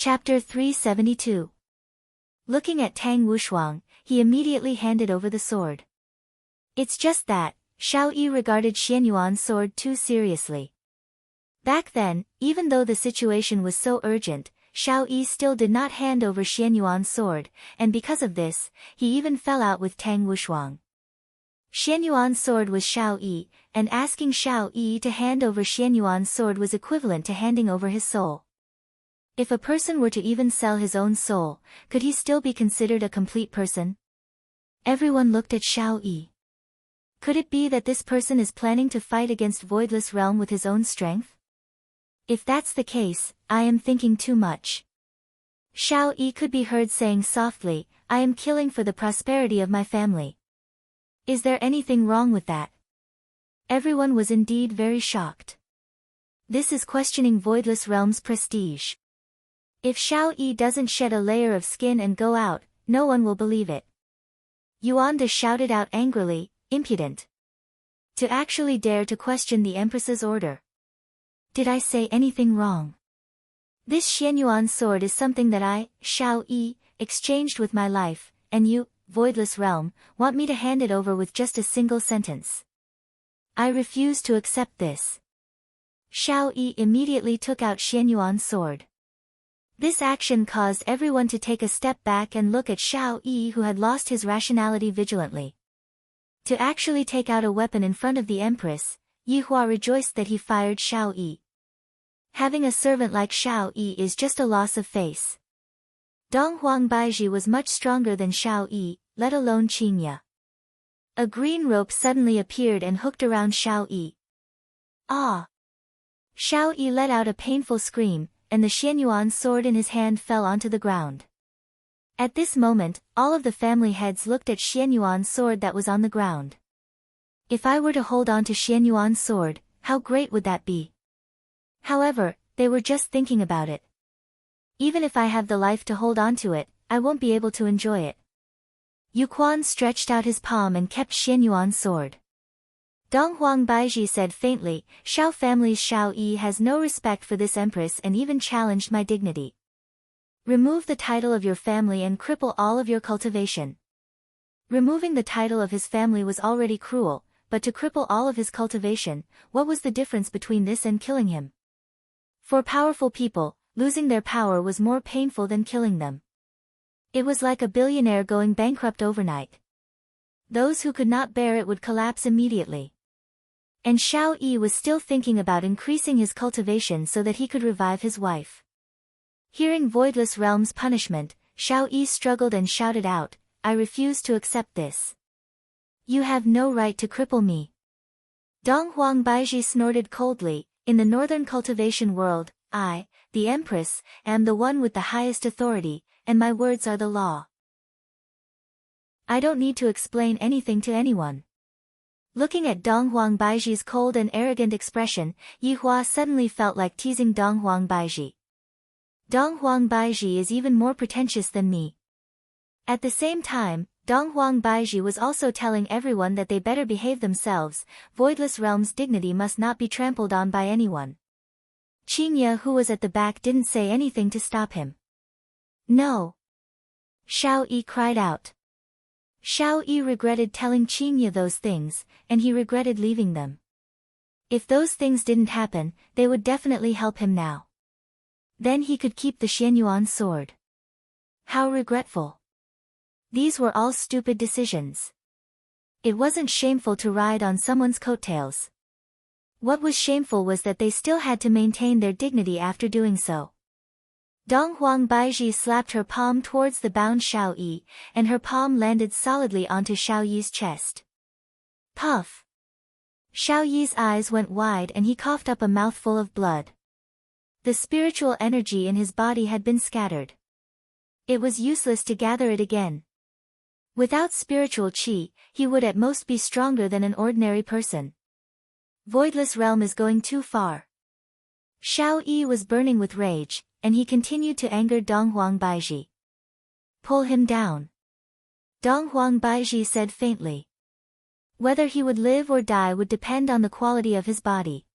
Chapter 372. Looking at Tang Wushuang, he immediately handed over the sword. It's just that, Xiao Yi regarded Xianyuan's sword too seriously. Back then, even though the situation was so urgent, Xiao Yi still did not hand over Xianyuan's sword, and because of this, he even fell out with Tang Wushuang. Xianyuan's sword was Xiao Yi, and asking Xiao Yi to hand over Xianyuan's sword was equivalent to handing over his soul. If a person were to even sell his own soul, could he still be considered a complete person? Everyone looked at Xiao Yi. Could it be that this person is planning to fight against Voidless Realm with his own strength? If that's the case, I am thinking too much. Xiao Yi could be heard saying softly, I am killing for the prosperity of my family. Is there anything wrong with that? Everyone was indeed very shocked. This is questioning Voidless Realm's prestige. If Xiao Yi doesn't shed a layer of skin and go out, no one will believe it. Yuanda shouted out angrily, impudent. To actually dare to question the Empress's order. Did I say anything wrong? This Xianyuan sword is something that I, Xiao Yi, exchanged with my life, and you, Voidless Realm, want me to hand it over with just a single sentence. I refuse to accept this. Xiao Yi immediately took out Xianyuan's sword. This action caused everyone to take a step back and look at Xiao Yi, who had lost his rationality vigilantly. To actually take out a weapon in front of the Empress, Yi Hua rejoiced that he fired Xiao Yi. Having a servant like Xiao Yi is just a loss of face. Dong Huang Baiji was much stronger than Xiao Yi, let alone Qingya. A green rope suddenly appeared and hooked around Xiao Yi. Ah! Xiao Yi let out a painful scream, and the Xianyuan sword in his hand fell onto the ground. At this moment, all of the family heads looked at Xianyuan's sword that was on the ground. If I were to hold on to Xianyuan's sword, how great would that be? However, they were just thinking about it. Even if I have the life to hold on to it, I won't be able to enjoy it. Yu Quan stretched out his palm and kept Xianyuan's sword. Dong Huang Baiji said faintly, Xiao family's Xiao Yi has no respect for this empress and even challenged my dignity. Remove the title of your family and cripple all of your cultivation. Removing the title of his family was already cruel, but to cripple all of his cultivation, what was the difference between this and killing him? For powerful people, losing their power was more painful than killing them. It was like a billionaire going bankrupt overnight. Those who could not bear it would collapse immediately. And Xiao Yi was still thinking about increasing his cultivation so that he could revive his wife. Hearing Voidless Realm's punishment, Xiao Yi struggled and shouted out, I refuse to accept this. You have no right to cripple me. Dong Huang Baiji snorted coldly, in the northern cultivation world, I, the Empress, am the one with the highest authority, and my words are the law. I don't need to explain anything to anyone. Looking at Dong Huang Baiji's cold and arrogant expression, Yi Hua suddenly felt like teasing Dong Huang Baiji. Dong Huang Baiji is even more pretentious than me. At the same time, Dong Huang Baiji was also telling everyone that they better behave themselves, Voidless Realm's dignity must not be trampled on by anyone. Qingya, who was at the back, didn't say anything to stop him. No! Xiao Yi cried out. Xiao Yi regretted telling Qingya those things, and he regretted leaving them. If those things didn't happen, they would definitely help him now. Then he could keep the Xianyuan sword. How regretful. These were all stupid decisions. It wasn't shameful to ride on someone's coattails. What was shameful was that they still had to maintain their dignity after doing so. Dong Huang Baiji slapped her palm towards the bound Xiao Yi, and her palm landed solidly onto Xiao Yi's chest. Puff! Xiao Yi's eyes went wide and he coughed up a mouthful of blood. The spiritual energy in his body had been scattered. It was useless to gather it again. Without spiritual qi, he would at most be stronger than an ordinary person. Voidless Realm is going too far. Xiao Yi was burning with rage, and he continued to anger Dong Huang Baiji. Pull him down. Dong Huang Baiji said faintly. Whether he would live or die would depend on the quality of his body.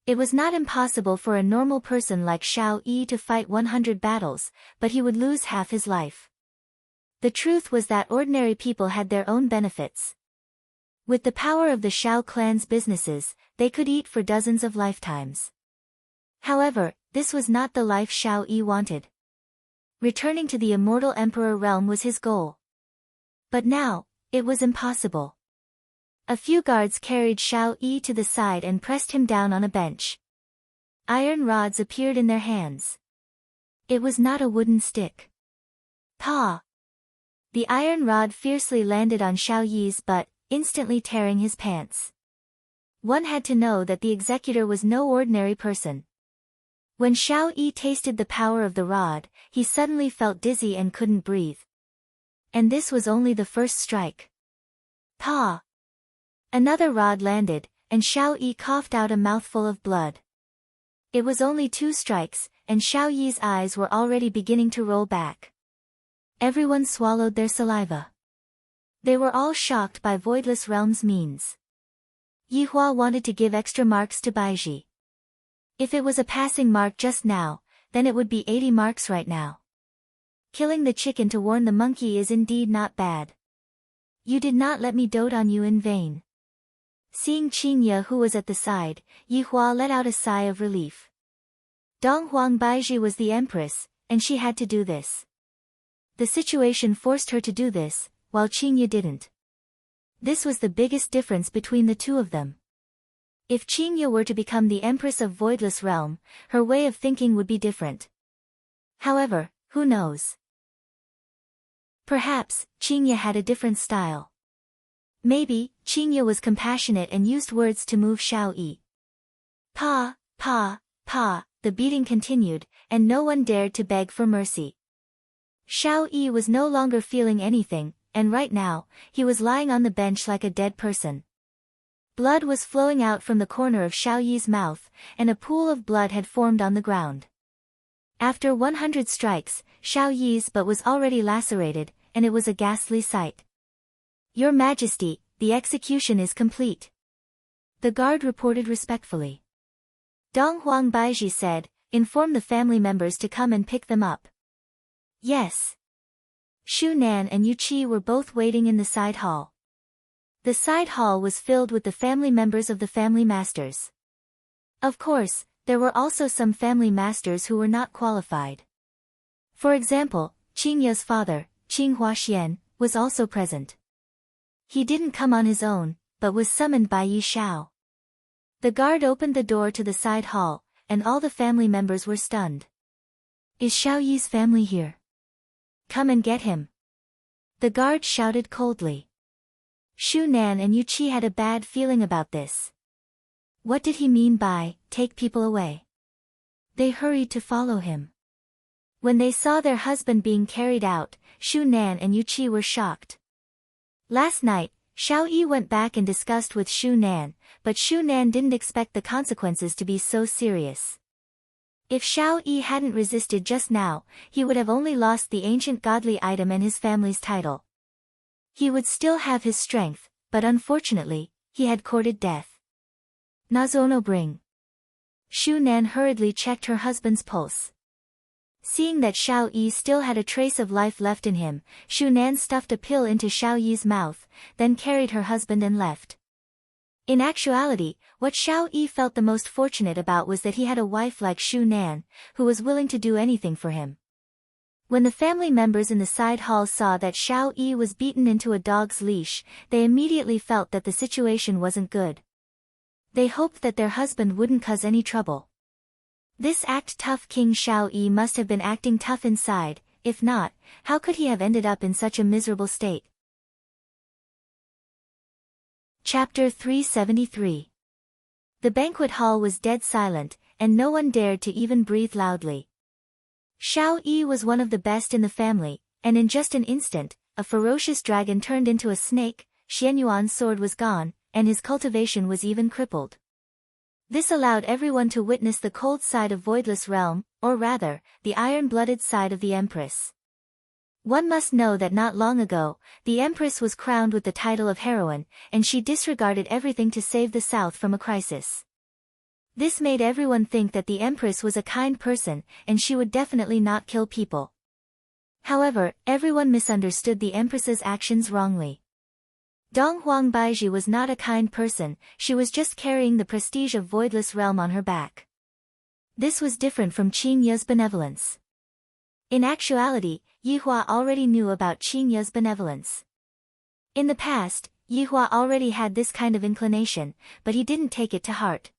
It was not impossible for a normal person like Xiao Yi to fight 100 battles, but he would lose half his life. The truth was that ordinary people had their own benefits. With the power of the Xiao clan's businesses, they could eat for dozens of lifetimes. However, this was not the life Xiao Yi wanted. Returning to the immortal emperor realm was his goal. But now, it was impossible. A few guards carried Xiao Yi to the side and pressed him down on a bench. Iron rods appeared in their hands. It was not a wooden stick. Pa! The iron rod fiercely landed on Xiao Yi's butt, instantly tearing his pants. One had to know that the executor was no ordinary person. When Xiao Yi tasted the power of the rod, he suddenly felt dizzy and couldn't breathe. And this was only the first strike. Pa! Another rod landed, and Xiao Yi coughed out a mouthful of blood. It was only 2 strikes, and Xiao Yi's eyes were already beginning to roll back. Everyone swallowed their saliva. They were all shocked by Voidless Realm's means. Yihua wanted to give extra marks to Baiji. If it was a passing mark just now, then it would be 80 marks right now. Killing the chicken to warn the monkey is indeed not bad. You did not let me dote on you in vain. Seeing Qingye who was at the side, Yihua let out a sigh of relief. Donghuang Baiji was the empress, and she had to do this. The situation forced her to do this, while Qingye didn't. This was the biggest difference between the two of them. If Qingye were to become the empress of Voidless Realm, her way of thinking would be different. However, who knows? Perhaps, Qingye had a different style. Maybe, Qingye was compassionate and used words to move Xiao Yi. Pa, the beating continued, and no one dared to beg for mercy. Xiao Yi was no longer feeling anything, and right now, he was lying on the bench like a dead person. Blood was flowing out from the corner of Xiao Yi's mouth, and a pool of blood had formed on the ground. After 100 strikes, Xiao Yi's butt was already lacerated, and it was a ghastly sight. Your Majesty, the execution is complete. The guard reported respectfully. Donghuang Baiji said, inform the family members to come and pick them up. Yes. Shu Nan and Yu Qi were both waiting in the side hall. The side hall was filled with the family members of the family masters. Of course, there were also some family masters who were not qualified. For example, Qingye's father, Qing Huaxian, was also present. He didn't come on his own, but was summoned by Yi Shao. The guard opened the door to the side hall, and all the family members were stunned. Is Xiao Yi's family here? Come and get him. The guard shouted coldly. Shu Nan and Yu Qi had a bad feeling about this. What did he mean by, take people away? They hurried to follow him. When they saw their husband being carried out, Shu Nan and Yu Qi were shocked. Last night, Xiao Yi went back and discussed with Shu Nan, but Shu Nan didn't expect the consequences to be so serious. If Xiao Yi hadn't resisted just now, he would have only lost the ancient godly item and his family's title. He would still have his strength, but unfortunately, he had courted death. Nazono bring. Shu Nan hurriedly checked her husband's pulse. Seeing that Xiao Yi still had a trace of life left in him, Shu Nan stuffed a pill into Xiao Yi's mouth, then carried her husband and left. In actuality, what Xiao Yi felt the most fortunate about was that he had a wife like Shu Nan, who was willing to do anything for him. When the family members in the side hall saw that Xiao Yi was beaten into a dog's leash, they immediately felt that the situation wasn't good. They hoped that their husband wouldn't cause any trouble. This act-tough King Xiao Yi must have been acting tough inside, if not, how could he have ended up in such a miserable state? Chapter 373. The banquet hall was dead silent, and no one dared to even breathe loudly. Xiao Yi was one of the best in the family, and in just an instant, a ferocious dragon turned into a snake, Xianyuan's sword was gone, and his cultivation was even crippled. This allowed everyone to witness the cold side of Voidless Realm, or rather, the iron-blooded side of the Empress. One must know that not long ago, the Empress was crowned with the title of heroine, and she disregarded everything to save the South from a crisis. This made everyone think that the Empress was a kind person, and she would definitely not kill people. However, everyone misunderstood the Empress's actions wrongly. Dong Huang Baiji was not a kind person, she was just carrying the prestige of Voidless Realm on her back. This was different from Qing Ye's benevolence. In actuality, Yihua already knew about Qing Ye's benevolence. In the past, Yihua already had this kind of inclination, but he didn't take it to heart.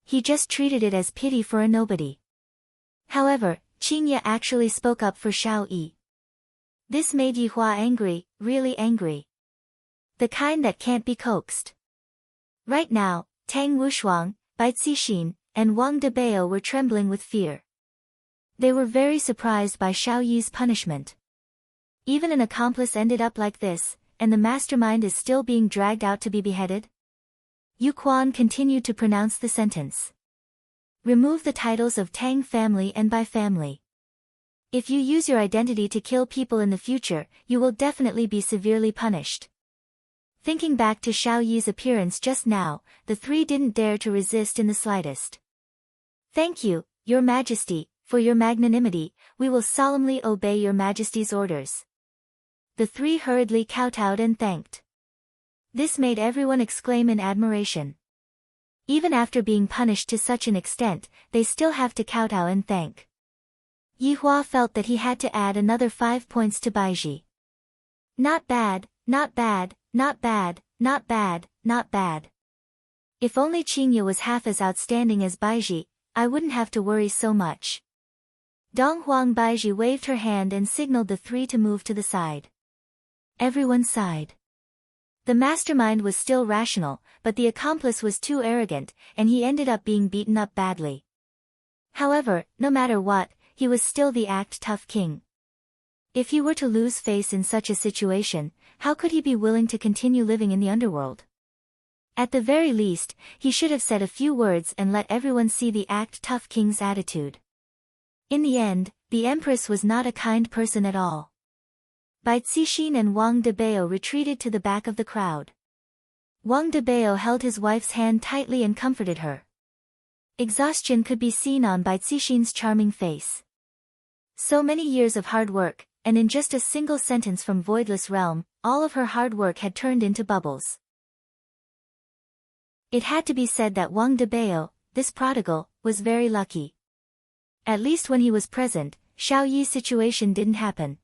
He just treated it as pity for a nobody. However, Qing Ye actually spoke up for Xiao Yi. This made Yihua angry, really angry. The kind that can't be coaxed. Right now, Tang Wushuang, Bai Cixin, and Wang Debao were trembling with fear. They were very surprised by Xiao Yi's punishment. Even an accomplice ended up like this, and the mastermind is still being dragged out to be beheaded? Yu Quan continued to pronounce the sentence. Remove the titles of Tang family and Bai family. If you use your identity to kill people in the future, you will definitely be severely punished. Thinking back to Xiao Yi's appearance just now, the three didn't dare to resist in the slightest. Thank you, Your Majesty, for your magnanimity, we will solemnly obey Your Majesty's orders. The three hurriedly kowtowed and thanked. This made everyone exclaim in admiration. Even after being punished to such an extent, they still have to kowtow and thank. Yihua felt that he had to add another 5 points to Baiji. Not bad, not bad, not bad, not bad, not bad. If only Qing Ye was half as outstanding as Baiji, I wouldn't have to worry so much. Dong Huang Baiji waved her hand and signaled the three to move to the side. Everyone sighed. The mastermind was still rational, but the accomplice was too arrogant, and he ended up being beaten up badly. However, no matter what, he was still the act tough king. If he were to lose face in such a situation, how could he be willing to continue living in the underworld? At the very least, he should have said a few words and let everyone see the act tough king's attitude. In the end, the Empress was not a kind person at all. Bai Cixin and Wang Debao retreated to the back of the crowd. Wang Debao held his wife's hand tightly and comforted her. Exhaustion could be seen on Bai Cixin's charming face. So many years of hard work, and in just a single sentence from Voidless Realm, all of her hard work had turned into bubbles. It had to be said that Wang Debao, this prodigal, was very lucky. At least when he was present, Xiao Yi's situation didn't happen.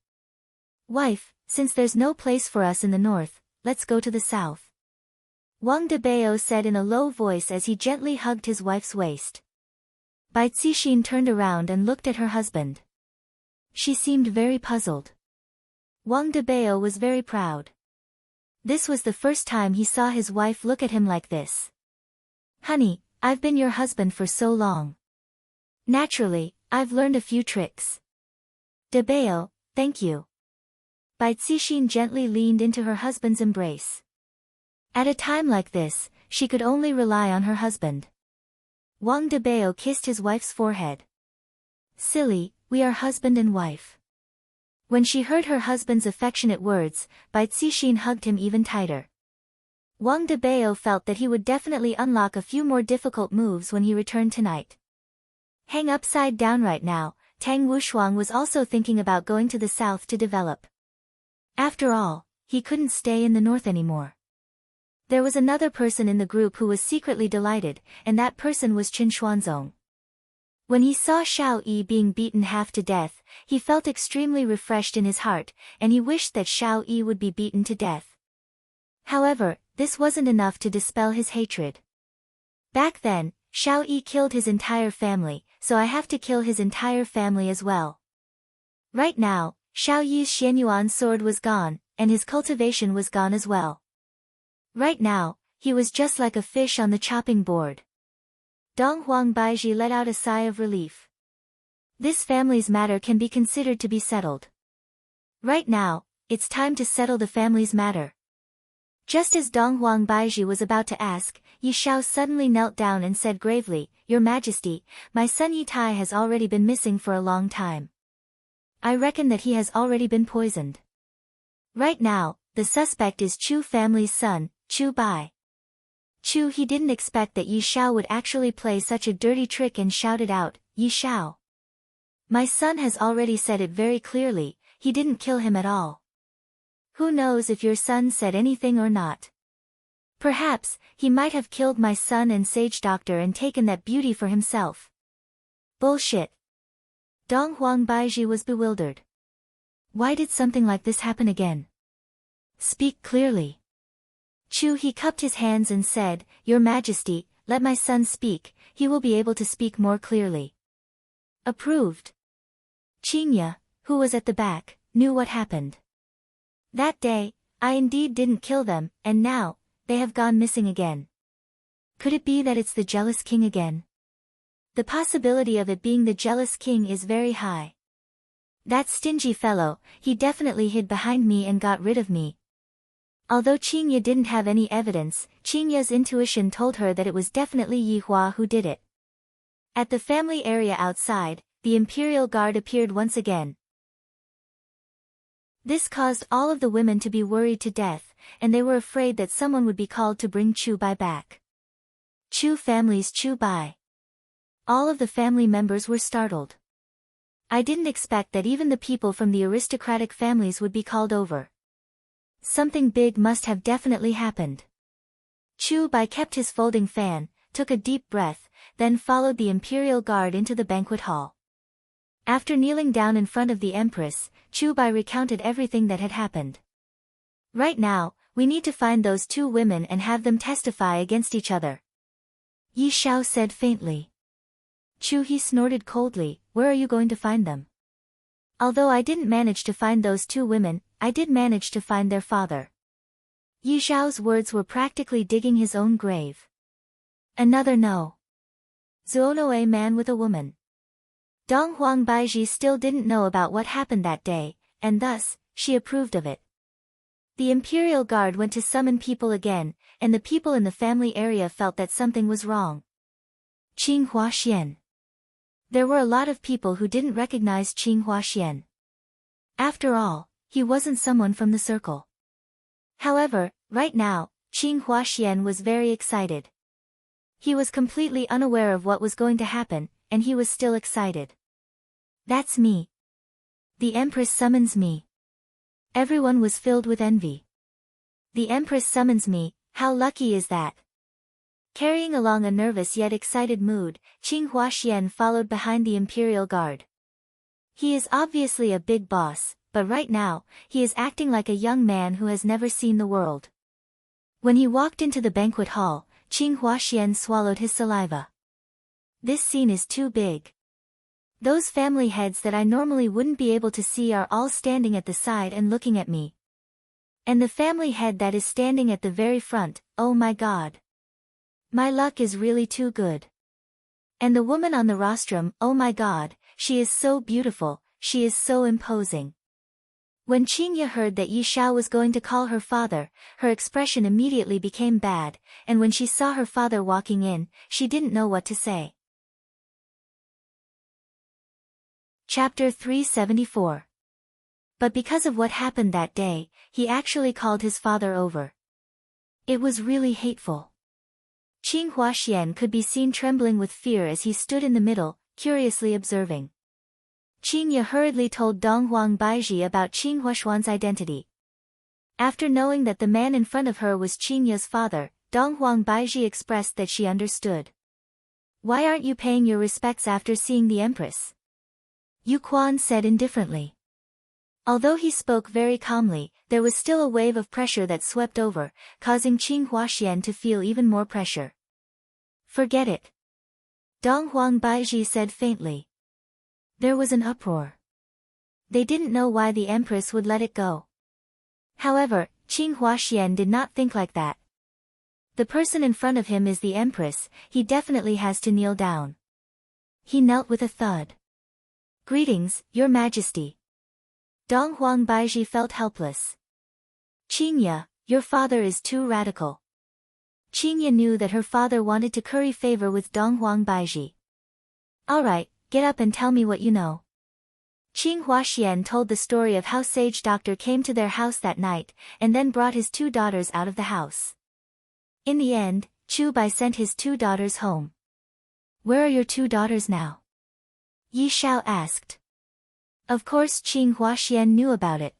Wife, since there's no place for us in the north, let's go to the south. Wang Debao said in a low voice as he gently hugged his wife's waist. Bai Cixin turned around and looked at her husband. She seemed very puzzled. Wang Debao was very proud. This was the first time he saw his wife look at him like this. Honey, I've been your husband for so long. Naturally, I've learned a few tricks. Debao, thank you. Bai Cixin gently leaned into her husband's embrace. At a time like this, she could only rely on her husband. Wang Debao kissed his wife's forehead. Silly, we are husband and wife. When she heard her husband's affectionate words, Bai Cixin hugged him even tighter. Wang Debao felt that he would definitely unlock a few more difficult moves when he returned tonight. Hang upside down right now, Tang Wushuang was also thinking about going to the south to develop. After all, he couldn't stay in the north anymore. There was another person in the group who was secretly delighted, and that person was Chen Xuanzong. When he saw Xiao Yi being beaten half to death, he felt extremely refreshed in his heart, and he wished that Xiao Yi would be beaten to death. However, this wasn't enough to dispel his hatred. Back then, Xiao Yi killed his entire family, so I have to kill his entire family as well. Right now, Xiao Yi's Xianyuan sword was gone, and his cultivation was gone as well. Right now, he was just like a fish on the chopping board. Dong Huang Baiji let out a sigh of relief. This family's matter can be considered to be settled. Right now, it's time to settle the family's matter. Just as Dong Huang Baiji was about to ask, Yi Shao suddenly knelt down and said gravely, Your Majesty, my son Yi Tai has already been missing for a long time. I reckon that he has already been poisoned. Right now, the suspect is Chu family's son, Chu Bai. He didn't expect that Yi Xiao would actually play such a dirty trick and shouted out, "Yi Xiao! My son has already said it very clearly, he didn't kill him at all. Who knows if your son said anything or not? Perhaps, he might have killed my son and sage doctor and taken that beauty for himself." Bullshit. Dong Huang Baiji was bewildered. Why did something like this happen again? Speak clearly. He cupped his hands and said, "Your Majesty, let my son speak, he will be able to speak more clearly." Approved. Qingya, who was at the back, knew what happened. That day, I indeed didn't kill them, and now, they have gone missing again. Could it be that it's the jealous king again? The possibility of it being the jealous king is very high. That stingy fellow, he definitely hid behind me and got rid of me. Although Qingya didn't have any evidence, Qingya's intuition told her that it was definitely Yi Hua who did it. At the family area outside, the Imperial Guard appeared once again. This caused all of the women to be worried to death, and they were afraid that someone would be called to bring Chu Bai back. Chu family's Chu Bai. All of the family members were startled. I didn't expect that even the people from the aristocratic families would be called over. Something big must have definitely happened. Chu Bai kept his folding fan, took a deep breath, then followed the Imperial Guard into the banquet hall. After kneeling down in front of the Empress, Chu Bai recounted everything that had happened. Right now, we need to find those two women and have them testify against each other. Yi Xiao said faintly. He snorted coldly, "Where are you going to find them?" "Although I didn't manage to find those two women, I did manage to find their father." Yi Xiao's words were practically digging his own grave. Another no. Zuono a man with a woman. Dong Huang Baiji still didn't know about what happened that day, and thus, she approved of it. The Imperial Guard went to summon people again, and the people in the family area felt that something was wrong. Qing Huaxian. There were a lot of people who didn't recognize Qing Huaxian. After all, he wasn't someone from the circle. However, right now, Qing Huaxian was very excited. He was completely unaware of what was going to happen, and he was still excited. "That's me. The Empress summons me." Everyone was filled with envy. "The Empress summons me, how lucky is that?" Carrying along a nervous yet excited mood, Qing Huaxian followed behind the Imperial Guard. He is obviously a big boss, but right now, he is acting like a young man who has never seen the world. When he walked into the banquet hall, Qing Huaxian swallowed his saliva. This scene is too big. Those family heads that I normally wouldn't be able to see are all standing at the side and looking at me. And the family head that is standing at the very front, oh my god. My luck is really too good. And the woman on the rostrum, oh my god, she is so beautiful, she is so imposing. When Qingya heard that Yi Xiao was going to call her father, her expression immediately became bad, and when she saw her father walking in, she didn't know what to say. Chapter 374. But because of what happened that day, he actually called his father over. It was really hateful. Qing Huaxian could be seen trembling with fear as he stood in the middle, curiously observing. Qingya hurriedly told Dong Huang Baiji about Qing Huaxuan's identity. After knowing that the man in front of her was Qingya's father, Dong Huang Baiji expressed that she understood. "Why aren't you paying your respects after seeing the Empress?" Yu Quan said indifferently. Although he spoke very calmly, there was still a wave of pressure that swept over, causing Qing Huaxian to feel even more pressure. "Forget it." Dong Huang Baiji said faintly. There was an uproar. They didn't know why the Empress would let it go. However, Qing Huaxian did not think like that. The person in front of him is the Empress, he definitely has to kneel down. He knelt with a thud. "Greetings, Your Majesty." Dong Huang Baiji felt helpless. "Qingya, your father is too radical." Qingya knew that her father wanted to curry favor with Dong Huang Baiji. "Alright, get up and tell me what you know." Qing Huaxian told the story of how Sage Doctor came to their house that night, and then brought his two daughters out of the house. In the end, Chu Bai sent his 2 daughters home. Where are your 2 daughters now? Yi Shao asked. Of course Qing Huaxian knew about it.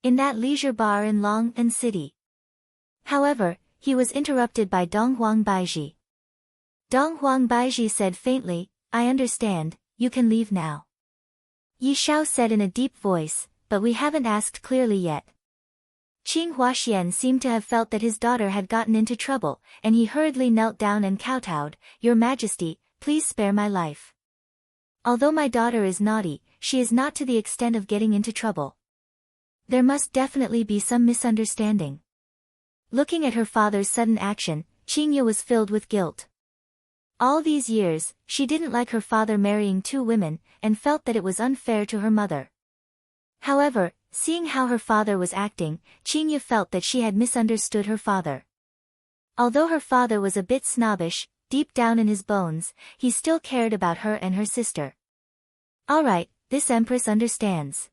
In that leisure bar in Long-An City. However, he was interrupted by Dong Huang Baiji. Dong Huang Baiji said faintly, I understand, you can leave now. Yi Shao said in a deep voice, but we haven't asked clearly yet. Qing Huaxian seemed to have felt that his daughter had gotten into trouble, and he hurriedly knelt down and kowtowed, Your Majesty, please spare my life. Although my daughter is naughty, she is not to the extent of getting into trouble. There must definitely be some misunderstanding. Looking at her father's sudden action, Qingye was filled with guilt. All these years, she didn't like her father marrying 2 women, and felt that it was unfair to her mother. However, seeing how her father was acting, Qingye felt that she had misunderstood her father. Although her father was a bit snobbish, deep down in his bones, he still cared about her and her sister. Alright, this empress understands.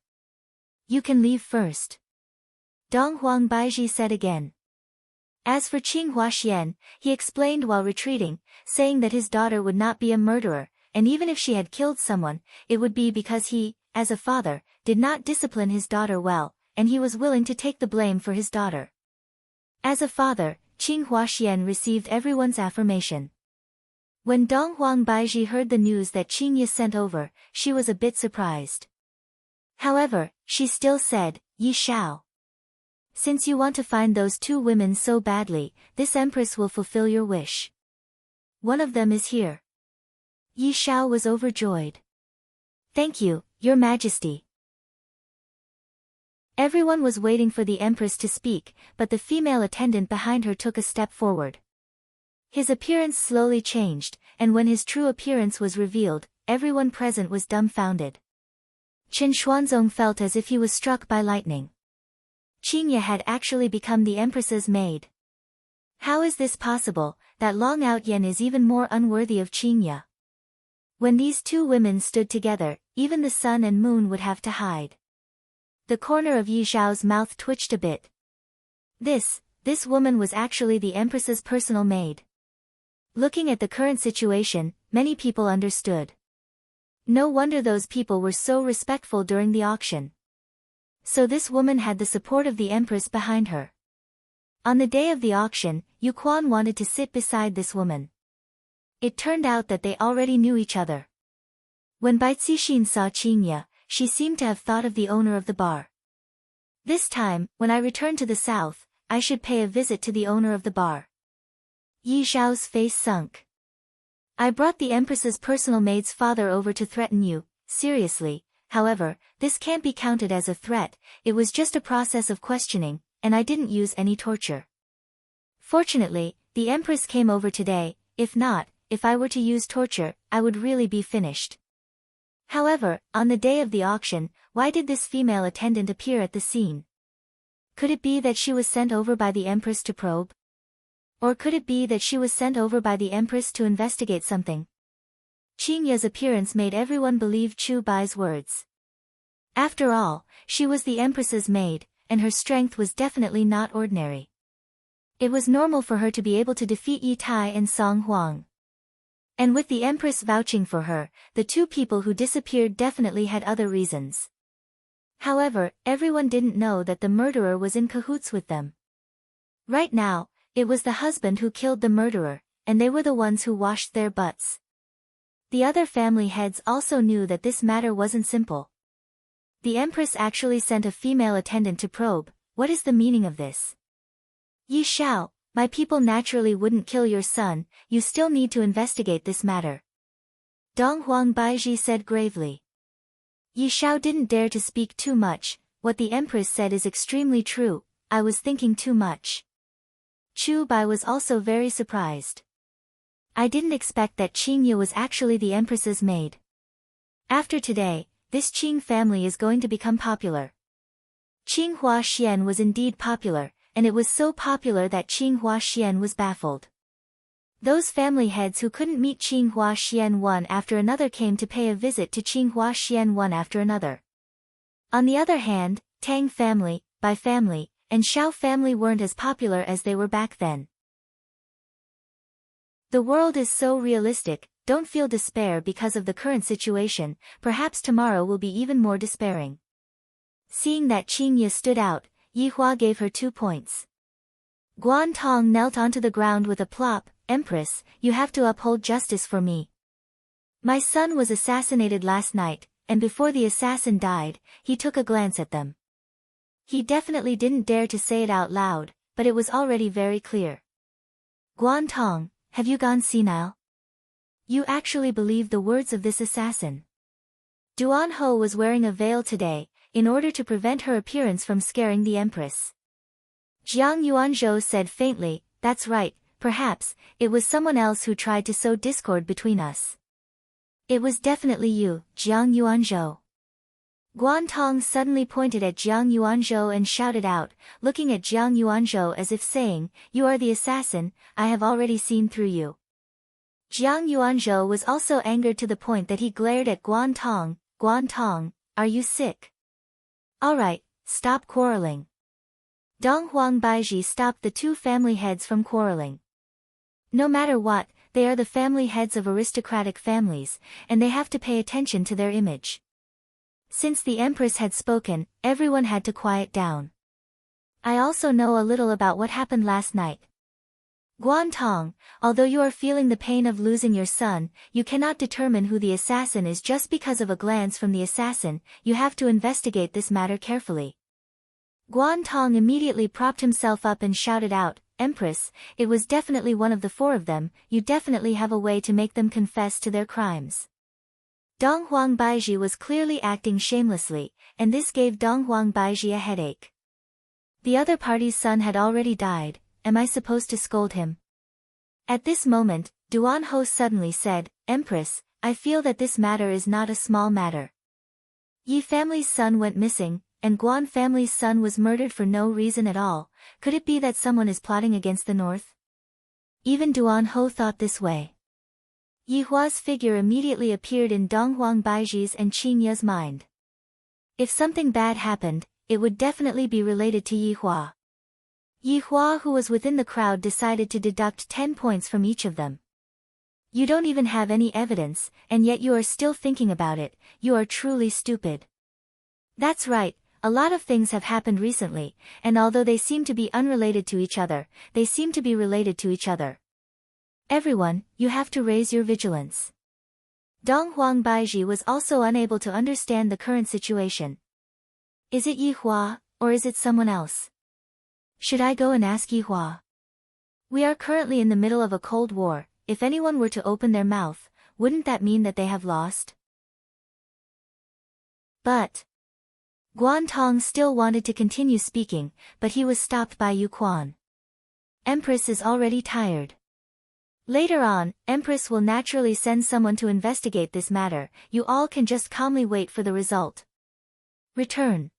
You can leave first. Dong Huang Baiji said again. As for Qing Huaxian, he explained while retreating, saying that his daughter would not be a murderer, and even if she had killed someone, it would be because he, as a father, did not discipline his daughter well, and he was willing to take the blame for his daughter. As a father, Qing Huaxian received everyone's affirmation. When Dong Huang Baiji heard the news that Qingye sent over, she was a bit surprised. However, she still said, Yi Shao. Since you want to find those 2 women so badly, this empress will fulfill your wish. One of them is here. Yi Shao was overjoyed. Thank you, Your Majesty. Everyone was waiting for the empress to speak, but the female attendant behind her took a step forward. His appearance slowly changed, and when his true appearance was revealed, everyone present was dumbfounded. Chen Xuanzong felt as if he was struck by lightning. Qingye had actually become the empress's maid. How is this possible, that Long Outyen is even more unworthy of Qingye? When these 2 women stood together, even the sun and moon would have to hide. The corner of Yi Zhao's mouth twitched a bit. This woman was actually the empress's personal maid. Looking at the current situation, many people understood. No wonder those people were so respectful during the auction. So this woman had the support of the empress behind her. On the day of the auction, Yu Quan wanted to sit beside this woman. It turned out that they already knew each other. When Bai Cixin saw Qingye, she seemed to have thought of the owner of the bar. This time, when I return to the south, I should pay a visit to the owner of the bar. Yi Zhao's face sunk. I brought the empress's personal maid's father over to threaten you, seriously. However, this can't be counted as a threat, it was just a process of questioning, and I didn't use any torture. Fortunately, the empress came over today, if not, if I were to use torture, I would really be finished. However, on the day of the auction, why did this female attendant appear at the scene? Could it be that she was sent over by the empress to probe? Or could it be that she was sent over by the empress to investigate something? Qingye's appearance made everyone believe Chu Bai's words. After all, she was the empress's maid, and her strength was definitely not ordinary. It was normal for her to be able to defeat Yi Tai and Song Huang. And with the empress vouching for her, the 2 people who disappeared definitely had other reasons. However, everyone didn't know that the murderer was in cahoots with them. Right now, it was the husband who killed the murderer, and they were the ones who washed their butts. The other family heads also knew that this matter wasn't simple. The empress actually sent a female attendant to probe. What is the meaning of this? Yi Shao, my people naturally wouldn't kill your son, you still need to investigate this matter. Dong Huang Baiji said gravely. Yi Shao didn't dare to speak too much. What the empress said is extremely true, I was thinking too much. Chu Bai was also very surprised. I didn't expect that Qingye was actually the empress's maid. After today, this Qing family is going to become popular. Qing Huaxian was indeed popular, and it was so popular that Qing Huaxian was baffled. Those family heads who couldn't meet Qing Huaxian one after another came to pay a visit to Qing Huaxian one after another. On the other hand, Tang family, Bai family, and Shao family weren't as popular as they were back then. The world is so realistic, don't feel despair because of the current situation, perhaps tomorrow will be even more despairing. Seeing that Qing Ye stood out, Yi Hua gave her 2 points. Guan Tong knelt onto the ground with a plop. Empress, you have to uphold justice for me. My son was assassinated last night, and before the assassin died, he took a glance at them. He definitely didn't dare to say it out loud, but it was already very clear. Guan Tong, have you gone senile? You actually believe the words of this assassin? Duan Ho was wearing a veil today, in order to prevent her appearance from scaring the Empress. Jiang Yuanzhou said faintly, that's right, perhaps, it was someone else who tried to sow discord between us. It was definitely you, Jiang Yuanzhou. Guan Tong suddenly pointed at Jiang Yuanzhou and shouted out, looking at Jiang Yuanzhou as if saying, you are the assassin, I have already seen through you. Jiang Yuanzhou was also angered to the point that he glared at Guan Tong. Guan Tong, are you sick? Alright, stop quarreling. Dong Huang Baiji stopped the 2 family heads from quarreling. No matter what, they are the family heads of aristocratic families, and they have to pay attention to their image. Since the Empress had spoken, everyone had to quiet down. I also know a little about what happened last night. Guan Tong, although you are feeling the pain of losing your son, you cannot determine who the assassin is just because of a glance from the assassin, you have to investigate this matter carefully. Guan Tong immediately propped himself up and shouted out, Empress, it was definitely one of the 4 of them, you definitely have a way to make them confess to their crimes. Dong Huang Baiji was clearly acting shamelessly, and this gave Dong Huang Baiji a headache. The other party's son had already died, am I supposed to scold him? At this moment, Duan Ho suddenly said, Empress, I feel that this matter is not a small matter. Yi family's son went missing, and Guan family's son was murdered for no reason at all. Could it be that someone is plotting against the north? Even Duan Ho thought this way. Yi Hua's figure immediately appeared in Dong Huang Baiji's and Qing Ye's mind. If something bad happened, it would definitely be related to Yi Hua. Yi Hua, who was within the crowd, decided to deduct 10 points from each of them. You don't even have any evidence, and yet you are still thinking about it, you are truly stupid. That's right. A lot of things have happened recently, and although they seem to be unrelated to each other, they seem to be related to each other. Everyone, you have to raise your vigilance. Dong Huang Baiji was also unable to understand the current situation. Is it Yi Hua, or is it someone else? Should I go and ask Yi Hua? We are currently in the middle of a cold war, if anyone were to open their mouth, wouldn't that mean that they have lost? But Guan Tong still wanted to continue speaking, but he was stopped by Yu Quan. Empress is already tired. Later on, Empress will naturally send someone to investigate this matter, you all can just calmly wait for the result. Return.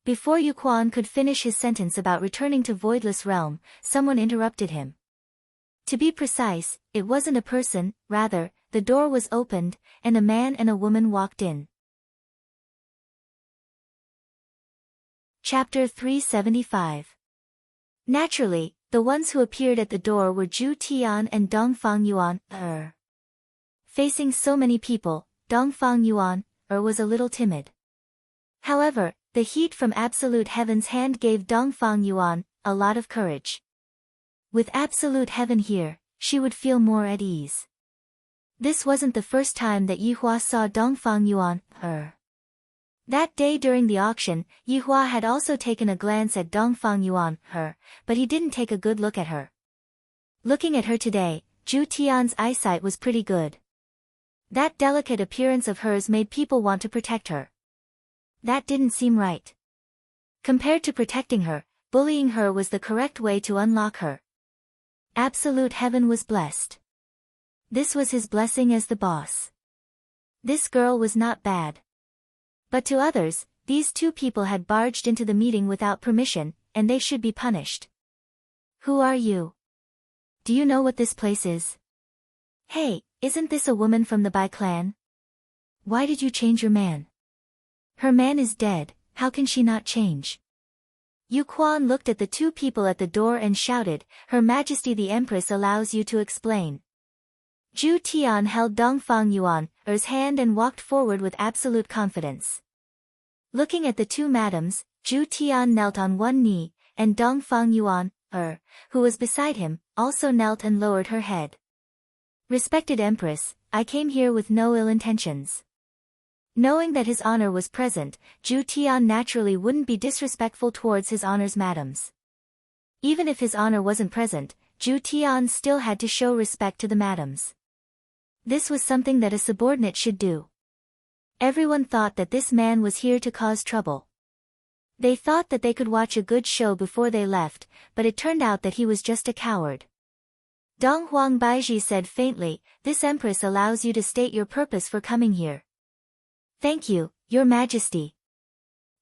Before Yu Quan could finish his sentence about returning to Voidless Realm, someone interrupted him. To be precise, it wasn't a person, rather, the door was opened, and a man and a woman walked in. Chapter 375. Naturally, the ones who appeared at the door were Zhu Tian and Dongfang Yuan. Facing so many people, Dongfang Yuan was a little timid. However, the heat from Absolute Heaven's hand gave Dongfang Yuan a lot of courage. With Absolute Heaven here, she would feel more at ease. This wasn't the first time that Yi Hua saw Dongfang Yuan. That day during the auction, Yi Hua had also taken a glance at Dongfang Yuan, but he didn't take a good look at her. Looking at her today, Zhu Tian's eyesight was pretty good. That delicate appearance of hers made people want to protect her. That didn't seem right. Compared to protecting her, bullying her was the correct way to unlock her. Absolute Heaven was blessed. This was his blessing as the boss. This girl was not bad. But to others, these 2 people had barged into the meeting without permission, and they should be punished. Who are you? Do you know what this place is? Hey, isn't this a woman from the Bai clan? Why did you change your man? Her man is dead, how can she not change? Yu Quan looked at the two people at the door and shouted, Her Majesty the Empress allows you to explain. Zhu Tian held Dongfang Yuan's hand and walked forward with absolute confidence. Looking at the two madams, Zhu Tian knelt on one knee, and Dongfang Yuan, who was beside him, also knelt and lowered her head. Respected Empress, I came here with no ill intentions. Knowing that his honor was present, Zhu Tian naturally wouldn't be disrespectful towards his honor's madams. Even if his honor wasn't present, Zhu Tian still had to show respect to the madams. This was something that a subordinate should do. Everyone thought that this man was here to cause trouble. They thought that they could watch a good show before they left, but it turned out that he was just a coward. Dong Huang Baiji said faintly, This Empress allows you to state your purpose for coming here. Thank you, Your Majesty.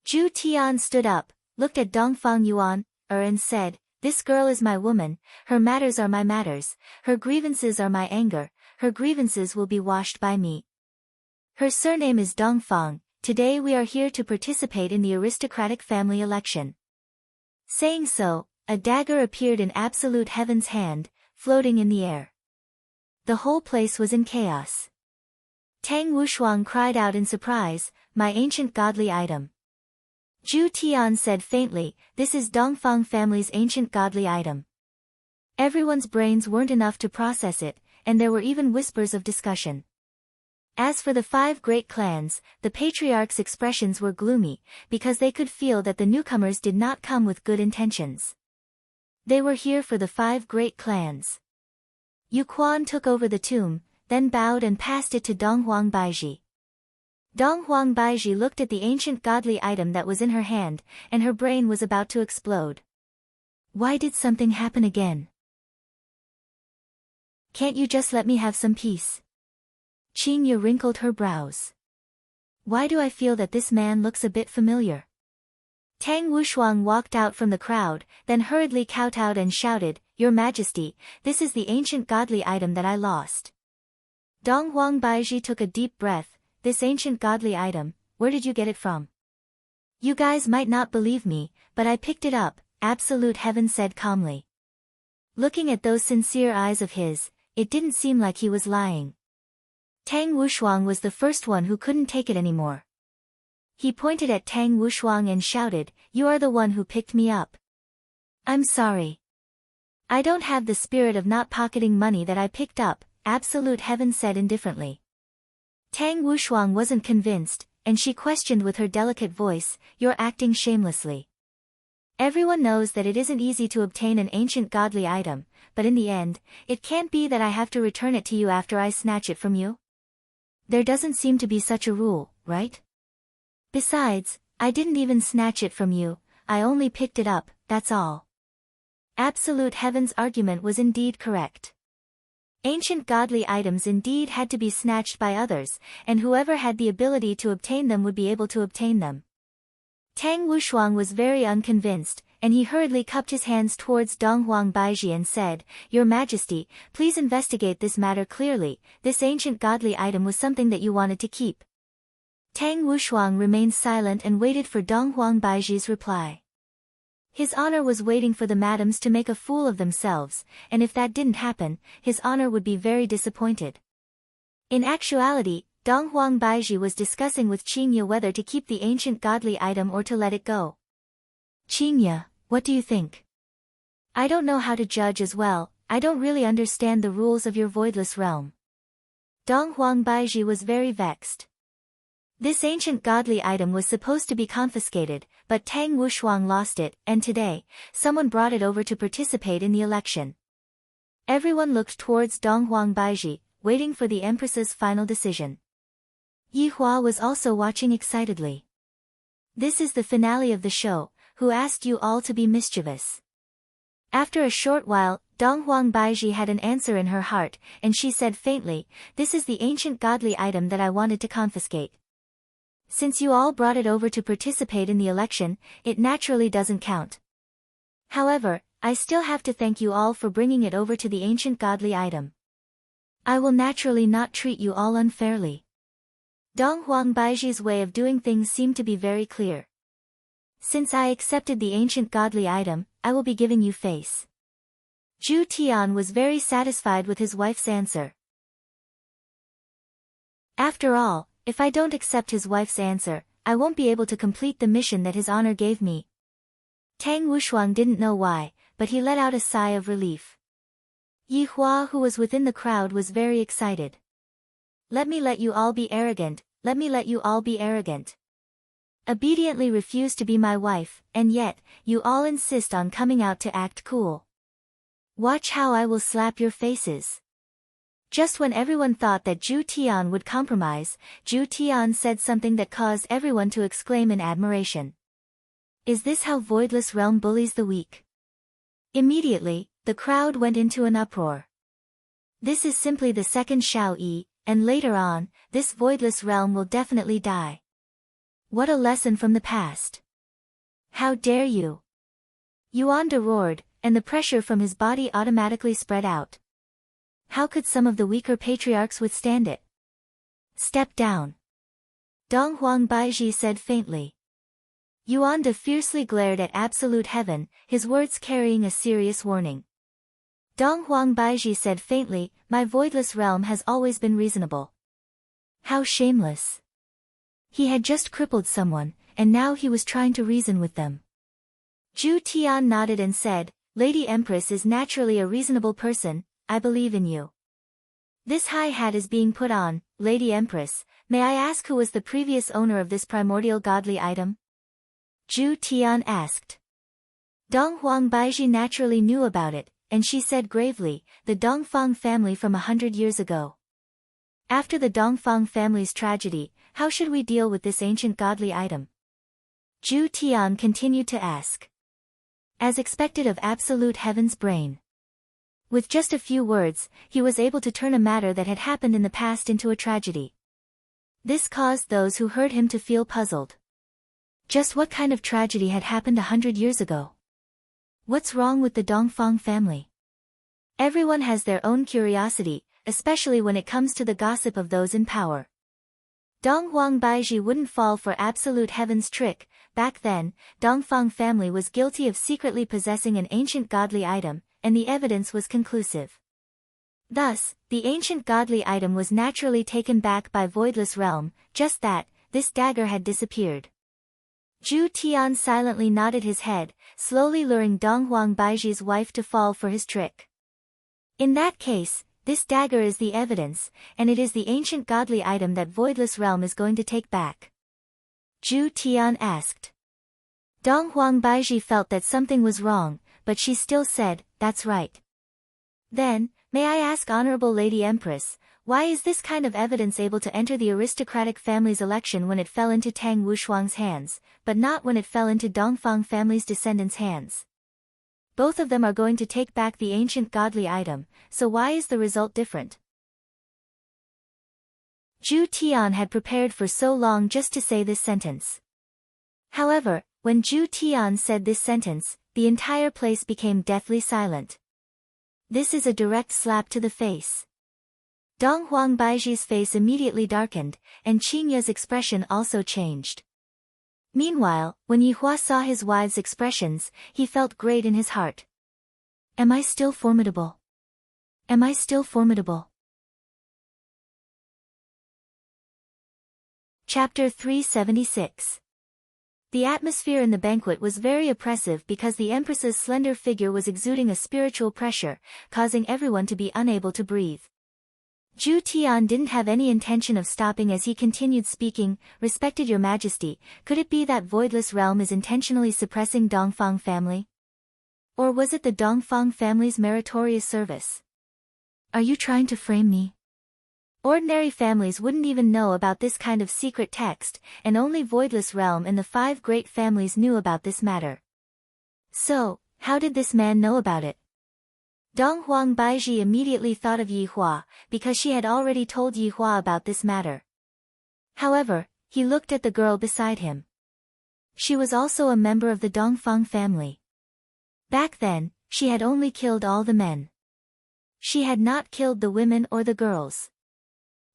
Zhu Tian stood up, looked at Dongfang Yuan, and said, This girl is my woman, her matters are my matters, her grievances are my anger, her grievances will be washed by me. Her surname is Dongfang, today we are here to participate in the aristocratic family election. Saying so, a dagger appeared in Absolute Heaven's hand, floating in the air. The whole place was in chaos. Tang Wushuang cried out in surprise, My ancient godly item. Zhu Tian said faintly, This is Dongfang family's ancient godly item. Everyone's brains weren't enough to process it, and there were even whispers of discussion. As for the 5 great clans, the patriarch's expressions were gloomy, because they could feel that the newcomers did not come with good intentions. They were here for the 5 great clans. Yu Quan took over the tomb, then bowed and passed it to Dong Huang Baiji. Dong Huang Baiji looked at the ancient godly item that was in her hand, and her brain was about to explode. Why did something happen again? Can't you just let me have some peace? Qingya wrinkled her brows. Why do I feel that this man looks a bit familiar? Tang Wushuang walked out from the crowd, then hurriedly kowtowed and shouted, Your Majesty, this is the ancient godly item that I lost. Dong Huang Baiji took a deep breath, This ancient godly item, where did you get it from? You guys might not believe me, but I picked it up, Absolute Heaven said calmly. Looking at those sincere eyes of his, it didn't seem like he was lying. Tang Wushuang was the first one who couldn't take it anymore. He pointed at Tang Wushuang and shouted, You are the one who picked me up. I'm sorry. I don't have the spirit of not pocketing money that I picked up, Absolute Heaven said indifferently. Tang Wushuang wasn't convinced, and she questioned with her delicate voice, You're acting shamelessly. Everyone knows that it isn't easy to obtain an ancient godly item, but in the end, it can't be that I have to return it to you after I snatch it from you. There doesn't seem to be such a rule, right? Besides, I didn't even snatch it from you, I only picked it up, that's all. Absolute Heaven's argument was indeed correct. Ancient godly items indeed had to be snatched by others, and whoever had the ability to obtain them would be able to obtain them. Tang Wushuang was very unconvinced, and he hurriedly cupped his hands towards Dong Huang Baiji and said, Your Majesty, please investigate this matter clearly, this ancient godly item was something that you wanted to keep. Tang Wushuang remained silent and waited for Dong Huang Baiji's reply. His honor was waiting for the madams to make a fool of themselves, and if that didn't happen, his honor would be very disappointed. In actuality, Dong Huang Baiji was discussing with Qingya whether to keep the ancient godly item or to let it go. Qingya, what do you think? I don't know how to judge as well, I don't really understand the rules of your voidless realm. Dong Huang Baiji was very vexed. This ancient godly item was supposed to be confiscated, but Tang Wushuang lost it, and today, someone brought it over to participate in the election. Everyone looked towards Dong Huang Baiji, waiting for the Empress's final decision. Yi Hua was also watching excitedly. This is the finale of the show, who asked you all to be mischievous? After a short while, Dong Huang Baiji had an answer in her heart, and she said faintly, This is the ancient godly item that I wanted to confiscate. Since you all brought it over to participate in the election, it naturally doesn't count. However, I still have to thank you all for bringing it over to the ancient godly item. I will naturally not treat you all unfairly. Dong Huang Baiji's way of doing things seemed to be very clear. Since I accepted the ancient godly item, I will be giving you face. Zhu Tian was very satisfied with his wife's answer. After all, if I don't accept his wife's answer, I won't be able to complete the mission that his honor gave me. Tang Wushuang didn't know why, but he let out a sigh of relief. Yi Hua, who was within the crowd, was very excited. Let you all be arrogant, let you all be arrogant. Obediently refuse to be my wife, and yet, you all insist on coming out to act cool. Watch how I will slap your faces. Just when everyone thought that Zhu Tian would compromise, Zhu Tian said something that caused everyone to exclaim in admiration. Is this how Voidless Realm bullies the weak? Immediately, the crowd went into an uproar. This is simply the second Shao Yi, and later on, this Voidless Realm will definitely die. What a lesson from the past. How dare you? Yuanda roared, and the pressure from his body automatically spread out. How could some of the weaker patriarchs withstand it? Step down. Donghuang Baizhi said faintly. Yuanda fiercely glared at absolute heaven, his words carrying a serious warning. Donghuang Baizhi said faintly, my voidless realm has always been reasonable. How shameless. He had just crippled someone, and now he was trying to reason with them. Zhu Tian nodded and said, Lady Empress is naturally a reasonable person, I believe in you. This high hat is being put on, Lady Empress, may I ask who was the previous owner of this primordial godly item? Zhu Tian asked. Donghuang Baizhi naturally knew about it, and she said gravely, the Dongfang family from 100 years ago. After the Dongfang family's tragedy, how should we deal with this ancient godly item? Zhu Tian continued to ask. As expected of absolute heaven's brain. With just a few words, he was able to turn a matter that had happened in the past into a tragedy. This caused those who heard him to feel puzzled. Just what kind of tragedy had happened 100 years ago? What's wrong with the Dongfang family? Everyone has their own curiosity, especially when it comes to the gossip of those in power. Donghuang Baizhi wouldn't fall for absolute heaven's trick. Back then, Dongfang family was guilty of secretly possessing an ancient godly item, and the evidence was conclusive. Thus, the ancient godly item was naturally taken back by Voidless Realm, just that, this dagger had disappeared. Zhu Tian silently nodded his head, slowly luring Donghuang Baizhi's wife to fall for his trick. In that case, this dagger is the evidence, and it is the ancient godly item that Voidless Realm is going to take back. Zhu Tian asked. Donghuang Baizhi felt that something was wrong, but she still said, that's right. Then, may I ask Honorable Lady Empress, why is this kind of evidence able to enter the aristocratic family's election when it fell into Tang Wushuang's hands, but not when it fell into Dongfang family's descendants' hands? Both of them are going to take back the ancient godly item, so why is the result different? Zhu Tian had prepared for so long just to say this sentence. However, when Zhu Tian said this sentence, the entire place became deathly silent. This is a direct slap to the face. Donghuang Baizhi's face immediately darkened, and Qingya's expression also changed. Meanwhile, when Yihua saw his wife's expressions, he felt great in his heart. Am I still formidable? Am I still formidable? Chapter 376. The atmosphere in the banquet was very oppressive because the Empress's slender figure was exuding a spiritual pressure, causing everyone to be unable to breathe. Zhu Tian didn't have any intention of stopping as he continued speaking, Respected Your Majesty, could it be that Voidless Realm is intentionally suppressing Dongfang family? Or was it the Dongfang family's meritorious service? Are you trying to frame me? Ordinary families wouldn't even know about this kind of secret text, and only Voidless Realm and the 5 great families knew about this matter. So, how did this man know about it? Donghuang Baizhi immediately thought of Yihua, because she had already told Yihua about this matter. However, he looked at the girl beside him. She was also a member of the Dongfang family. Back then, she had only killed all the men. She had not killed the women or the girls.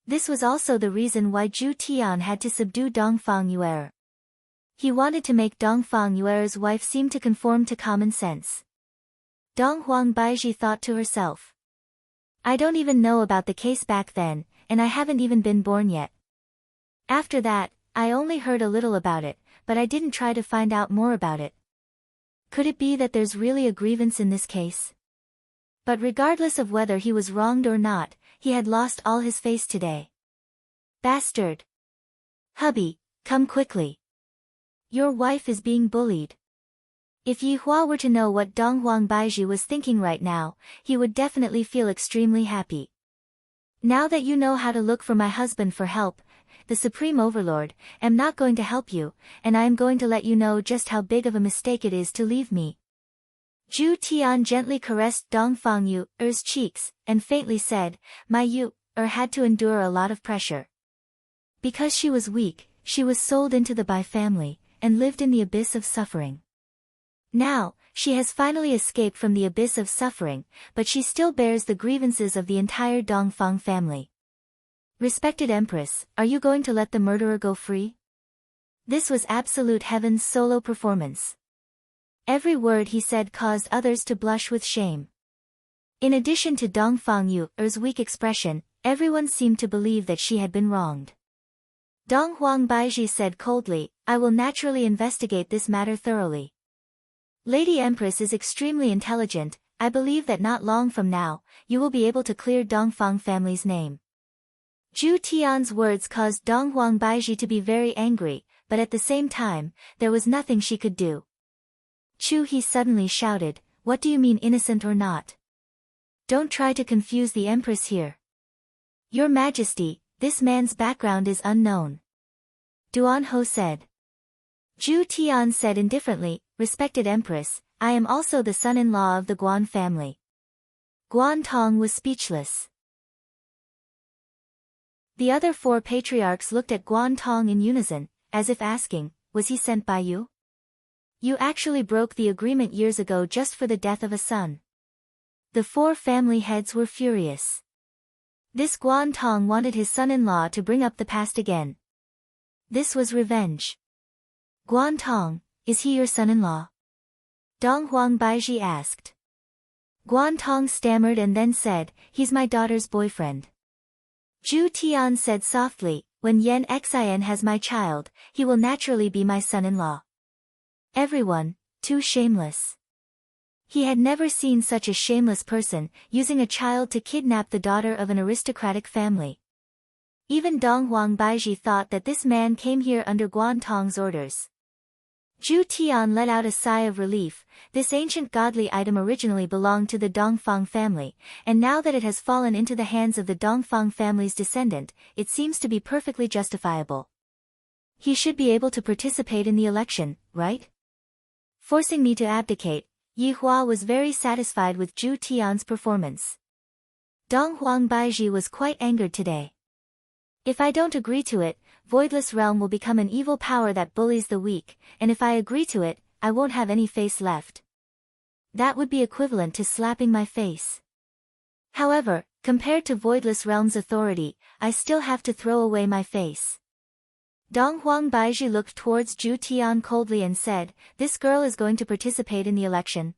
This was also the reason why Zhu Tian had to subdue Dongfang Yuer. He wanted to make Dongfang Yuer's wife seem to conform to common sense. Dong Huang Baiji thought to herself. I don't even know about the case back then, and I haven't even been born yet. After that, I only heard a little about it, but I didn't try to find out more about it. Could it be that there's really a grievance in this case? But regardless of whether he was wronged or not, he had lost all his face today. Bastard! Hubby, come quickly. Your wife is being bullied. If Yi Hua were to know what Dong Huang Baiji was thinking right now, he would definitely feel extremely happy. Now that you know how to look for my husband for help, the Supreme Overlord, am not going to help you, and I am going to let you know just how big of a mistake it is to leave me. Zhu Tian gently caressed Dongfang Yuer's cheeks, and faintly said, My Yuer had to endure a lot of pressure. Because she was weak, she was sold into the Bai family, and lived in the abyss of suffering. Now, she has finally escaped from the abyss of suffering, but she still bears the grievances of the entire Dongfang family. Respected Empress, are you going to let the murderer go free? This was absolute heaven's solo performance. Every word he said caused others to blush with shame. In addition to Dongfang Yuer's weak expression, everyone seemed to believe that she had been wronged. Dong Huang Baiji said coldly, I will naturally investigate this matter thoroughly. Lady Empress is extremely intelligent, I believe that not long from now, you will be able to clear Dongfang family's name. Zhu Tian's words caused Dong Huang Baiji to be very angry, but at the same time, there was nothing she could do. Chu He suddenly shouted, What do you mean innocent or not? Don't try to confuse the Empress here. Your Majesty, this man's background is unknown. Duan Ho said. Zhu Tian said indifferently, Respected Empress, I am also the son-in-law of the Guan family. Guan Tong was speechless. The other four patriarchs looked at Guan Tong in unison, as if asking, was he sent by you? You actually broke the agreement years ago just for the death of a son. The four family heads were furious. This Guan Tong wanted his son-in-law to bring up the past again. This was revenge. Guan Tong, is he your son-in-law? Dong Huang Baiji asked. Guan Tong stammered and then said, He's my daughter's boyfriend. Zhu Tian said softly, When Yan Xin has my child, he will naturally be my son-in-law. Everyone, too shameless. He had never seen such a shameless person, using a child to kidnap the daughter of an aristocratic family. Even Dong Huang Baiji thought that this man came here under Guan Tong's orders. Zhu Tian let out a sigh of relief. This ancient godly item originally belonged to the Dongfang family, and now that it has fallen into the hands of the Dongfang family's descendant, it seems to be perfectly justifiable. He should be able to participate in the election, right? Forcing me to abdicate, Yi Hua was very satisfied with Zhu Tian's performance. Dong Huang Baiji was quite angered today. If I don't agree to it, Voidless Realm will become an evil power that bullies the weak, and if I agree to it, I won't have any face left. That would be equivalent to slapping my face. However, compared to Voidless Realm's authority, I still have to throw away my face. Dong Huang Baiji looked towards Zhu Tian coldly and said, This girl is going to participate in the election.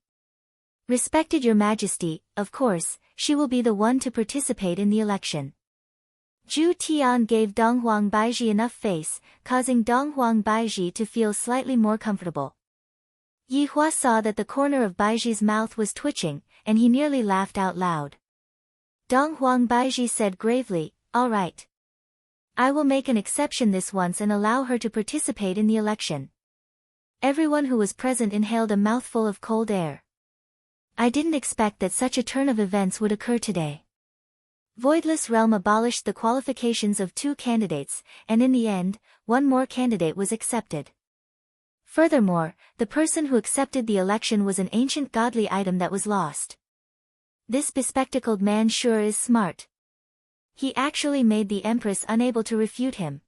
Respected Your Majesty, of course, she will be the one to participate in the election. Zhu Tian gave Dong Huang Baiji enough face, causing Dong Huang Baiji to feel slightly more comfortable. Yi Hua saw that the corner of Baiji's mouth was twitching, and he nearly laughed out loud. Dong Huang Baiji said gravely, All right. I will make an exception this once and allow her to participate in the election. Everyone who was present inhaled a mouthful of cold air. I didn't expect that such a turn of events would occur today. Voidless Realm abolished the qualifications of 2 candidates, and in the end, 1 more candidate was accepted. Furthermore, the person who accepted the election was an ancient godly item that was lost. This bespectacled man sure is smart. He actually made the Empress unable to refute him.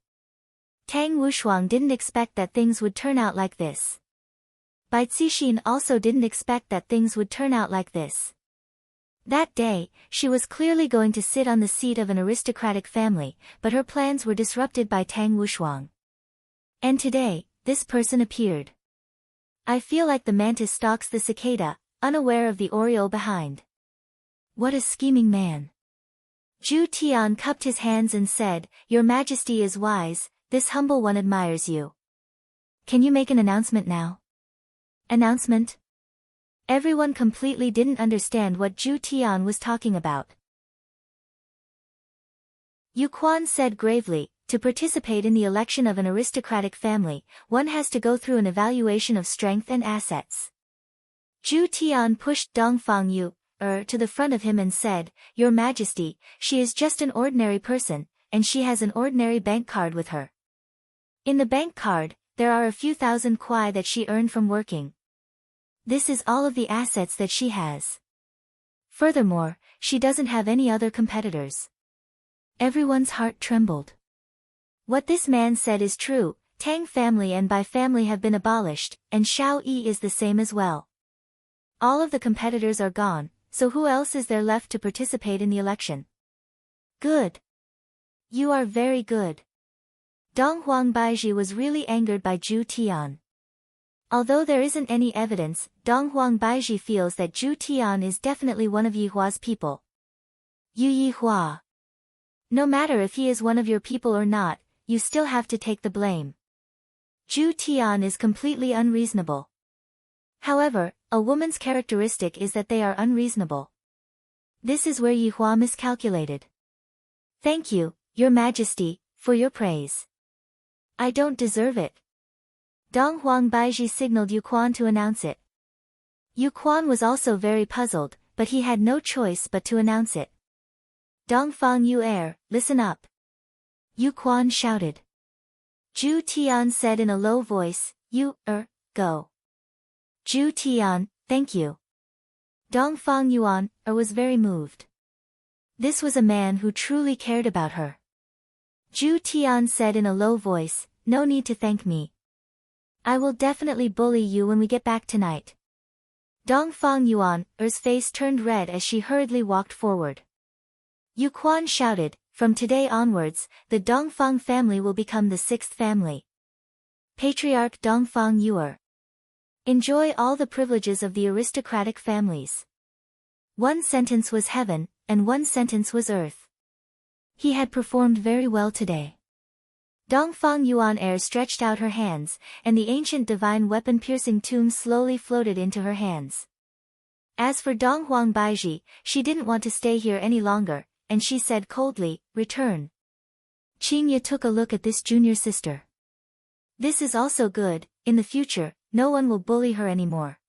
Tang Wushuang didn't expect that things would turn out like this. Bai Cixin also didn't expect that things would turn out like this. That day, she was clearly going to sit on the seat of an aristocratic family, but her plans were disrupted by Tang Wushuang. And today, this person appeared. I feel like the mantis stalks the cicada, unaware of the oriole behind. What a scheming man. Zhu Tian cupped his hands and said, Your Majesty is wise, this humble one admires you. Can you make an announcement now? Announcement? Everyone completely didn't understand what Zhu Tian was talking about. Yu Quan said gravely, to participate in the election of an aristocratic family, one has to go through an evaluation of strength and assets. Zhu Tian pushed Dongfang Yu to the front of him and said, Your Majesty, she is just an ordinary person, and she has an ordinary bank card with her. In the bank card, there are a few thousand kuai that she earned from working. This is all of the assets that she has. Furthermore, she doesn't have any other competitors. Everyone's heart trembled. What this man said is true, Tang family and Bai family have been abolished, and Shao Yi is the same as well. All of the competitors are gone, so who else is there left to participate in the election? Good. You are very good. Dong Huang Baiji was really angered by Zhu Tian. Although there isn't any evidence, Dong Huang Baiji feels that Zhu Tian is definitely one of Yihua's people. Yu Yihua. No matter if he is one of your people or not, you still have to take the blame. Zhu Tian is completely unreasonable. However, a woman's characteristic is that they are unreasonable. This is where Yihua miscalculated. Thank you, Your Majesty, for your praise. I don't deserve it. Dong Huang Baiji signaled Yu Quan to announce it. Yu Quan was also very puzzled, but he had no choice but to announce it. Dongfang Yu listen up. Yu Quan shouted. Zhu Tian said in a low voice, go. Zhu Tian, thank you. Dongfang Yuan was very moved. This was a man who truly cared about her. Zhu Tian said in a low voice, No need to thank me. I will definitely bully you when we get back tonight. Dongfang Yuan's face turned red as she hurriedly walked forward. Yu Quan shouted, From today onwards, the Dongfang family will become the sixth family. Patriarch Dongfang Yuer. Enjoy all the privileges of the aristocratic families. One sentence was heaven, and one sentence was earth. He had performed very well today. Dongfang Yuan stretched out her hands, and the ancient divine weapon-piercing tomb slowly floated into her hands. As for Dong Huang Baiji, she didn't want to stay here any longer, and she said coldly, Return. Qingye took a look at this junior sister. This is also good, in the future, no one will bully her anymore.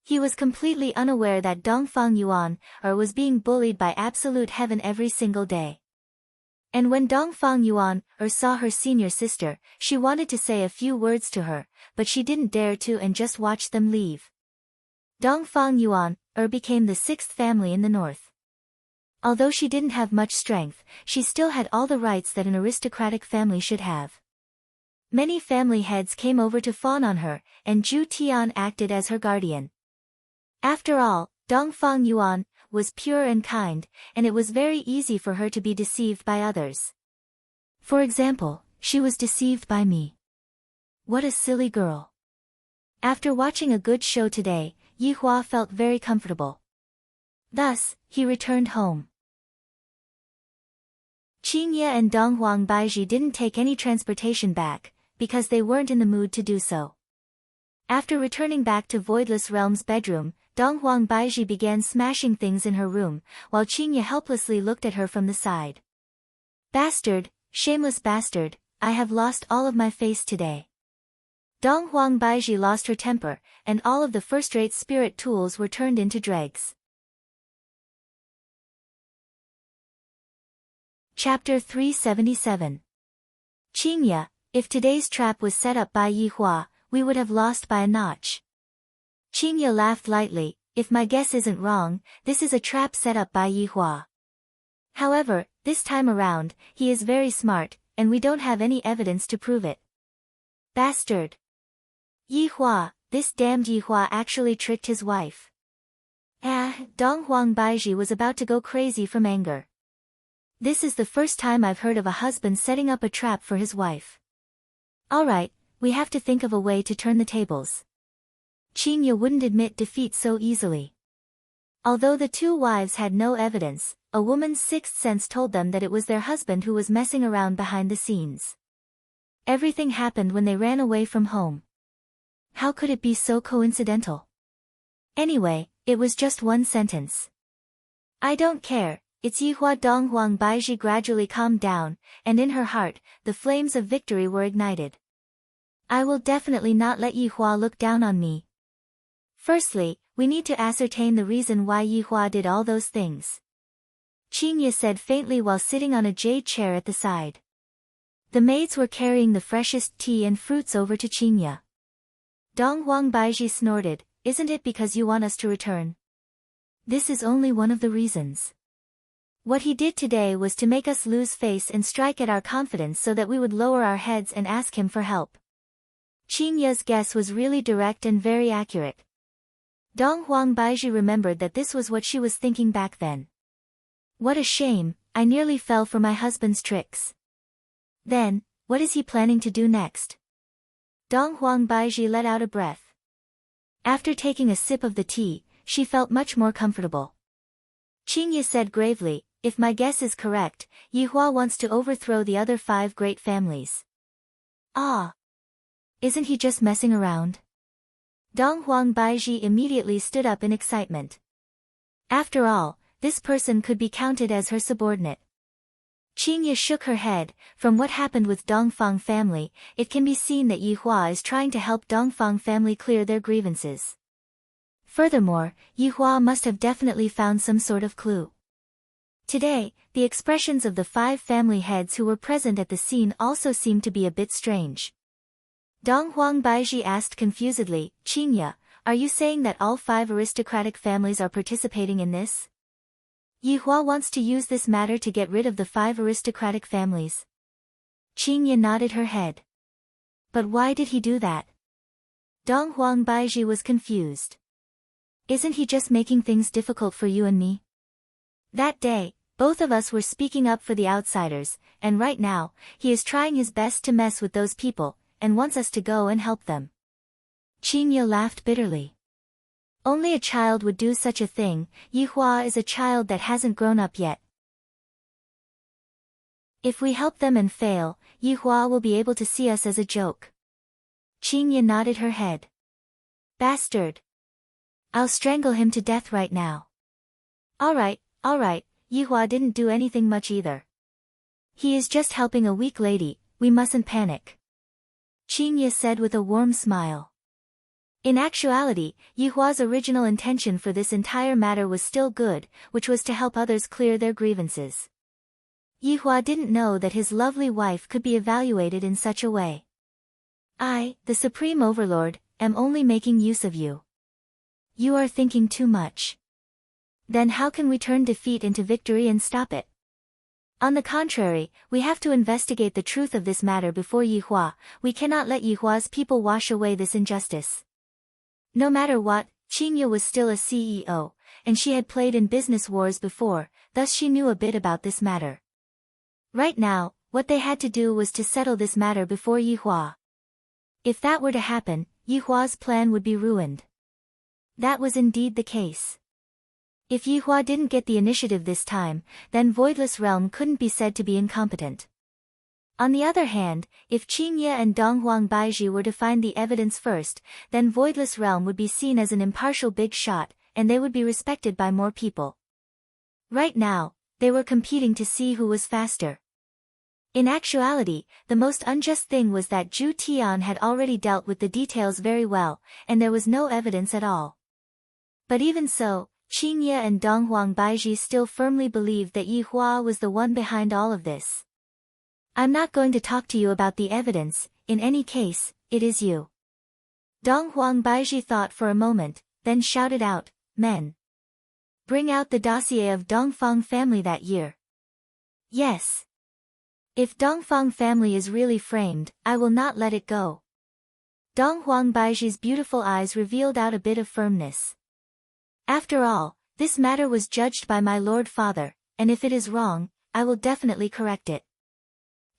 He was completely unaware that Dongfang Yuan was being bullied by absolute heaven every single day. And when Dongfang Yuan saw her senior sister, she wanted to say a few words to her, but she didn't dare to and just watched them leave. Dongfang Yuan became the sixth family in the north. Although she didn't have much strength, she still had all the rights that an aristocratic family should have. Many family heads came over to fawn on her, and Zhu Tian acted as her guardian. After all, Dongfang Yuan was pure and kind, and it was very easy for her to be deceived by others. For example, she was deceived by me. What a silly girl. After watching a good show today, Yihua felt very comfortable. Thus, he returned home. Qingye and Dong Huang Baiji didn't take any transportation back, because they weren't in the mood to do so. After returning back to Voidless Realm's bedroom, Dong Huang Baiji began smashing things in her room, while Qingye helplessly looked at her from the side. Bastard, shameless bastard, I have lost all of my face today. Dong Huang Baiji lost her temper, and all of the first-rate spirit tools were turned into dregs. Chapter 377. Qingye, if today's trap was set up by Yihua, we would have lost by a notch. Qingye laughed lightly, if my guess isn't wrong, this is a trap set up by Yihua. However, this time around, he is very smart, and we don't have any evidence to prove it. Bastard. Yihua, this damned Yihua actually tricked his wife. Dong Huang Baiji was about to go crazy from anger. This is the first time I've heard of a husband setting up a trap for his wife. Alright, we have to think of a way to turn the tables. Qingye wouldn't admit defeat so easily. Although the two wives had no evidence, a woman's sixth sense told them that it was their husband who was messing around behind the scenes. Everything happened when they ran away from home. How could it be so coincidental? Anyway, it was just one sentence. I don't care. It's Yihua. Dong Huang Baiji gradually calmed down, and in her heart, the flames of victory were ignited. I will definitely not let Yihua look down on me. Firstly, we need to ascertain the reason why Yihua did all those things. Qingye said faintly while sitting on a jade chair at the side. The maids were carrying the freshest tea and fruits over to Qingye. Dong Huang Baiji snorted, isn't it because you want us to return? This is only one of the reasons. What he did today was to make us lose face and strike at our confidence so that we would lower our heads and ask him for help. Qingye's guess was really direct and very accurate. Dong Huang Baiji remembered that this was what she was thinking back then. What a shame, I nearly fell for my husband's tricks. Then, what is he planning to do next? Dong Huang Baiji let out a breath. After taking a sip of the tea, she felt much more comfortable. Qingye said gravely, if my guess is correct, Yihua wants to overthrow the other 5 great families. Ah! Isn't he just messing around? Dong Huang Baiji immediately stood up in excitement. After all, this person could be counted as her subordinate. Qingye shook her head. From what happened with Dongfang family, it can be seen that Yihua is trying to help Dongfang family clear their grievances. Furthermore, Yihua must have definitely found some sort of clue. Today, the expressions of the 5 family heads who were present at the scene also seemed to be a bit strange. Dong Huang Baiji asked confusedly, Qingye, are you saying that all 5 aristocratic families are participating in this? Yihua wants to use this matter to get rid of the 5 aristocratic families. Qingye nodded her head. But why did he do that? Dong Huang Baiji was confused. Isn't he just making things difficult for you and me? That day, both of us were speaking up for the outsiders, and right now, he is trying his best to mess with those people, and wants us to go and help them. Qingye laughed bitterly. Only a child would do such a thing. Yihua is a child that hasn't grown up yet. If we help them and fail, Yihua will be able to see us as a joke. Qingye nodded her head. Bastard! I'll strangle him to death right now. Alright, Yihua didn't do anything much either. He is just helping a weak lady, we mustn't panic. Qingye said with a warm smile. In actuality, Yihua's original intention for this entire matter was still good, which was to help others clear their grievances. Yihua didn't know that his lovely wife could be evaluated in such a way. I, the Supreme Overlord, am only making use of you. You are thinking too much. Then how can we turn defeat into victory and stop it? On the contrary, we have to investigate the truth of this matter before Yihua. We cannot let Yihua's people wash away this injustice. No matter what, Qingye was still a CEO, and she had played in business wars before, thus she knew a bit about this matter. Right now, what they had to do was to settle this matter before Yihua. If that were to happen, Yihua's plan would be ruined. That was indeed the case. If Yihua didn't get the initiative this time, then Voidless Realm couldn't be said to be incompetent. On the other hand, if Qingye and Dong Huang Baiji were to find the evidence first, then Voidless Realm would be seen as an impartial big shot, and they would be respected by more people. Right now, they were competing to see who was faster. In actuality, the most unjust thing was that Zhu Tian had already dealt with the details very well, and there was no evidence at all. But even so, Qingye and Dong Huang Baiji still firmly believed that Yihua was the one behind all of this. I'm not going to talk to you about the evidence, in any case, it is you. Dong Huang Baiji thought for a moment, then shouted out, Men! Bring out the dossier of Dongfang family that year. Yes. If Dongfang family is really framed, I will not let it go. Dong Huang Baiji's beautiful eyes revealed out a bit of firmness. After all, this matter was judged by my Lord Father, and if it is wrong, I will definitely correct it.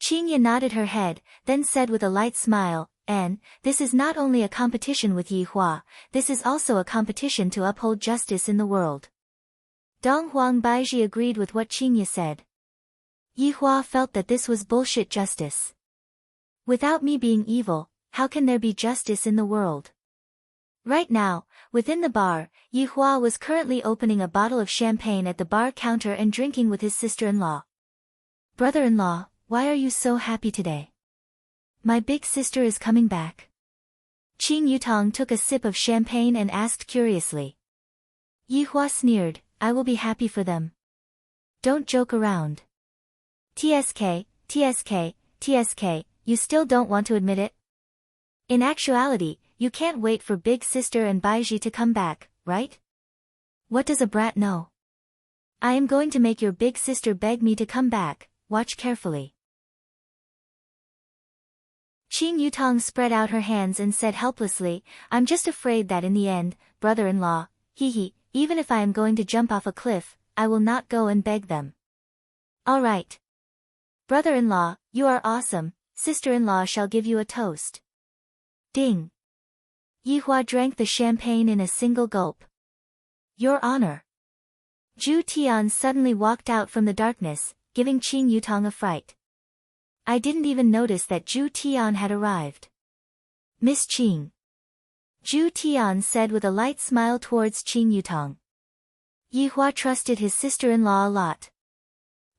Qingye nodded her head, then said with a light smile, and this is not only a competition with Yi Hua, this is also a competition to uphold justice in the world. Dong Huang Baizhi agreed with what Qingye said. Yi Hua felt that this was bullshit justice. Without me being evil, how can there be justice in the world? Right now, within the bar, Yi Hua was currently opening a bottle of champagne at the bar counter and drinking with his sister-in-law. Brother-in-law, why are you so happy today? My big sister is coming back. Qing Yutong took a sip of champagne and asked curiously. Yi Hua sneered, I will be happy for them. Don't joke around. TSK, TSK, TSK, you still don't want to admit it? In actuality, you can't wait for big sister and Baizhi to come back, right? What does a brat know? I am going to make your big sister beg me to come back, watch carefully. Qing Yutong spread out her hands and said helplessly, I'm just afraid that in the end, brother-in-law, even if I am going to jump off a cliff, I will not go and beg them. All right. Brother-in-law, you are awesome, sister-in-law shall give you a toast. Ding. Yi Hua drank the champagne in a single gulp. Your Honor. Zhu Tian suddenly walked out from the darkness, giving Qing Yutong a fright. I didn't even notice that Zhu Tian had arrived. Miss Qing. Zhu Tian said with a light smile towards Qing Yutong. Yi Hua trusted his sister-in-law a lot.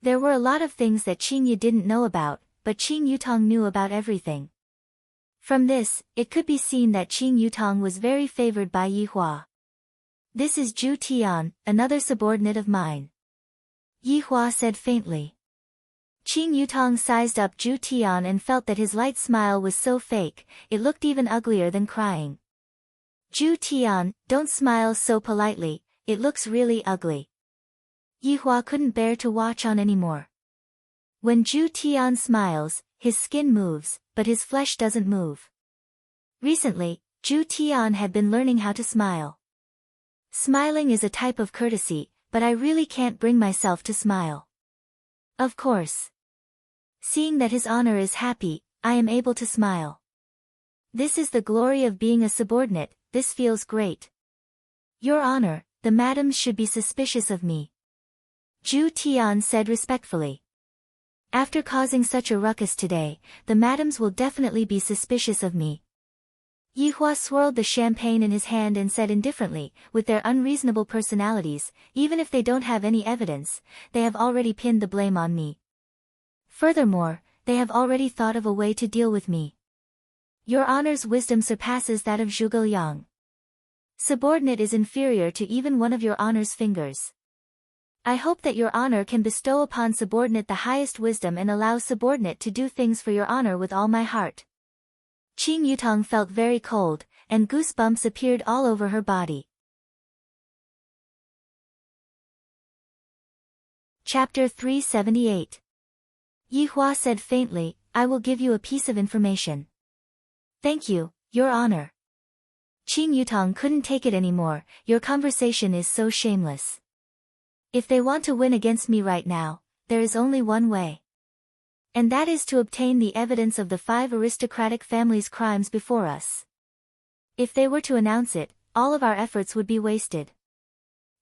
There were a lot of things that Qingye didn't know about, but Qing Yutong knew about everything. From this, it could be seen that Qing Yutong was very favored by Yi Hua. This is Zhu Tian, another subordinate of mine. Yi Hua said faintly. Qing Yutong sized up Zhu Tian and felt that his light smile was so fake, it looked even uglier than crying. Zhu Tian, don't smile so politely, it looks really ugly. Yi Hua couldn't bear to watch on anymore. When Zhu Tian smiles, his skin moves, but his flesh doesn't move. Recently, Zhu Tian had been learning how to smile. Smiling is a type of courtesy, but I really can't bring myself to smile. Of course. Seeing that His Honor is happy, I am able to smile. This is the glory of being a subordinate, this feels great. Your Honor, the madams should be suspicious of me. Zhu Tian said respectfully. After causing such a ruckus today, the madams will definitely be suspicious of me. Yi Hua swirled the champagne in his hand and said indifferently, with their unreasonable personalities, even if they don't have any evidence, they have already pinned the blame on me. Furthermore, they have already thought of a way to deal with me. Your Honor's wisdom surpasses that of Zhuge Liang. Subordinate is inferior to even one of Your Honor's fingers. I hope that Your Honor can bestow upon subordinate the highest wisdom and allow subordinate to do things for Your Honor with all my heart. Qing Yutong felt very cold, and goosebumps appeared all over her body. Chapter 378. Yi Hua said faintly, I will give you a piece of information. Thank you, Your Honor. Qing Yutong couldn't take it anymore, your conversation is so shameless. If they want to win against me right now, there is only one way. And that is to obtain the evidence of the 5 aristocratic families' crimes before us. If they were to announce it, all of our efforts would be wasted.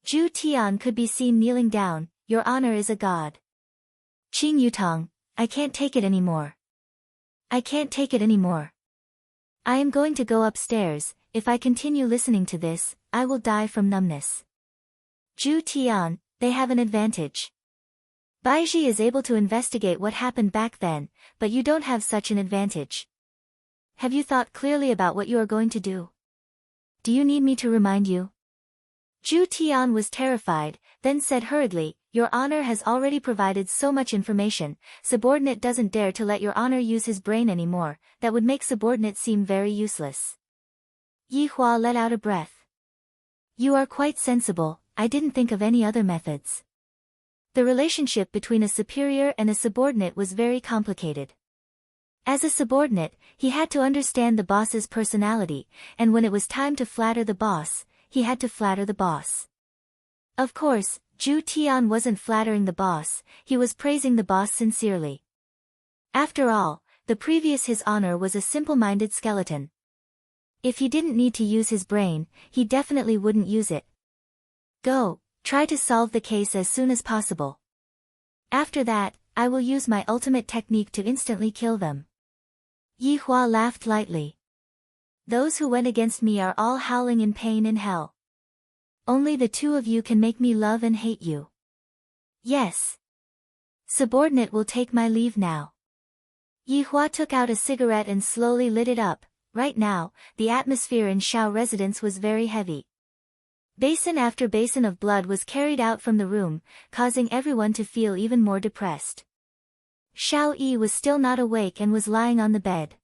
Zhu Tian could be seen kneeling down, Your Honor is a god. Qing Yutong, I can't take it anymore. I can't take it anymore. I am going to go upstairs, if I continue listening to this, I will die from numbness. Zhu Tian, they have an advantage. Baizhi is able to investigate what happened back then, but you don't have such an advantage. Have you thought clearly about what you are going to do? Do you need me to remind you? Zhu Tian was terrified, then said hurriedly, Your Honor has already provided so much information, subordinate doesn't dare to let Your Honor use his brain anymore, that would make subordinate seem very useless. Yi Hua let out a breath. You are quite sensible, I didn't think of any other methods. The relationship between a superior and a subordinate was very complicated. As a subordinate, he had to understand the boss's personality, and when it was time to flatter the boss, he had to flatter the boss. Of course, Zhu Tian wasn't flattering the boss, he was praising the boss sincerely. After all, the previous his honor was a simple-minded skeleton. If he didn't need to use his brain, he definitely wouldn't use it. Go, try to solve the case as soon as possible. After that, I will use my ultimate technique to instantly kill them. Yi Hua laughed lightly. Those who went against me are all howling in pain in hell. Only the two of you can make me love and hate you. Yes. Subordinate will take my leave now. Yi Hua took out a cigarette and slowly lit it up. Right now, the atmosphere in Shao residence was very heavy. Basin after basin of blood was carried out from the room, causing everyone to feel even more depressed. Shao Yi was still not awake and was lying on the bed.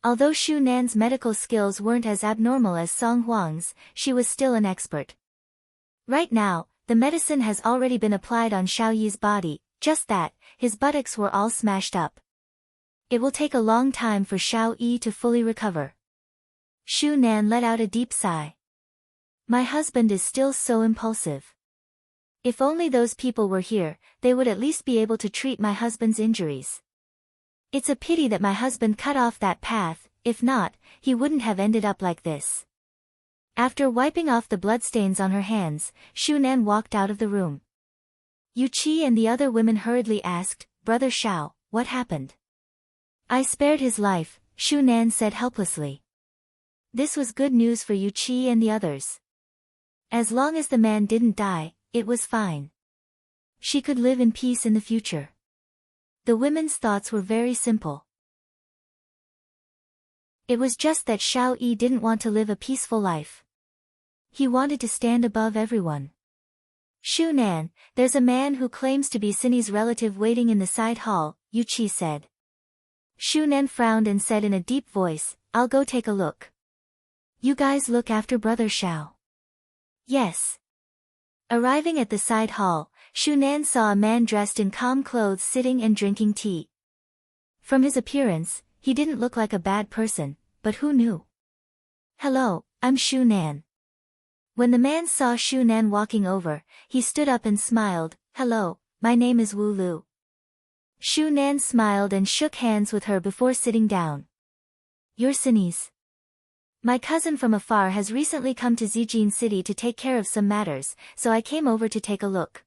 Although Shu Nan's medical skills weren't as abnormal as Song Huang's, she was still an expert. Right now, the medicine has already been applied on Shao Yi's body, just that, his buttocks were all smashed up. It will take a long time for Shao Yi to fully recover. Shu Nan let out a deep sigh. My husband is still so impulsive. If only those people were here, they would at least be able to treat my husband's injuries. It's a pity that my husband cut off that path, if not, he wouldn't have ended up like this. After wiping off the bloodstains on her hands, Shu Nan walked out of the room. Yu Qi and the other women hurriedly asked, Brother Shao, what happened? I spared his life, Shu Nan said helplessly. This was good news for Yu Qi and the others. As long as the man didn't die, it was fine. She could live in peace in the future. The women's thoughts were very simple. It was just that Shao Yi didn't want to live a peaceful life. He wanted to stand above everyone. Shu Nan, there's a man who claims to be Cindy's relative waiting in the side hall, Yu Qi said. Shu Nan frowned and said in a deep voice, I'll go take a look. You guys look after Brother Shao. Yes. Arriving at the side hall, Shu Nan saw a man dressed in calm clothes sitting and drinking tea. From his appearance, he didn't look like a bad person, but who knew? Hello, I'm Shu Nan. When the man saw Shu Nan walking over, he stood up and smiled, Hello, my name is Wu Lu. Shu Nan smiled and shook hands with her before sitting down. You're Cindy's. My cousin from afar has recently come to Zijin City to take care of some matters, so I came over to take a look.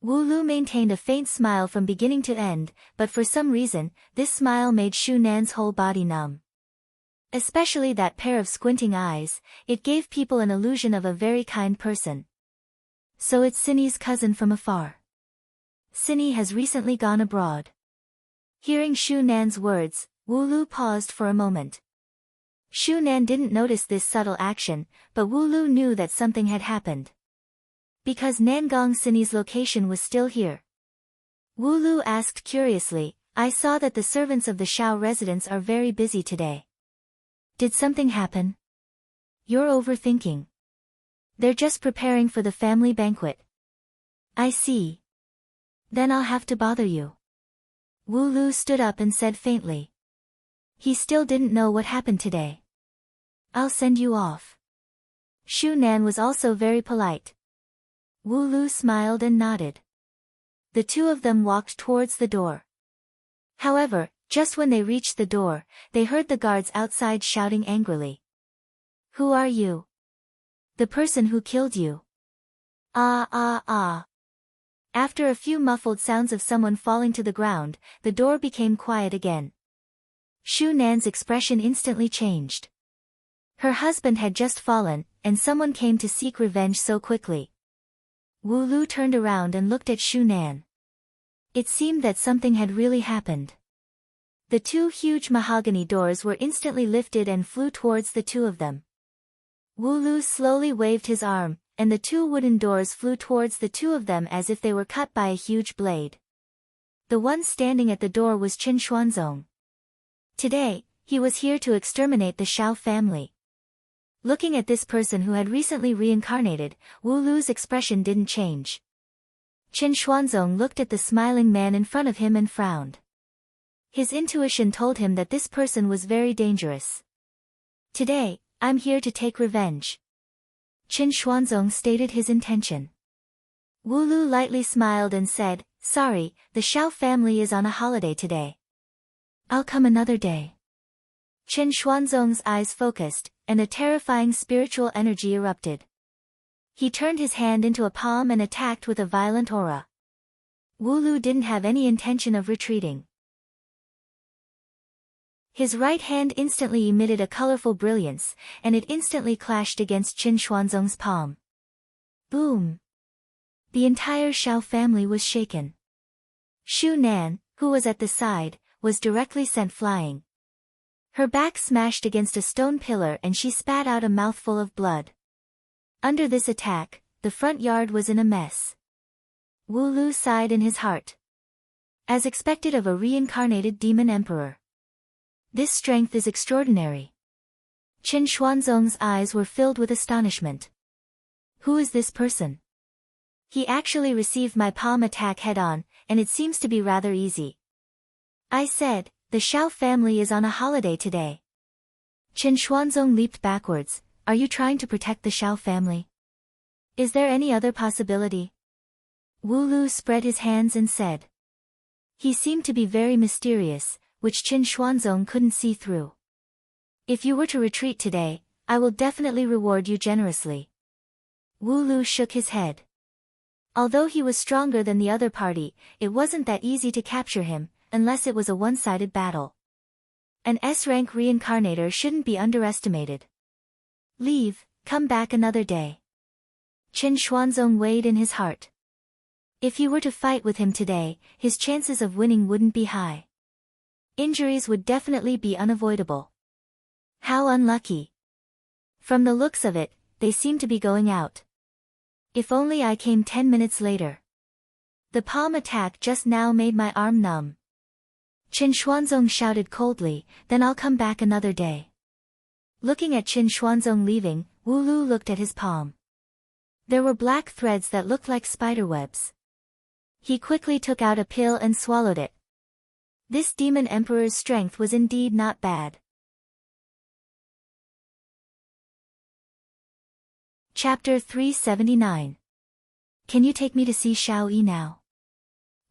Wu Lu maintained a faint smile from beginning to end, but for some reason, this smile made Shu Nan's whole body numb. Especially that pair of squinting eyes, it gave people an illusion of a very kind person. So it's Cindy's cousin from afar. Cindy has recently gone abroad. Hearing Shu Nan's words, Wu Lu paused for a moment. Shu Nan didn't notice this subtle action, but Wu Lu knew that something had happened. Because Nangong Cindy's location was still here. Wu Lu asked curiously, I saw that the servants of the Shao residence are very busy today. Did something happen? You're overthinking. They're just preparing for the family banquet. I see. Then I'll have to bother you. Wu Lu stood up and said faintly. He still didn't know what happened today. I'll send you off. Shu Nan was also very polite. Wu Lu smiled and nodded. The two of them walked towards the door. However, just when they reached the door, they heard the guards outside shouting angrily. Who are you? The person who killed you. Ah ah ah. After a few muffled sounds of someone falling to the ground, the door became quiet again. Shu Nan's expression instantly changed. Her husband had just fallen, and someone came to seek revenge so quickly. Wu Lu turned around and looked at Shu Nan. It seemed that something had really happened. The two huge mahogany doors were instantly lifted and flew towards the two of them. Wu Lu slowly waved his arm, and the two wooden doors flew towards the two of them as if they were cut by a huge blade. The one standing at the door was Qin Xuanzong. Today, he was here to exterminate the Shao family. Looking at this person who had recently reincarnated, Wu Lu's expression didn't change. Qin Xuanzong looked at the smiling man in front of him and frowned. His intuition told him that this person was very dangerous. Today, I'm here to take revenge. Qin Xuanzong stated his intention. Wu Lu lightly smiled and said, Sorry, the Shao family is on a holiday today. I'll come another day. Chen Xuanzong's eyes focused, and a terrifying spiritual energy erupted. He turned his hand into a palm and attacked with a violent aura. Wu Lu didn't have any intention of retreating. His right hand instantly emitted a colorful brilliance, and it instantly clashed against Chen Xuanzong's palm. Boom! The entire Shao family was shaken. Shu Nan, who was at the side, was directly sent flying. Her back smashed against a stone pillar and she spat out a mouthful of blood. Under this attack, the front yard was in a mess. Wu Lu sighed in his heart. As expected of a reincarnated demon emperor. This strength is extraordinary. Chen Xuanzong's eyes were filled with astonishment. Who is this person? He actually received my palm attack head-on, and it seems to be rather easy. I said, the Shao family is on a holiday today. Chen Xuanzong leaped backwards. Are you trying to protect the Shao family? Is there any other possibility? Wu Lu spread his hands and said. He seemed to be very mysterious, which Chen Xuanzong couldn't see through. If you were to retreat today, I will definitely reward you generously. Wu Lu shook his head. Although he was stronger than the other party, it wasn't that easy to capture him, unless it was a one-sided battle. An S-rank reincarnator shouldn't be underestimated. Leave, come back another day. Chen Xuanzong weighed in his heart. If he were to fight with him today, his chances of winning wouldn't be high. Injuries would definitely be unavoidable. How unlucky. From the looks of it, they seem to be going out. If only I came 10 minutes later. The palm attack just now made my arm numb. Chen Xuanzong shouted coldly, then I'll come back another day. Looking at Chen Xuanzong leaving, Wu Lu looked at his palm. There were black threads that looked like spiderwebs. He quickly took out a pill and swallowed it. This demon emperor's strength was indeed not bad. Chapter 379. Can you take me to see Shao Yi now?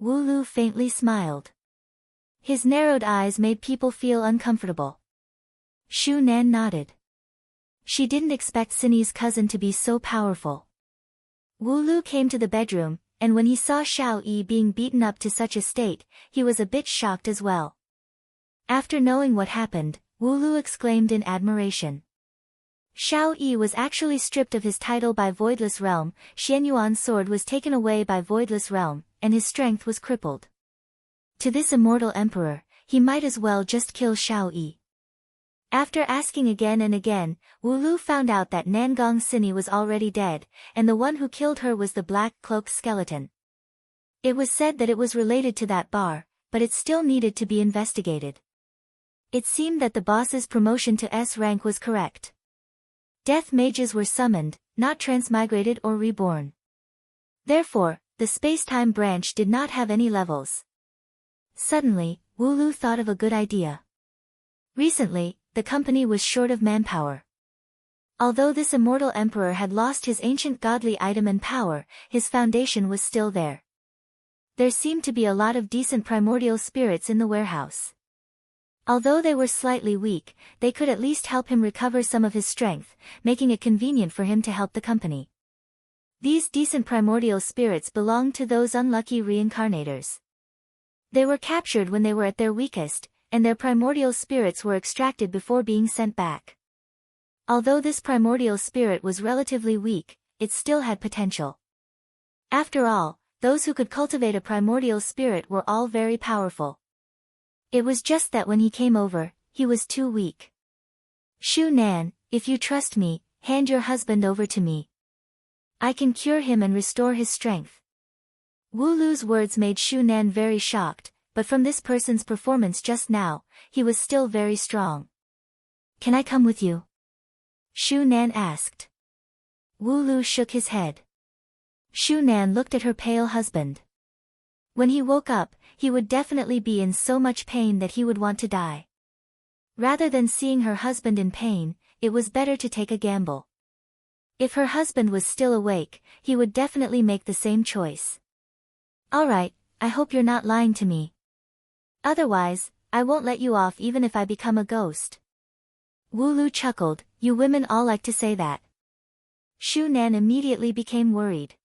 Wu Lu faintly smiled. His narrowed eyes made people feel uncomfortable. Shu Nan nodded. She didn't expect Cindy's cousin to be so powerful. Wu Lu came to the bedroom, and when he saw Shao Yi being beaten up to such a state, he was a bit shocked as well. After knowing what happened, Wu Lu exclaimed in admiration. Shao Yi was actually stripped of his title by Voidless Realm, Xianyuan's sword was taken away by Voidless Realm, and his strength was crippled. To this immortal emperor, he might as well just kill Shao Yi. After asking again and again, Wu Lu found out that Nangong Sini was already dead, and the one who killed her was the black-cloaked skeleton. It was said that it was related to that bar, but it still needed to be investigated. It seemed that the boss's promotion to S rank was correct. Death mages were summoned, not transmigrated or reborn. Therefore, the space-time branch did not have any levels. Suddenly, Wu Lu thought of a good idea. Recently, the company was short of manpower. Although this immortal emperor had lost his ancient godly item and power, his foundation was still there. There seemed to be a lot of decent primordial spirits in the warehouse. Although they were slightly weak, they could at least help him recover some of his strength, making it convenient for him to help the company. These decent primordial spirits belonged to those unlucky reincarnators. They were captured when they were at their weakest, and their primordial spirits were extracted before being sent back. Although this primordial spirit was relatively weak, it still had potential. After all, those who could cultivate a primordial spirit were all very powerful. It was just that when he came over, he was too weak. Shu Nan, if you trust me, hand your husband over to me. I can cure him and restore his strength. Wu Lu's words made Shu Nan very shocked, but from this person's performance just now, he was still very strong. Can I come with you? Shu Nan asked. Wu Lu shook his head. Shu Nan looked at her pale husband. When he woke up, he would definitely be in so much pain that he would want to die. Rather than seeing her husband in pain, it was better to take a gamble. If her husband was still awake, he would definitely make the same choice. Alright, I hope you're not lying to me. Otherwise, I won't let you off even if I become a ghost. Wu Lu chuckled, you women all like to say that. Shu Nan immediately became worried.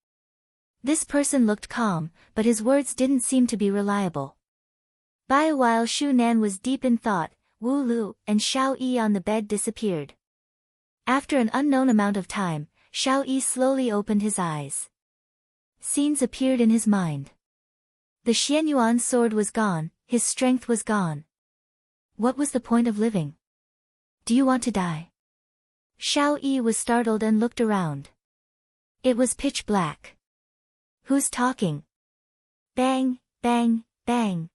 This person looked calm, but his words didn't seem to be reliable. By a while Shu Nan was deep in thought, Wu Lu and Xiao Yi on the bed disappeared. After an unknown amount of time, Xiao Yi slowly opened his eyes. Scenes appeared in his mind. The Xianyuan sword was gone, his strength was gone. What was the point of living? Do you want to die? Xiao Yi was startled and looked around. It was pitch black. Who's talking? Bang, bang, bang.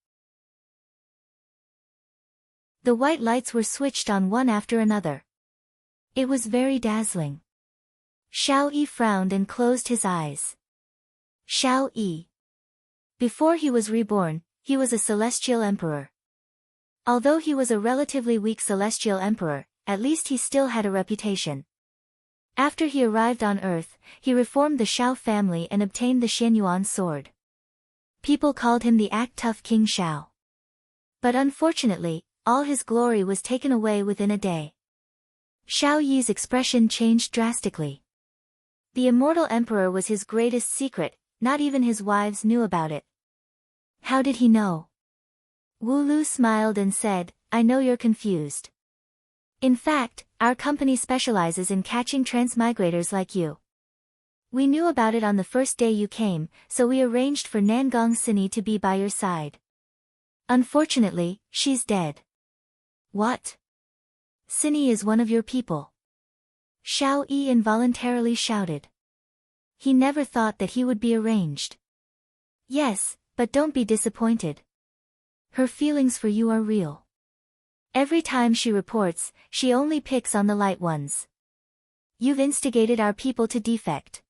The white lights were switched on one after another. It was very dazzling. Xiao Yi frowned and closed his eyes. Xiao Yi. Before he was reborn, he was a celestial emperor. Although he was a relatively weak celestial emperor, at least he still had a reputation. After he arrived on Earth, he reformed the Shao family and obtained the Xianyuan sword. People called him the act tough King Shao. But unfortunately, all his glory was taken away within a day. Xiao Yi's expression changed drastically. The immortal emperor was his greatest secret, not even his wives knew about it. How did he know? Wu Lu smiled and said, I know you're confused. In fact, our company specializes in catching transmigrators like you. We knew about it on the first day you came, so we arranged for Nangong Sini to be by your side. Unfortunately, she's dead. What? Sini is one of your people. Xiao Yi involuntarily shouted. He never thought that he would be arranged. Yes, but don't be disappointed. Her feelings for you are real. Every time she reports, she only picks on the light ones. You've instigated our people to defect.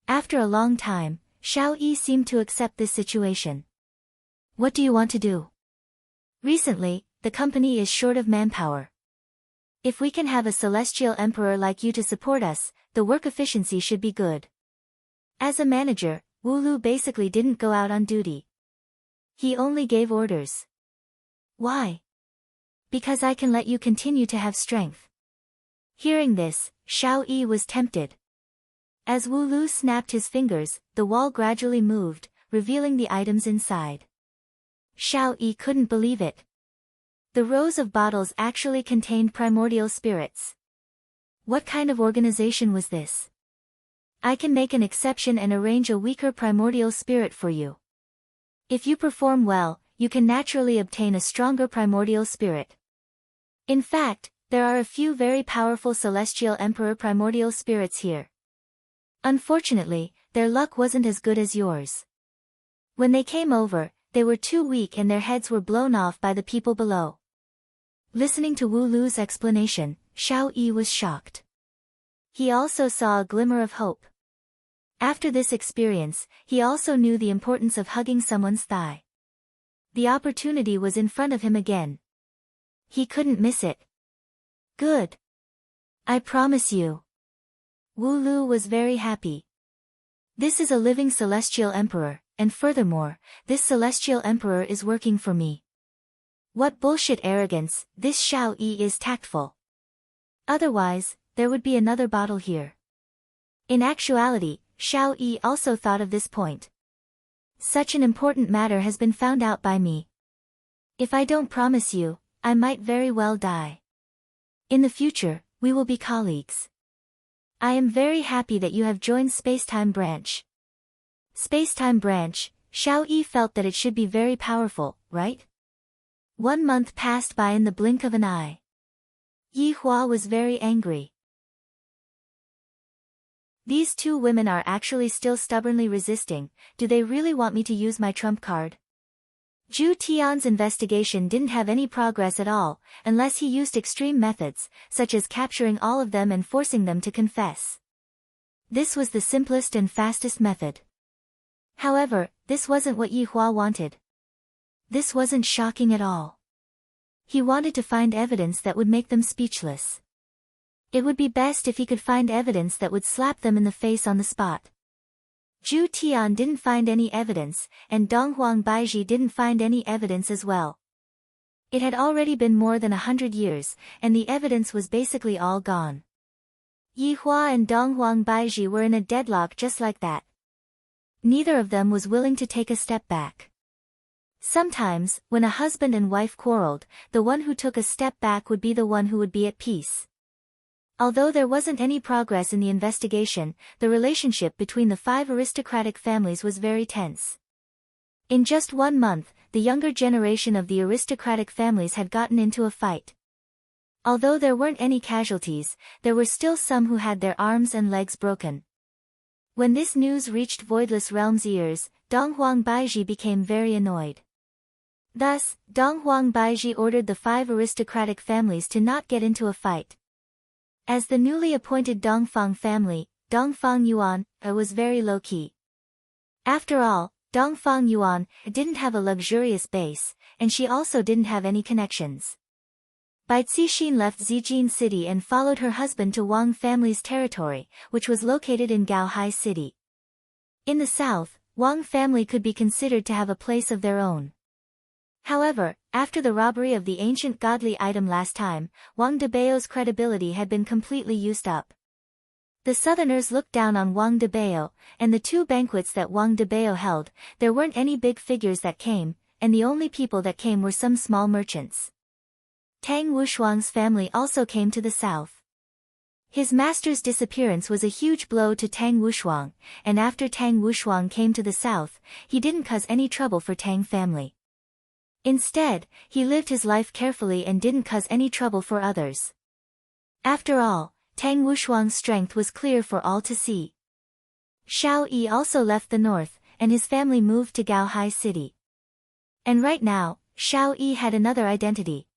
After a long time, Xiao Yi seemed to accept this situation. What do you want to do? Recently, the company is short of manpower. If we can have a celestial emperor like you to support us, the work efficiency should be good. As a manager, Wu Lu basically didn't go out on duty. He only gave orders. Why? Because I can let you continue to have strength. Hearing this, Xiao Yi was tempted. As Wu Lu snapped his fingers, the wall gradually moved, revealing the items inside. Xiao Yi couldn't believe it. The rows of bottles actually contained primordial spirits. What kind of organization was this? I can make an exception and arrange a weaker primordial spirit for you. If you perform well, you can naturally obtain a stronger primordial spirit. In fact, there are a few very powerful celestial emperor primordial spirits here. Unfortunately, their luck wasn't as good as yours. When they came over, they were too weak and their heads were blown off by the people below. Listening to Wu Lu's explanation, Xiao Yi was shocked. He also saw a glimmer of hope. After this experience, he also knew the importance of hugging someone's thigh. The opportunity was in front of him again. He couldn't miss it. Good. I promise you. Wu Lu was very happy. This is a living celestial emperor, and furthermore, this celestial emperor is working for me. What bullshit arrogance, this Xiao Yi is tactful. Otherwise, there would be another bottle here. In actuality, Xiao Yi also thought of this point. Such an important matter has been found out by me. If I don't promise you, I might very well die. In the future, we will be colleagues. I am very happy that you have joined Spacetime Branch. Spacetime Branch, Xiao Yi felt that it should be very powerful, right? 1 month passed by in the blink of an eye. Yi Hua was very angry. These two women are actually still stubbornly resisting. Do they really want me to use my trump card? Zhu Tian's investigation didn't have any progress at all, unless he used extreme methods, such as capturing all of them and forcing them to confess. This was the simplest and fastest method. However, this wasn't what Yi Hua wanted. This wasn't shocking at all. He wanted to find evidence that would make them speechless. It would be best if he could find evidence that would slap them in the face on the spot. Zhu Tian didn't find any evidence, and Donghuang Baiji didn't find any evidence as well. It had already been more than 100 years, and the evidence was basically all gone. Yi Hua and Dong Huang Baiji were in a deadlock just like that. Neither of them was willing to take a step back. Sometimes, when a husband and wife quarreled, the one who took a step back would be the one who would be at peace. Although there wasn't any progress in the investigation, the relationship between the 5 aristocratic families was very tense. In just 1 month, the younger generation of the aristocratic families had gotten into a fight. Although there weren't any casualties, there were still some who had their arms and legs broken. When this news reached Voidless Realm's ears, Dong Huang Baiji became very annoyed. Thus, Dong Huang Baiji ordered the 5 aristocratic families to not get into a fight. As the newly appointed Dongfang family, Dongfang Yuan, was very low-key. After all, Dongfang Yuan didn't have a luxurious base, and she also didn't have any connections. Bai Cixin left Zijin City and followed her husband to Wang family's territory, which was located in Gaohai City. In the south, Wang family could be considered to have a place of their own. However, after the robbery of the ancient godly item last time, Wang Debao's credibility had been completely used up. The Southerners looked down on Wang Debao, and the 2 banquets that Wang Debao held, there weren't any big figures that came, and the only people that came were some small merchants. Tang Wushuang's family also came to the south. His master's disappearance was a huge blow to Tang Wushuang, and after Tang Wushuang came to the south, he didn't cause any trouble for Tang family. Instead, he lived his life carefully and didn't cause any trouble for others. After all, Tang Wushuang's strength was clear for all to see. Xiao Yi also left the north, and his family moved to Gaohai City. And right now, Xiao Yi had another identity.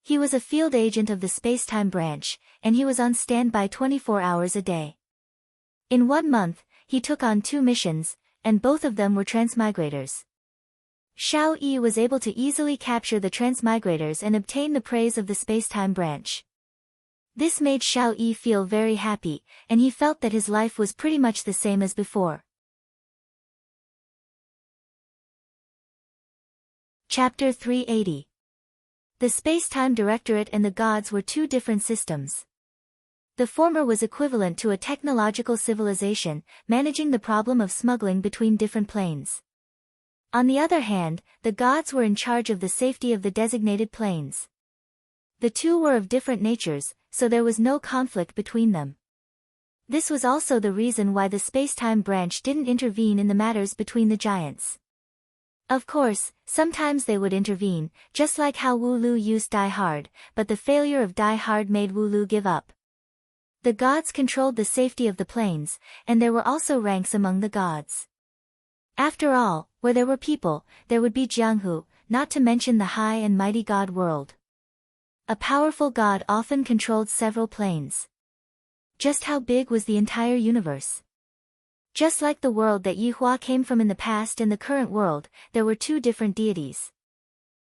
He was a field agent of the Spacetime branch, and he was on standby 24 hours a day. In 1 month, he took on 2 missions, and both of them were transmigrators. Xiao Yi was able to easily capture the transmigrators and obtain the praise of the Spacetime branch. This made Xiao Yi feel very happy, and he felt that his life was pretty much the same as before. Chapter 380. The Spacetime Directorate and the Gods were 2 different systems. The former was equivalent to a technological civilization, managing the problem of smuggling between different planes. On the other hand, the gods were in charge of the safety of the designated planes. The 2 were of different natures, so there was no conflict between them. This was also the reason why the Spacetime branch didn't intervene in the matters between the giants. Of course, sometimes they would intervene, just like how Wu Lu used Die Hard, but the failure of Die Hard made Wu Lu give up. The gods controlled the safety of the planes, and there were also ranks among the gods. After all, where there were people, there would be Jianghu, not to mention the high and mighty god world. A powerful god often controlled several planes. Just how big was the entire universe? Just like the world that Yi Hua came from in the past and the current world, there were 2 different deities.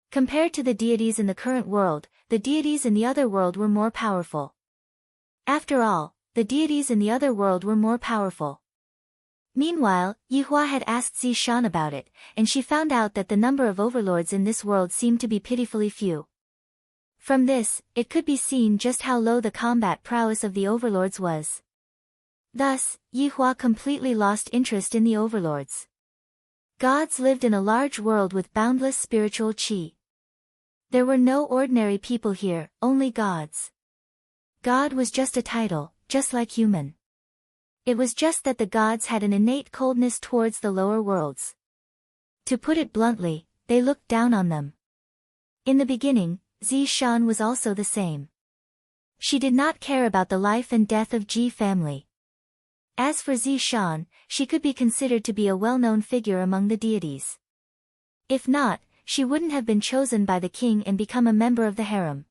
Compared to the deities in the current world, the deities in the other world were more powerful. After all, the deities in the other world were more powerful. Meanwhile, Yi Hua had asked Zishan about it, and she found out that the number of overlords in this world seemed to be pitifully few. From this, it could be seen just how low the combat prowess of the overlords was. Thus, Yi Hua completely lost interest in the overlords. Gods lived in a large world with boundless spiritual qi. There were no ordinary people here, only gods. God was just a title, just like human. It was just that the gods had an innate coldness towards the lower worlds. To put it bluntly, they looked down on them. In the beginning, Zishan was also the same. She did not care about the life and death of Ji family. As for Zishan, she could be considered to be a well-known figure among the deities. If not, she wouldn't have been chosen by the king and become a member of the harem.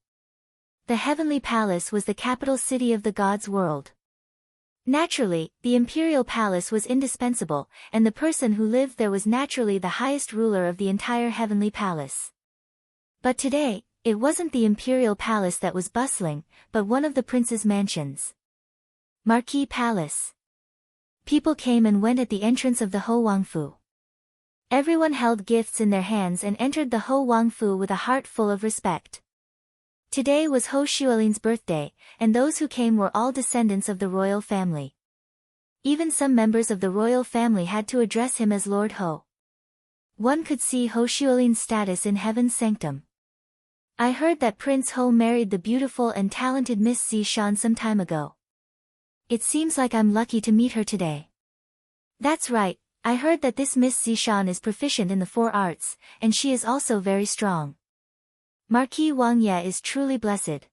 The Heavenly Palace was the capital city of the gods' world. Naturally, the imperial palace was indispensable, and the person who lived there was naturally the highest ruler of the entire heavenly palace. But today, it wasn't the imperial palace that was bustling, but one of the prince's mansions. Marquis Palace. People came and went at the entrance of the Ho Wangfu. Everyone held gifts in their hands and entered the Ho Wangfu with a heart full of respect. Today was Ho Xuelin's birthday, and those who came were all descendants of the royal family. Even some members of the royal family had to address him as Lord Ho. One could see Ho Xuelin's status in heaven's sanctum. I heard that Prince Ho married the beautiful and talented Miss Zishan some time ago. It seems like I'm lucky to meet her today. That's right, I heard that this Miss Zishan is proficient in the 4 arts, and she is also very strong. Marquis Wang Ye is truly blessed.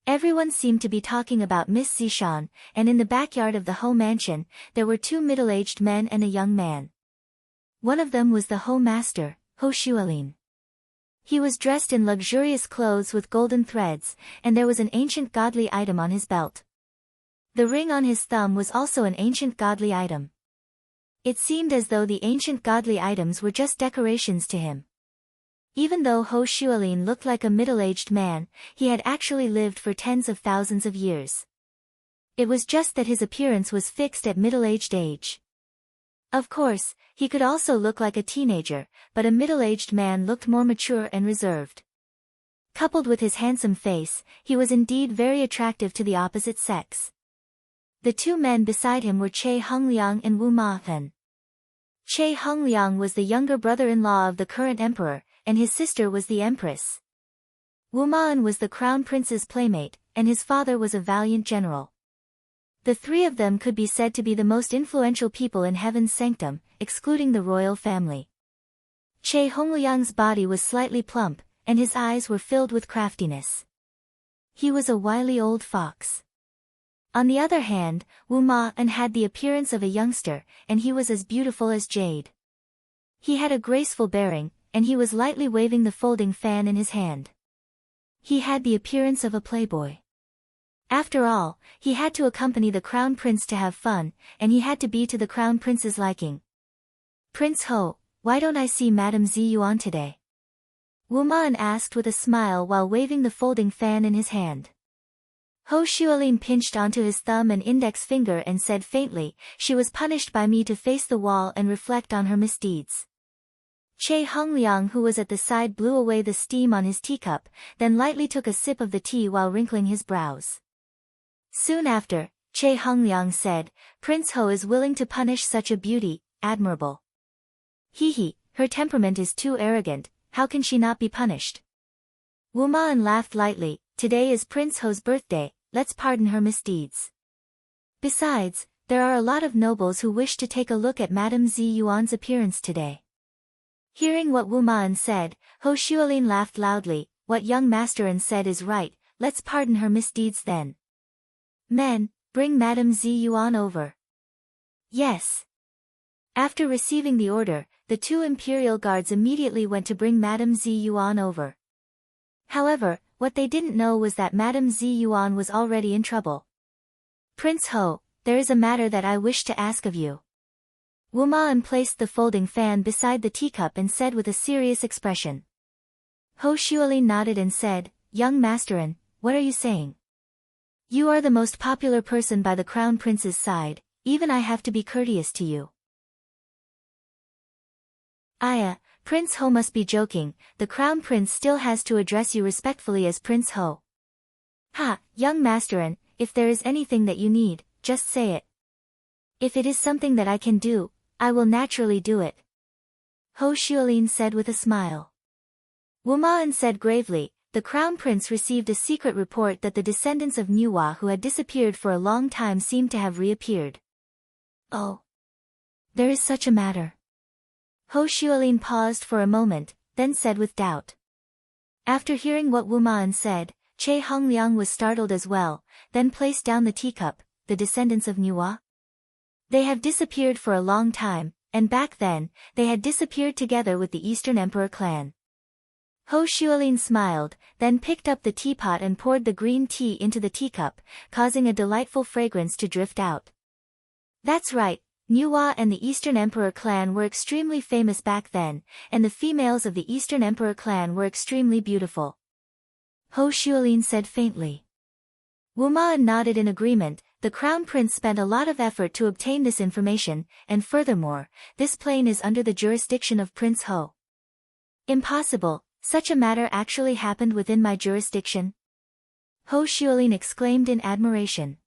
Everyone seemed to be talking about Miss Zishan, and in the backyard of the Ho mansion, there were 2 middle-aged men and a young man. One of them was the Ho master, Ho Xuelin. He was dressed in luxurious clothes with golden threads, and there was an ancient godly item on his belt. The ring on his thumb was also an ancient godly item. It seemed as though the ancient godly items were just decorations to him. Even though Ho Xuelin looked like a middle-aged man, he had actually lived for tens of thousands of years. It was just that his appearance was fixed at middle-aged age. Of course, he could also look like a teenager, but a middle-aged man looked more mature and reserved. Coupled with his handsome face, he was indeed very attractive to the opposite sex. The 2 men beside him were Che Hongliang and Wu Ma-hen. Che Hongliang was the younger brother-in-law of the current emperor, and his sister was the empress. Wu Ma-hen was the crown prince's playmate, and his father was a valiant general. The 3 of them could be said to be the most influential people in heaven's sanctum, excluding the royal family. Che Hongliang's body was slightly plump, and his eyes were filled with craftiness. He was a wily old fox. On the other hand, Wu Ma-hen had the appearance of a youngster, and he was as beautiful as jade. He had a graceful bearing, and he was lightly waving the folding fan in his hand. He had the appearance of a playboy. After all, he had to accompany the crown prince to have fun, and he had to be to the crown prince's liking. Prince Ho, why don't I see Madame Ziyuan today? Wu Ma-hen asked with a smile while waving the folding fan in his hand. Ho Xuelin pinched onto his thumb and index finger and said faintly, she was punished by me to face the wall and reflect on her misdeeds. Che Hongliang, who was at the side, blew away the steam on his teacup, then lightly took a sip of the tea while wrinkling his brows. Soon after, Che Hongliang said, Prince Ho is willing to punish such a beauty, admirable. Hee, her temperament is too arrogant, how can she not be punished? Wu Ma-hen laughed lightly, today is Prince Ho's birthday, let's pardon her misdeeds. Besides, there are a lot of nobles who wish to take a look at Madame Ziyuan's appearance today. Hearing what Wu Ma-hen said, Ho Xuelin laughed loudly, what young master-in said is right, let's pardon her misdeeds then. Men, bring Madame Ziyuan over. Yes. After receiving the order, the 2 imperial guards immediately went to bring Madame Ziyuan over. However, what they didn't know was that Madame Ziyuan was already in trouble. Prince Ho, there is a matter that I wish to ask of you. Wu Ma-hen placed the folding fan beside the teacup and said with a serious expression. Ho Xuelin nodded and said, young master-in, what are you saying? You are the most popular person by the crown prince's side, even I have to be courteous to you. Aya, Prince Ho must be joking, the crown prince still has to address you respectfully as Prince Ho. Ha, young master-in, if there is anything that you need, just say it. If it is something that I can do, I will naturally do it. Ho Xuelin said with a smile. Wu Ma-hen said gravely, the crown prince received a secret report that the descendants of Nuwa who had disappeared for a long time seemed to have reappeared. Oh. There is such a matter. Ho Xuelin paused for a moment, then said with doubt. After hearing what Wu Ma-hen said, Che Hongliang was startled as well, then placed down the teacup, the descendants of Nuwa? They have disappeared for a long time, and back then, they had disappeared together with the Eastern Emperor clan. Ho Xuelin smiled, then picked up the teapot and poured the green tea into the teacup, causing a delightful fragrance to drift out. That's right, Nuwa and the Eastern Emperor clan were extremely famous back then, and the females of the Eastern Emperor clan were extremely beautiful. Ho Xuelin said faintly. Wu Ma-hen nodded in agreement, the Crown Prince spent a lot of effort to obtain this information, and furthermore, this plane is under the jurisdiction of Prince Ho. Impossible, such a matter actually happened within my jurisdiction? Ho Xiaolin exclaimed in admiration.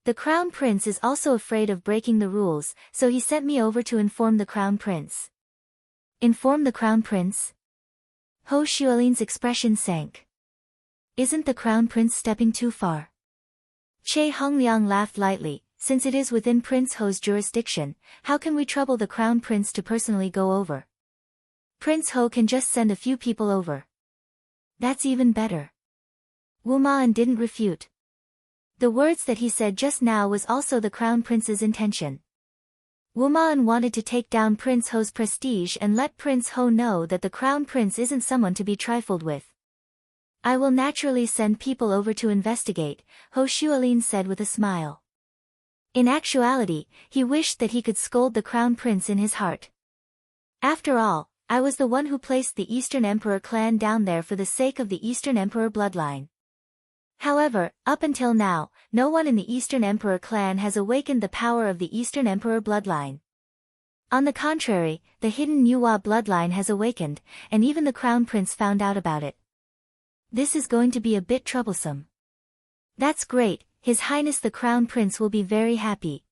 The Crown Prince is also afraid of breaking the rules, so he sent me over to inform the Crown Prince. Inform the Crown Prince? Ho Xiaolin's expression sank. Isn't the Crown Prince stepping too far? Che Hongliang laughed lightly. Since it is within Prince Ho's jurisdiction, how can we trouble the Crown Prince to personally go over? Prince Ho can just send a few people over. That's even better. Wu Ma'an didn't refute. The words that he said just now was also the Crown Prince's intention. Wu Ma'an wanted to take down Prince Ho's prestige and let Prince Ho know that the Crown Prince isn't someone to be trifled with. I will naturally send people over to investigate, Ho Xiaolin said with a smile. In actuality, he wished that he could scold the Crown Prince in his heart. After all, I was the one who placed the Eastern Emperor clan down there for the sake of the Eastern Emperor bloodline. However, up until now, no one in the Eastern Emperor clan has awakened the power of the Eastern Emperor bloodline. On the contrary, the hidden Yuhua bloodline has awakened, and even the Crown Prince found out about it. This is going to be a bit troublesome. That's great, His Highness the Crown Prince will be very happy.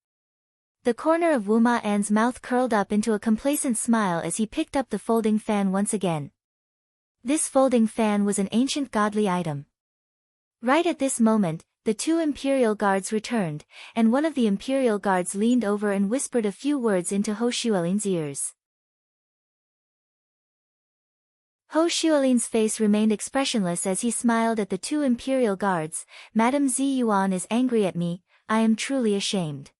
The corner of Wu Ma'an's mouth curled up into a complacent smile as he picked up the folding fan once again. This folding fan was an ancient godly item. Right at this moment, the two Imperial Guards returned, and one of the Imperial Guards leaned over and whispered a few words into Ho Xiaolin's ears. Ho Xiaolin's face remained expressionless as he smiled at the two Imperial Guards. Madame Zi Yuan is angry at me, I am truly ashamed.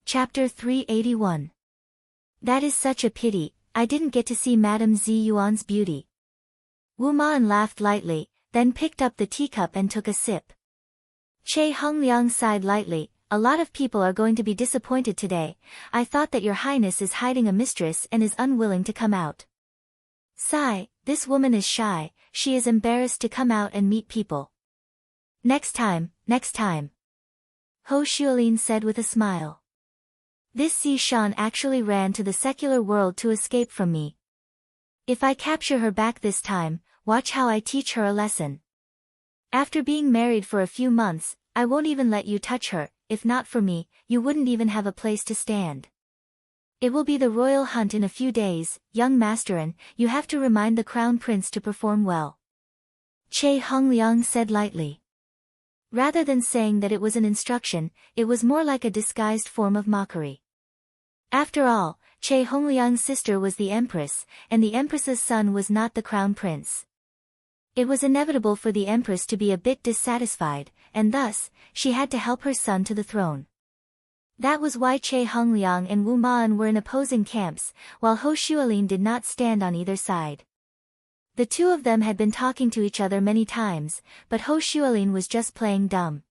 Chapter 381. That is such a pity, I didn't get to see Madame Zi Yuan's beauty. Wu Ma'an laughed lightly, then picked up the teacup and took a sip. Che Hongliang sighed lightly, a lot of people are going to be disappointed today. I thought that your highness is hiding a mistress and is unwilling to come out. Sigh, this woman is shy, she is embarrassed to come out and meet people. Next time, Ho Xiaolin said with a smile. This Xi Shan actually ran to the secular world to escape from me. If I capture her back this time, watch how I teach her a lesson. After being married for a few months, I won't even let you touch her. If not for me, you wouldn't even have a place to stand. It will be the royal hunt in a few days, young master, and you have to remind the Crown Prince to perform well. Che Hongliang said lightly. Rather than saying that it was an instruction, it was more like a disguised form of mockery. After all, Che Hongliang's sister was the Empress, and the Empress's son was not the Crown Prince. It was inevitable for the Empress to be a bit dissatisfied, and thus, she had to help her son to the throne. That was why Che Hongliang and Wu Ma'an were in opposing camps, while Ho Xiaolin did not stand on either side. The two of them had been talking to each other many times, but Ho Xiaolin was just playing dumb.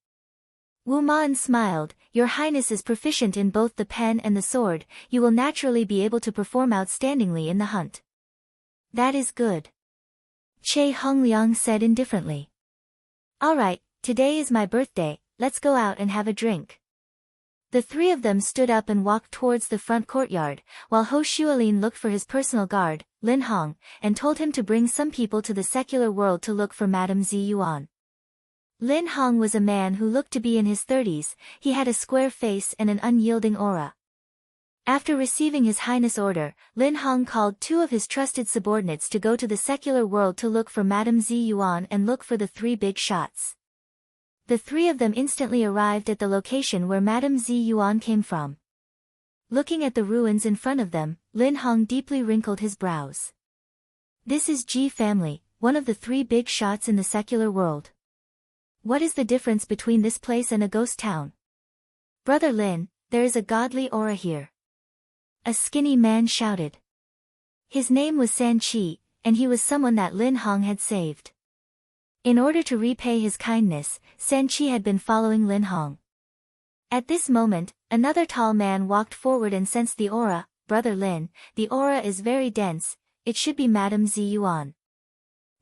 Wu Ma'an smiled, Your Highness is proficient in both the pen and the sword, you will naturally be able to perform outstandingly in the hunt. That is good. Che Hongliang said indifferently. Alright, today is my birthday, let's go out and have a drink. The three of them stood up and walked towards the front courtyard, while Ho Xiaolin looked for his personal guard, Lin Hong, and told him to bring some people to the secular world to look for Madame Zi Yuan. Lin Hong was a man who looked to be in his 30s, he had a square face and an unyielding aura. After receiving His Highness' order, Lin Hong called two of his trusted subordinates to go to the secular world to look for Madame Zi Yuan and look for the three big shots. The three of them instantly arrived at the location where Madame Zi Yuan came from. Looking at the ruins in front of them, Lin Hong deeply wrinkled his brows. This is Ji family, one of the three big shots in the secular world. What is the difference between this place and a ghost town? Brother Lin, there is a godly aura here. A skinny man shouted. His name was San Chi, and he was someone that Lin Hong had saved. In order to repay his kindness, San Chi had been following Lin Hong. At this moment, another tall man walked forward and sensed the aura. Brother Lin, the aura is very dense, it should be Madame Zi Yuan.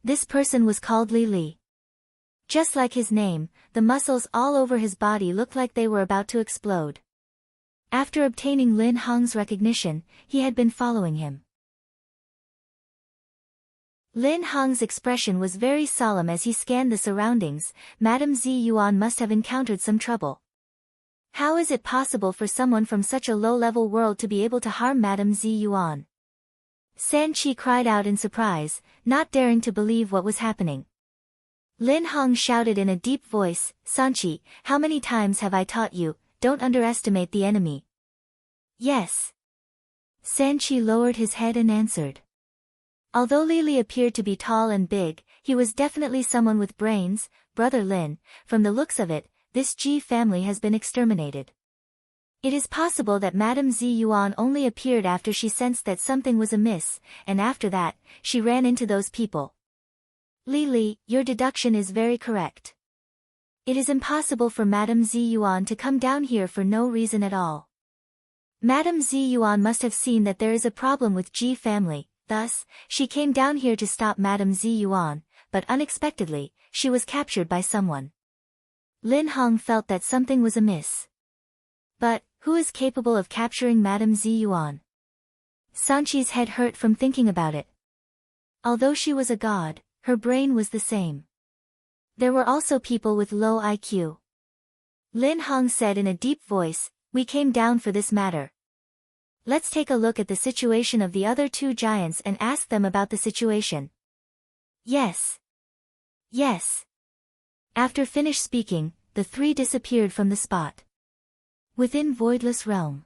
This person was called Li Li. Just like his name, the muscles all over his body looked like they were about to explode. After obtaining Lin Hong's recognition, he had been following him. Lin Hong's expression was very solemn as he scanned the surroundings. Madame Zi Yuan must have encountered some trouble. How is it possible for someone from such a low-level world to be able to harm Madame Zi Yuan? San Qi cried out in surprise, not daring to believe what was happening. Lin Hong shouted in a deep voice, "Sanqi, how many times have I taught you, don't underestimate the enemy?" "Yes." Sanqi lowered his head and answered. Although Li Li appeared to be tall and big, he was definitely someone with brains. "Brother Lin, from the looks of it, this Ji family has been exterminated. It is possible that Madame Zi Yuan only appeared after she sensed that something was amiss, and after that, she ran into those people." "Li Li, your deduction is very correct. It is impossible for Madame Zi Yuan to come down here for no reason at all. Madame Zi Yuan must have seen that there is a problem with Ji family, thus, she came down here to stop Madame Zi Yuan, but unexpectedly, she was captured by someone." Lin Hong felt that something was amiss. But, who is capable of capturing Madame Zi Yuan? Sanqi's head hurt from thinking about it. Although she was a god, her brain was the same. There were also people with low IQ. Lin Hong said in a deep voice, "We came down for this matter. Let's take a look at the situation of the other two giants and ask them about the situation." "Yes. Yes." After finished speaking, the three disappeared from the spot. Within Voidless Realm,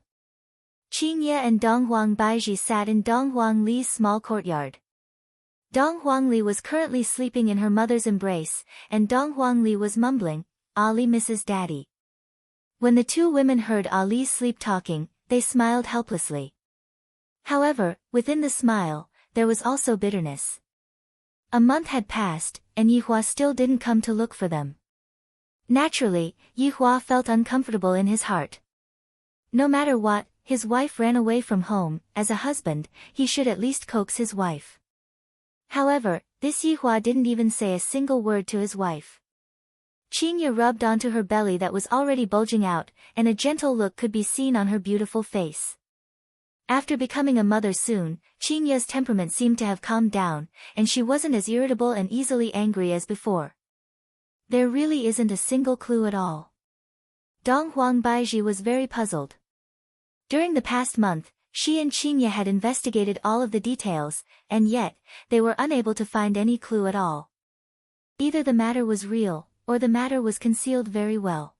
Qingye and Donghuang Baizhi sat in Donghuang Li's small courtyard. Donghuang Li was currently sleeping in her mother's embrace, and Donghuang Li was mumbling, "Ali misses Daddy." When the two women heard Ali's sleep-talking, they smiled helplessly. However, within the smile, there was also bitterness. A month had passed, and Yihua still didn't come to look for them. Naturally, Yihua felt uncomfortable in his heart. No matter what, his wife ran away from home. As a husband, he should at least coax his wife. However, this Yihua didn't even say a single word to his wife. Qingye rubbed onto her belly that was already bulging out, and a gentle look could be seen on her beautiful face. After becoming a mother soon, Qingye's temperament seemed to have calmed down, and she wasn't as irritable and easily angry as before. There really isn't a single clue at all. Donghuang Baizhi was very puzzled. During the past month, she and Qingye had investigated all of the details, and yet, they were unable to find any clue at all. Either the matter was real, or the matter was concealed very well.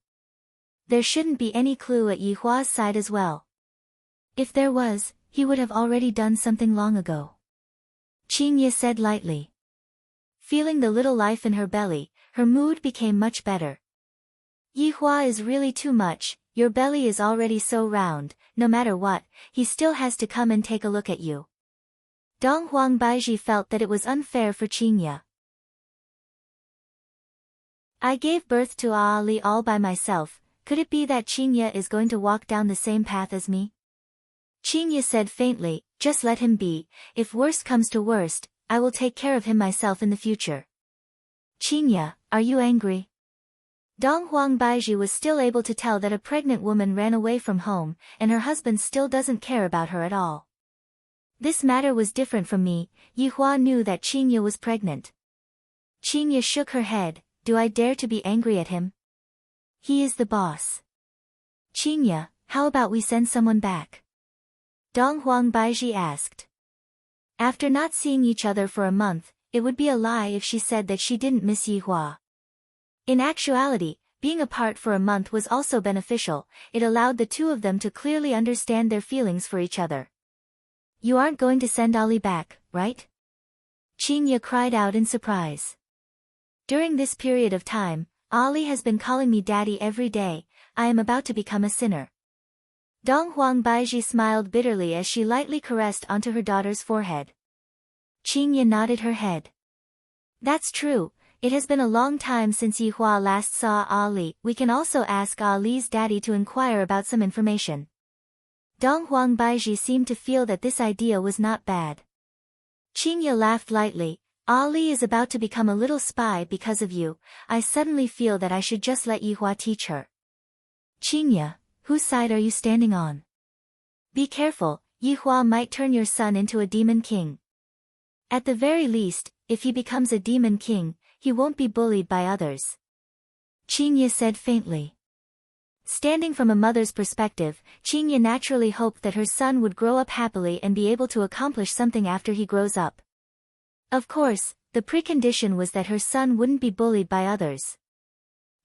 There shouldn't be any clue at Yihua's side as well. If there was, he would have already done something long ago. Qingye said lightly. Feeling the little life in her belly, her mood became much better. "Yihua is really too much, your belly is already so round, no matter what, he still has to come and take a look at you." Donghuang Baizhi felt that it was unfair for Qingye. "I gave birth to Ali all by myself, could it be that Qingye is going to walk down the same path as me?" Qingye said faintly, "Just let him be, if worst comes to worst, I will take care of him myself in the future." "Qingye, are you angry?" Donghuang Baizhi was still able to tell that a pregnant woman ran away from home, and her husband still doesn't care about her at all. This matter was different from me. Yihua knew that Qingye was pregnant. Qingye shook her head. "Do I dare to be angry at him? He is the boss." "Qingye, how about we send someone back?" Donghuang Baizhi asked. After not seeing each other for a month, it would be a lie if she said that she didn't miss Yihua. In actuality, being apart for a month was also beneficial. It allowed the two of them to clearly understand their feelings for each other. "You aren't going to send Ali back, right?" Qingye cried out in surprise. "During this period of time, Ali has been calling me daddy every day. I am about to become a sinner." Donghuang Baizhi smiled bitterly as she lightly caressed onto her daughter's forehead. Qingye nodded her head. "That's true. It has been a long time since Yihua last saw Ali. We can also ask Ali's daddy to inquire about some information." Donghuang Baizhi seemed to feel that this idea was not bad. Qingye laughed lightly. Ali is about to become a little spy because of you. I suddenly feel that I should just let Yihua teach her. Qingya, whose side are you standing on? Be careful, Yihua might turn your son into a demon king. At the very least, if he becomes a demon king, he won't be bullied by others. Qingya said faintly. Standing from a mother's perspective, Qingya naturally hoped that her son would grow up happily and be able to accomplish something after he grows up. Of course, the precondition was that her son wouldn't be bullied by others.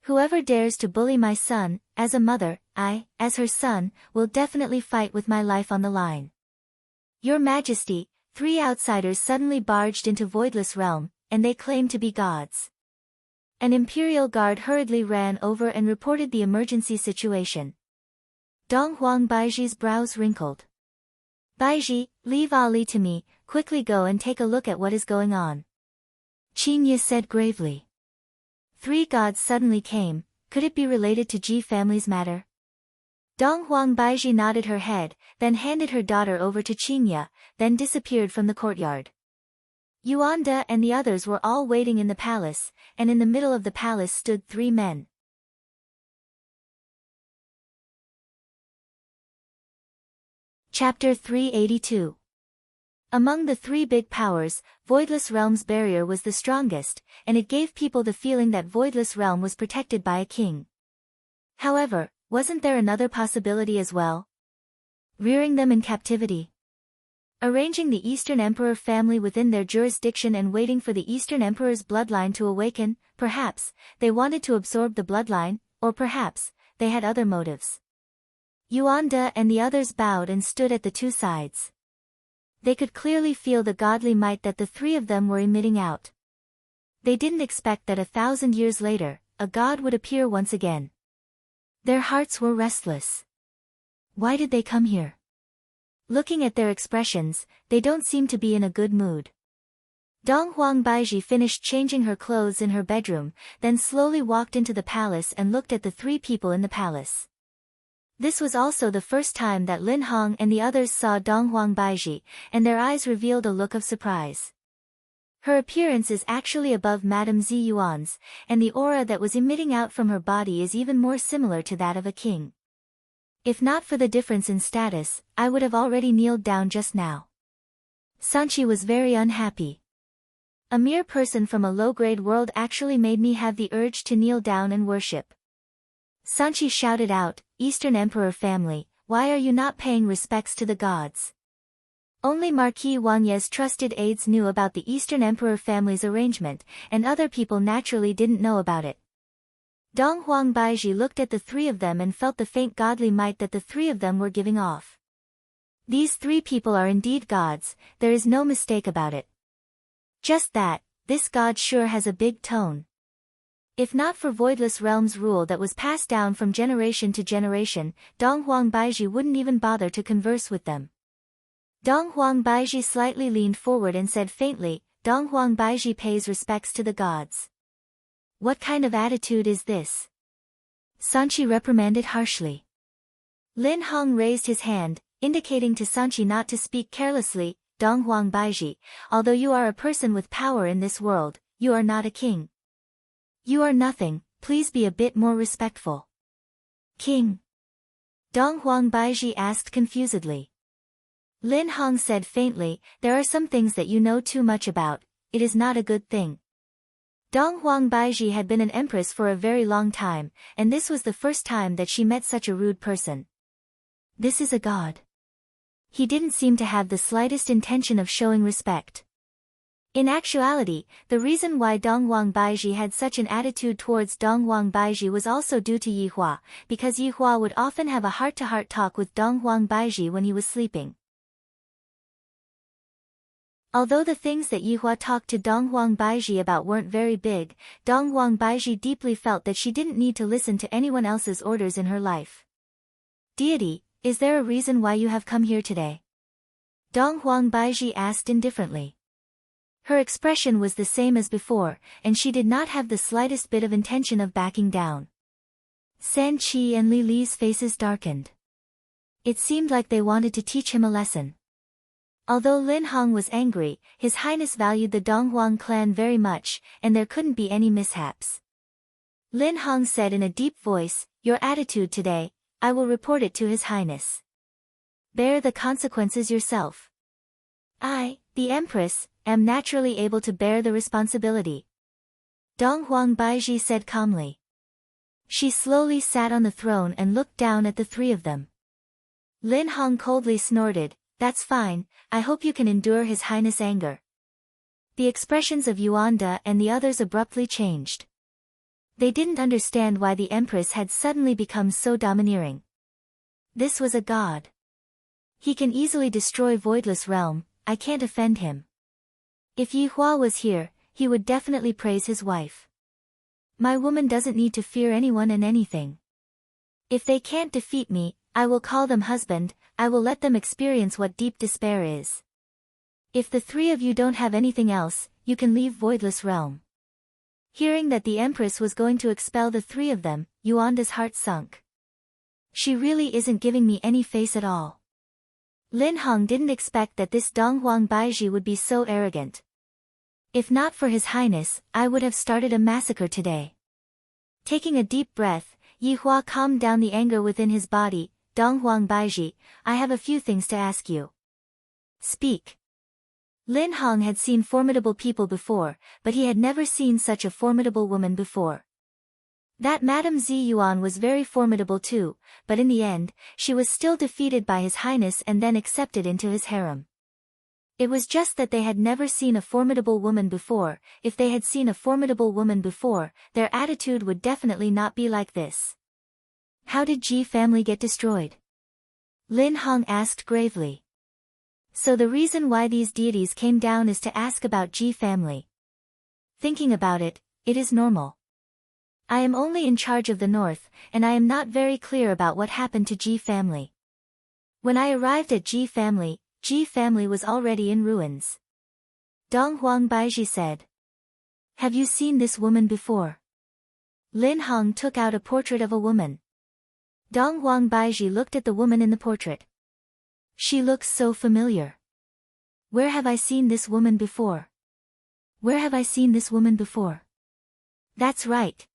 Whoever dares to bully my son, as a mother, I, as her son, will definitely fight with my life on the line. Your Majesty, 3 outsiders suddenly barged into Voidless Realm, and they claim to be gods. An imperial guard hurriedly ran over and reported the emergency situation. Dong Huang Baiji's brows wrinkled. Baiji, leave Ali to me, quickly go and take a look at what is going on. Qingya said gravely. 3 gods suddenly came, could it be related to Ji family's matter? Dong Huang Baiji nodded her head, then handed her daughter over to Qingya, then disappeared from the courtyard. Yuanda and the others were all waiting in the palace, and in the middle of the palace stood 3 men. Chapter 382. Among the 3 big powers, Voidless Realm's barrier was the strongest, and it gave people the feeling that Voidless Realm was protected by a king. However, wasn't there another possibility as well? Rearing them in captivity. Arranging the Eastern Emperor family within their jurisdiction and waiting for the Eastern Emperor's bloodline to awaken, perhaps, they wanted to absorb the bloodline, or perhaps, they had other motives. Yuanda and the others bowed and stood at the 2 sides. They could clearly feel the godly might that the 3 of them were emitting out. They didn't expect that 1,000 years later, a god would appear once again. Their hearts were restless. Why did they come here? Looking at their expressions, they don't seem to be in a good mood. Dong Huang Baiji finished changing her clothes in her bedroom, then slowly walked into the palace and looked at the 3 people in the palace. This was also the first time that Lin Hong and the others saw Dong Huang Baiji, and their eyes revealed a look of surprise. Her appearance is actually above Madame Zi Yuan's, and the aura that was emitting out from her body is even more similar to that of a king. If not for the difference in status, I would have already kneeled down just now. Sanchi was very unhappy. A mere person from a low-grade world actually made me have the urge to kneel down and worship. Sanchi shouted out, Eastern Emperor family, why are you not paying respects to the gods? Only Marquis Wangye's trusted aides knew about the Eastern Emperor family's arrangement, and other people naturally didn't know about it. Dong Huang Baiji looked at the 3 of them and felt the faint godly might that the 3 of them were giving off. These 3 people are indeed gods, there is no mistake about it. Just that, this god sure has a big tone. If not for Voidless Realm's rule that was passed down from generation to generation, Dong Huang Baiji wouldn't even bother to converse with them. Dong Huang Baiji slightly leaned forward and said faintly, Dong Huang Baiji pays respects to the gods. What kind of attitude is this? Sanchi reprimanded harshly. Lin Hong raised his hand, indicating to Sanchi not to speak carelessly. Dong Huang Baiji, although you are a person with power in this world, you are not a king. You are nothing, please be a bit more respectful. King? Dong Huang Baiji asked confusedly. Lin Hong said faintly, there are some things that you know too much about, it is not a good thing. Dong Huang Baiji had been an empress for a very long time, and this was the first time that she met such a rude person. This is a god. He didn't seem to have the slightest intention of showing respect. In actuality, the reason why Dong Huang Baiji had such an attitude towards Dong Huang Baiji was also due to Yihua, because Yihua would often have a heart-to-heart talk with Dong Huang Baiji when he was sleeping. Although the things that Yihua talked to Dong Huang Baiji about weren't very big, Dong Huang Baiji deeply felt that she didn't need to listen to anyone else's orders in her life. Deity, is there a reason why you have come here today? Dong Huang Baiji asked indifferently. Her expression was the same as before, and she did not have the slightest bit of intention of backing down. San Qi and Li Li's faces darkened. It seemed like they wanted to teach him a lesson. Although Lin Hong was angry, His Highness valued the Donghuang clan very much, and there couldn't be any mishaps. Lin Hong said in a deep voice, "Your attitude today, I will report it to His Highness. Bear the consequences yourself." "I, the Empress, am naturally able to bear the responsibility," Donghuang Baiji said calmly. She slowly sat on the throne and looked down at the three of them. Lin Hong coldly snorted, "That's fine, I hope you can endure His Highness' anger." The expressions of Yuanda and the others abruptly changed. They didn't understand why the Empress had suddenly become so domineering. This was a god. He can easily destroy Voidless Realm, I can't offend him. If Yi Hua was here, he would definitely praise his wife. My woman doesn't need to fear anyone and anything. If they can't defeat me, I will call them husband, I will let them experience what deep despair is. If the three of you don't have anything else, you can leave Voidless Realm. Hearing that the Empress was going to expel the three of them, Yuanda's heart sunk. She really isn't giving me any face at all. Lin Hong didn't expect that this Donghuang Baiji would be so arrogant. If not for His Highness, I would have started a massacre today. Taking a deep breath, Yi Hua calmed down the anger within his body. "Donghuang Baiji, I have a few things to ask you." "Speak." Lin Hong had seen formidable people before, but he had never seen such a formidable woman before. That Madame Zi Yuan was very formidable too, but in the end, she was still defeated by His Highness and then accepted into his harem. It was just that they had never seen a formidable woman before. If they had seen a formidable woman before, their attitude would definitely not be like this. "How did Ji family get destroyed?" Lin Hong asked gravely. So the reason why these deities came down is to ask about Ji family. Thinking about it, it is normal. I am only in charge of the north, and I am not very clear about what happened to Ji family. When I arrived at Ji family was already in ruins. Donghuang Baiji said. "Have you seen this woman before?" Lin Hong took out a portrait of a woman. Donghuang Baiji looked at the woman in the portrait. "She looks so familiar. Where have I seen this woman before? Where have I seen this woman before? That's right.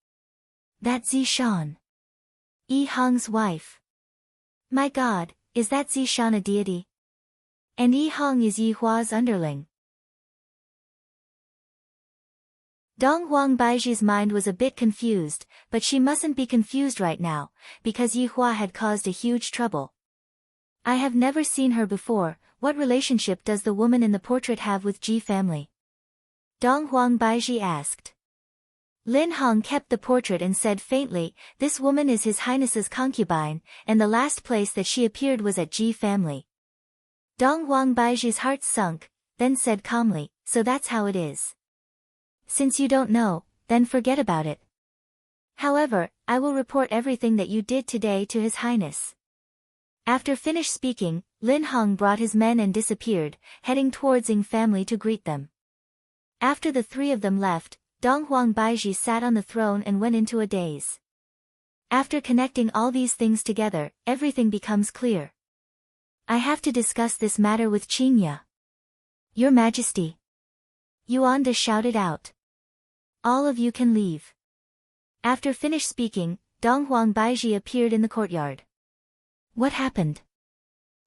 That's Zishan. Yi Hong's wife. My god, is that Zishan a deity? And Yi Hong is Yi Hua's underling." Donghuang Baiji's mind was a bit confused, but she mustn't be confused right now, because Yi Hua had caused a huge trouble. "I have never seen her before. What relationship does the woman in the portrait have with Ji family?" Donghuang Baiji asked. Lin Hong kept the portrait and said faintly, "This woman is His Highness's concubine, and the last place that she appeared was at Ji family." Donghuang Baiji's heart sunk, then said calmly, "So that's how it is. Since you don't know, then forget about it. However, I will report everything that you did today to His Highness." After finished speaking, Lin Hong brought his men and disappeared, heading towards Ying family to greet them. After the three of them left, Donghuang Baiji sat on the throne and went into a daze. After connecting all these things together, everything becomes clear. "I have to discuss this matter with Qingya." "Your Majesty." Yuanda shouted out. "All of you can leave." After finished speaking, Donghuang Baiji appeared in the courtyard. "What happened?"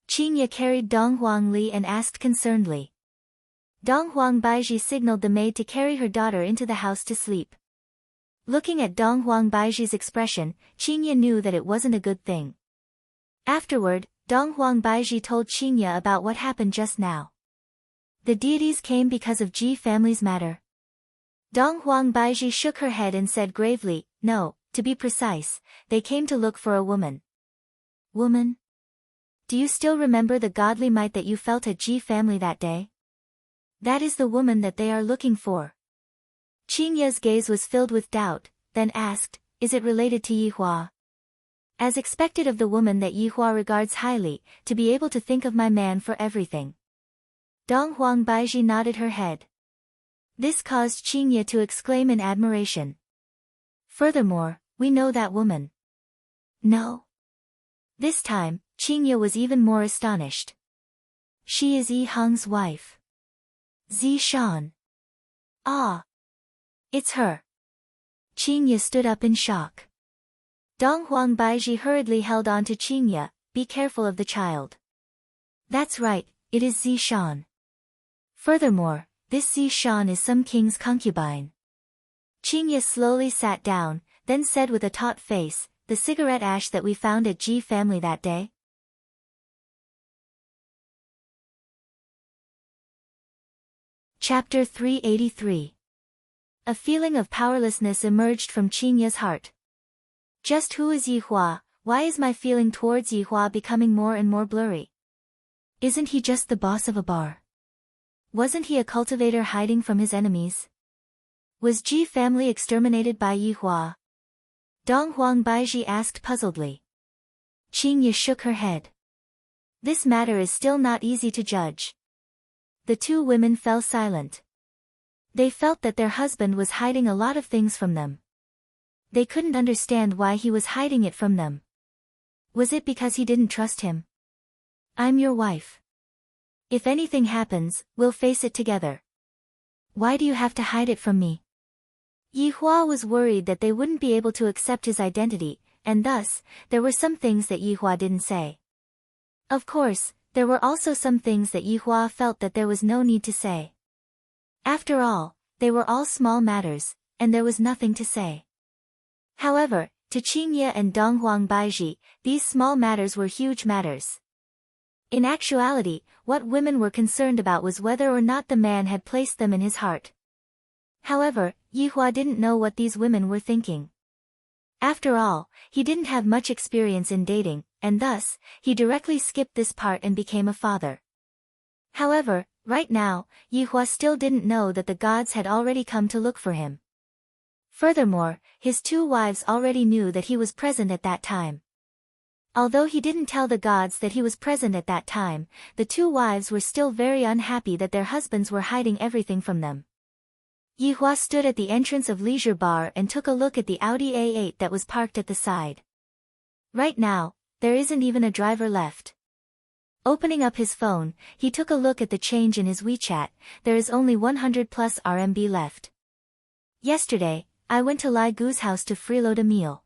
Qingya carried Donghuang Li and asked concernedly. Donghuang Baiji signaled the maid to carry her daughter into the house to sleep. Looking at Donghuang Baiji's expression, Qingya knew that it wasn't a good thing. Afterward, Donghuang Baiji told Qingya about what happened just now. The deities came because of Ji family's matter. Donghuang Baiji shook her head and said gravely, "No, to be precise, they came to look for a woman." "Woman? Do you still remember the godly might that you felt at Ji family that day? That is the woman that they are looking for." Qingya's gaze was filled with doubt, then asked, "Is it related to Yi Hua?" As expected of the woman that Yi Hua regards highly, to be able to think of my man for everything. Donghuang Baiji nodded her head. This caused Qingya to exclaim in admiration. "Furthermore, we know that woman." "No." This time, Qingya was even more astonished. She is Yi Hong's wife. Zi Shan. Ah. It's her. Qingya stood up in shock. Dong Huang Baiji hurriedly held on to Qingya. Be careful of the child. That's right, it is Zi Shan. Furthermore, this Zi Shan is some king's concubine. Qingya slowly sat down, then said with a taut face, the cigarette ash that we found at Ji family that day? Chapter 383. A feeling of powerlessness emerged from Qingya's heart. Just who is Yi Hua? Why is my feeling towards Yi Hua becoming more and more blurry? Isn't he just the boss of a bar? Wasn't he a cultivator hiding from his enemies? Was Ji family exterminated by Yi Hua? Dong Huang Baiji asked puzzledly. Qingya shook her head. This matter is still not easy to judge. The two women fell silent. They felt that their husband was hiding a lot of things from them. They couldn't understand why he was hiding it from them. Was it because he didn't trust him? I'm your wife. If anything happens, we'll face it together. Why do you have to hide it from me? Yi Hua was worried that they wouldn't be able to accept his identity, and thus, there were some things that Yi Hua didn't say. Of course, there were also some things that Yi Hua felt that there was no need to say. After all, they were all small matters, and there was nothing to say. However, to Qingya and Dong Huang Baiji, these small matters were huge matters. In actuality, what women were concerned about was whether or not the man had placed them in his heart. However, Yi Hua didn't know what these women were thinking. After all, he didn't have much experience in dating, and thus, he directly skipped this part and became a father. However, right now, Yi Hua still didn't know that the gods had already come to look for him. Furthermore, his two wives already knew that he was present at that time. Although he didn't tell the gods that he was present at that time, the two wives were still very unhappy that their husbands were hiding everything from them. Yi Hua stood at the entrance of Leisure Bar and took a look at the Audi A8 that was parked at the side. Right now, there isn't even a driver left. Opening up his phone, he took a look at the change in his WeChat. There is only 100 plus RMB left. Yesterday, I went to Lai Gu's house to freeload a meal.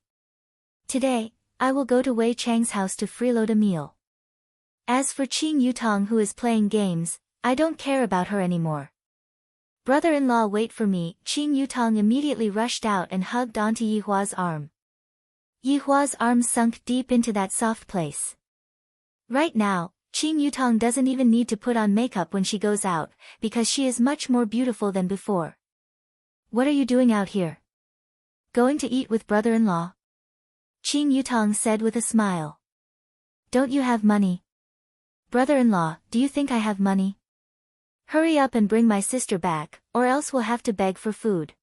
Today, I will go to Wei Chang's house to freeload a meal. As for Qing Yutong who is playing games, I don't care about her anymore. Brother-in-law, wait for me. Qing Yutong immediately rushed out and hugged onto Yi Hua's arm. Yi Hua's arm sunk deep into that soft place. Right now, Qing Yutong doesn't even need to put on makeup when she goes out, because she is much more beautiful than before. What are you doing out here? Going to eat with brother-in-law? Qing Yutong said with a smile. Don't you have money? Brother-in-law, do you think I have money? Hurry up and bring my sister back, or else we'll have to beg for food.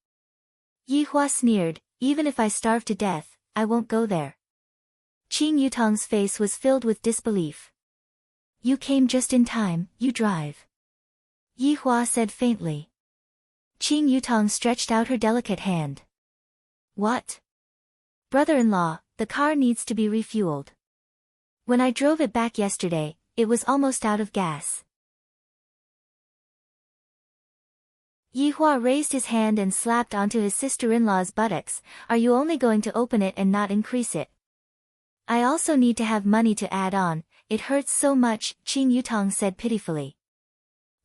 Yi Hua sneered, even if I starve to death, I won't go there. Qing Yutong's face was filled with disbelief. You came just in time, you drive. Yi Hua said faintly. Qing Yutong stretched out her delicate hand. What? Brother-in-law, the car needs to be refueled. When I drove it back yesterday, it was almost out of gas. Yi Hua raised his hand and slapped onto his sister-in-law's buttocks. Are you only going to open it and not increase it? I also need to have money to add on, it hurts so much, Qing Yutong said pitifully.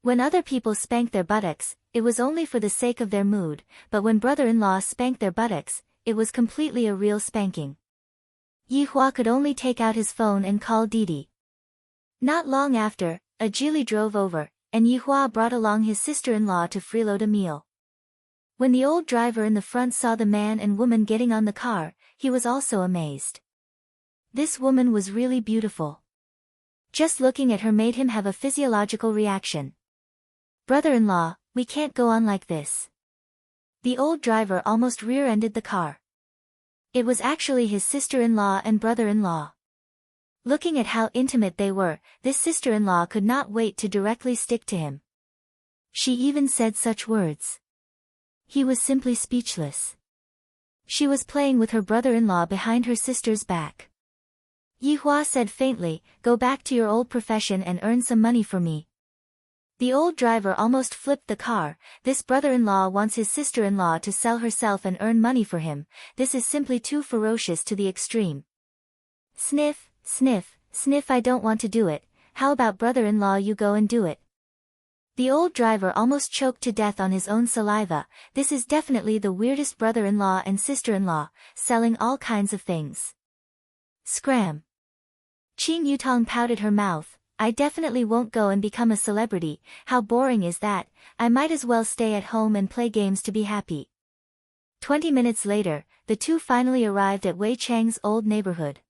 When other people spanked their buttocks, it was only for the sake of their mood, but when brother-in-law spanked their buttocks, it was completely a real spanking. Yi Hua could only take out his phone and call Didi. Not long after, a geely drove over, and Yi Hua brought along his sister-in-law to freeload a meal. When the old driver in the front saw the man and woman getting on the car, he was also amazed. This woman was really beautiful. Just looking at her made him have a physiological reaction. Brother-in-law, we can't go on like this. The old driver almost rear-ended the car. It was actually his sister-in-law and brother-in-law. Looking at how intimate they were, this sister-in-law could not wait to directly stick to him. She even said such words. He was simply speechless. She was playing with her brother-in-law behind her sister's back. Yihua said faintly, go back to your old profession and earn some money for me. The old driver almost flipped the car. This brother-in-law wants his sister-in-law to sell herself and earn money for him. This is simply too ferocious to the extreme. Sniff, sniff, sniff, I don't want to do it. How about brother-in-law, you go and do it? The old driver almost choked to death on his own saliva. This is definitely the weirdest brother-in-law and sister-in-law, selling all kinds of things. Scram. Qing Yutong pouted her mouth. I definitely won't go and become a celebrity. How boring is that? I might as well stay at home and play games to be happy. 20 minutes later, the two finally arrived at Wei Chang's old neighborhood.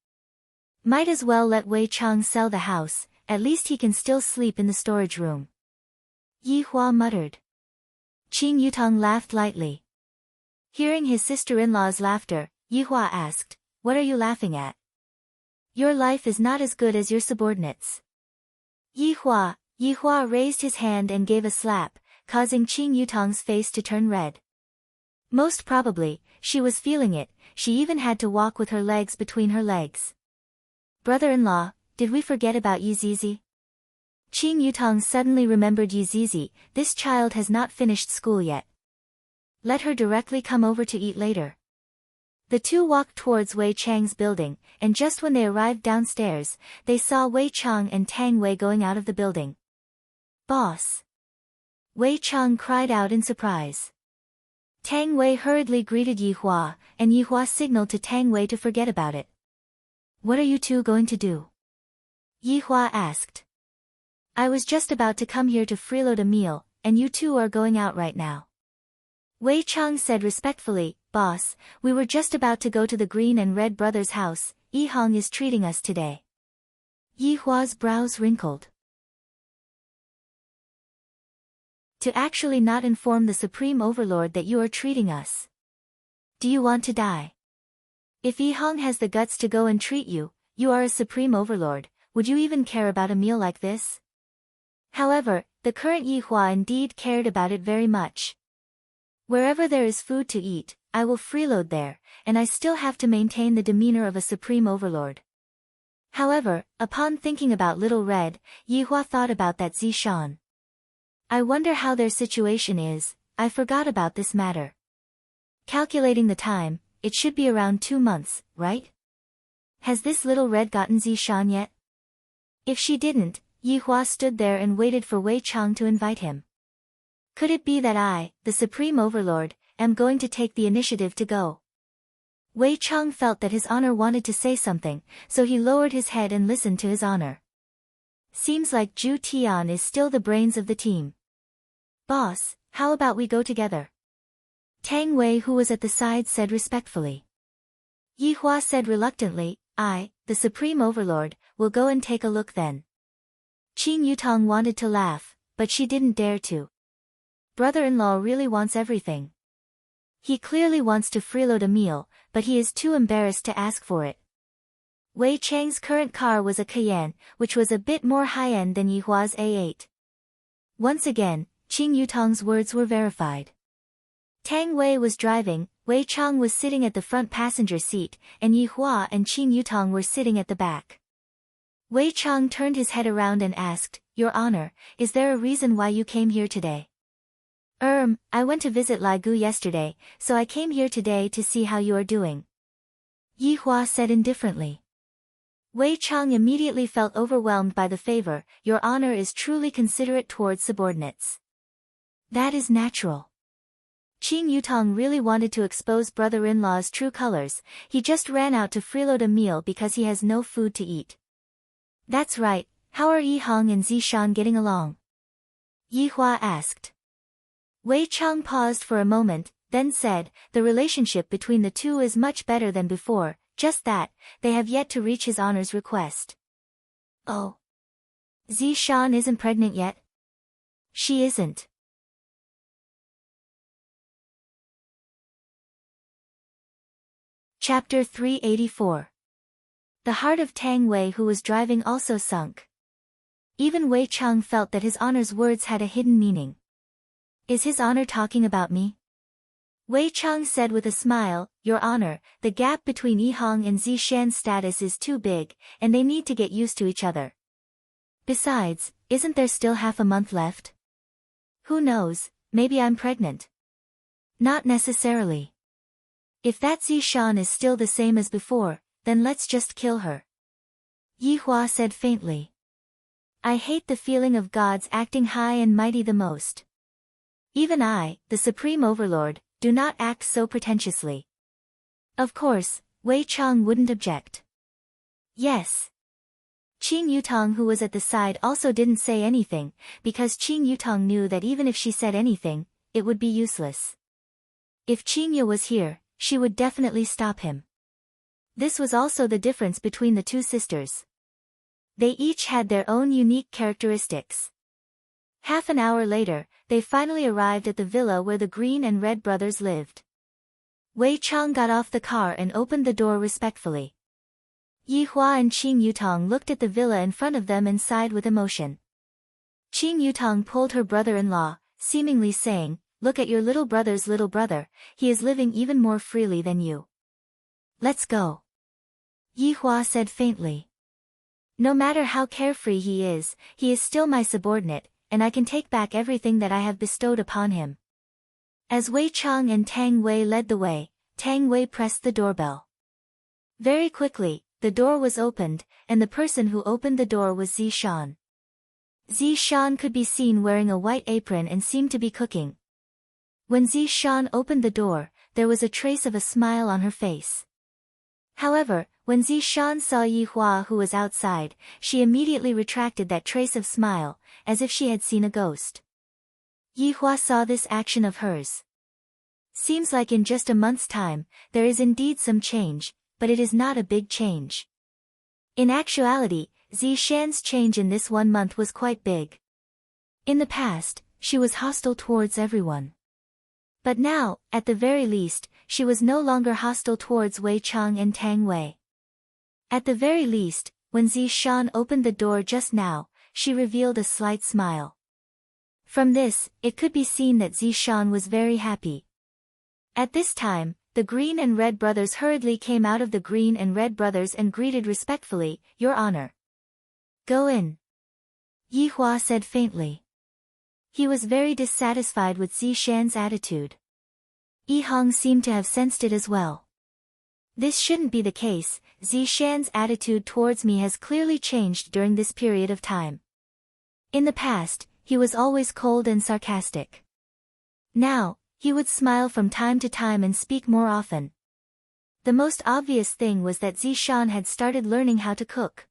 Might as well let Wei Chang sell the house, at least he can still sleep in the storage room. Yihua muttered. Qing Yutong laughed lightly. Hearing his sister-in-law's laughter, Yihua asked, what are you laughing at? Your life is not as good as your subordinates. Yihua raised his hand and gave a slap, causing Qing Yutong's face to turn red. Most probably, she was feeling it, she even had to walk with her legs between her legs. Brother-in-law, did we forget about Yizizi? Qing Yutong suddenly remembered Yizizi. This child has not finished school yet. Let her directly come over to eat later. The two walked towards Wei Chang's building, and just when they arrived downstairs, they saw Wei Chang and Tang Wei going out of the building. Boss! Wei Chang cried out in surprise. Tang Wei hurriedly greeted Yihua, and Yihua signaled to Tang Wei to forget about it. What are you two going to do? Yihua asked. I was just about to come here to freeload a meal, and you two are going out right now. Wei Chang said respectfully, Boss, we were just about to go to the Green and Red Brothers' house. Yihong is treating us today. Yihua's brows wrinkled. To actually not inform the Supreme Overlord that you are treating us. Do you want to die? If Yihong has the guts to go and treat you, you are a Supreme Overlord, would you even care about a meal like this? However, the current Yihua indeed cared about it very much. Wherever there is food to eat, I will freeload there, and I still have to maintain the demeanor of a Supreme Overlord. However, upon thinking about Little Red, Yihua thought about that Zishan. I wonder how their situation is. I forgot about this matter. Calculating the time, it should be around 2 months, right? Has this Little Red gotten Zishan yet? If she didn't, Yihua stood there and waited for Wei Chang to invite him. Could it be that I, the Supreme Overlord, am going to take the initiative to go? Wei Chang felt that his honor wanted to say something, so he lowered his head and listened to his honor. Seems like Zhu Tian is still the brains of the team. Boss, how about we go together? Tang Wei, who was at the side, said respectfully. Yihua said reluctantly, I, the Supreme Overlord, will go and take a look then. Qing Yutong wanted to laugh, but she didn't dare to. Brother-in-law really wants everything. He clearly wants to freeload a meal, but he is too embarrassed to ask for it. Wei Chang's current car was a Cayenne, which was a bit more high-end than Yihua's A8. Once again, Qing Yutong's words were verified. Tang Wei was driving, Wei Chang was sitting at the front passenger seat, and Yihua and Qing Yutong were sitting at the back. Wei Chang turned his head around and asked, Your Honor, is there a reason why you came here today? I went to visit Lai Gu yesterday, so I came here today to see how you are doing. Yihua said indifferently. Wei Chang immediately felt overwhelmed by the favor. Your honor is truly considerate towards subordinates. That is natural. Qing Yutong really wanted to expose brother-in-law's true colors. He just ran out to freeload a meal because he has no food to eat. That's right, how are Yihong and Zishan getting along? Yihua asked. Wei Chang paused for a moment, then said, the relationship between the two is much better than before, just that, they have yet to reach his honor's request. Oh. Zishan isn't pregnant yet? She isn't. Chapter 384. The heart of Tang Wei, who was driving, also sunk. Even Wei Chang felt that his honor's words had a hidden meaning. Is his honor talking about me? Wei Chang said with a smile, Your Honor, the gap between Yi Hong and Zishan's status is too big, and they need to get used to each other. Besides, isn't there still half a month left? Who knows, maybe I'm pregnant. Not necessarily. If that Zishan is still the same as before, then let's just kill her. Yi Hua said faintly. I hate the feeling of gods acting high and mighty the most. Even I, the Supreme Overlord, do not act so pretentiously. Of course, Wei Chang wouldn't object. Yes. Qing Yutong, who was at the side, also didn't say anything, because Qing Yutong knew that even if she said anything, it would be useless. If Qing Yu was here, she would definitely stop him. This was also the difference between the two sisters. They each had their own unique characteristics. Half an hour later, they finally arrived at the villa where the Green and Red brothers lived. Wei Chang got off the car and opened the door respectfully. Yi Hua and Qing Yutong looked at the villa in front of them and sighed with emotion. Qing Yutong pulled her brother-in-law, seemingly saying, Look at your little brother's little brother, he is living even more freely than you. Let's go. Yi Hua said faintly. No matter how carefree he is still my subordinate, and I can take back everything that I have bestowed upon him. As Wei Chang and Tang Wei led the way, Tang Wei pressed the doorbell. Very quickly, the door was opened, and the person who opened the door was Zishan. Zishan could be seen wearing a white apron and seemed to be cooking. When Zishan opened the door, there was a trace of a smile on her face. However, when Zishan saw Yi Hua who was outside, she immediately retracted that trace of smile, as if she had seen a ghost. Yi Hua saw this action of hers. Seems like in just a month's time, there is indeed some change, but it is not a big change. In actuality, Zishan's change in this 1 month was quite big. In the past, she was hostile towards everyone. But now, at the very least, she was no longer hostile towards Wei Chang and Tang Wei. At the very least, when Zishan opened the door just now, she revealed a slight smile. From this, it could be seen that Zishan was very happy. At this time, the Green and Red brothers hurriedly came out of the Green and Red brothers and greeted respectfully, Your Honor. Go in. Yi Hua said faintly. He was very dissatisfied with Zishan's attitude. Yi Hong seemed to have sensed it as well. This shouldn't be the case, Zishan's attitude towards me has clearly changed during this period of time. In the past, he was always cold and sarcastic. Now, he would smile from time to time and speak more often. The most obvious thing was that Zishan had started learning how to cook.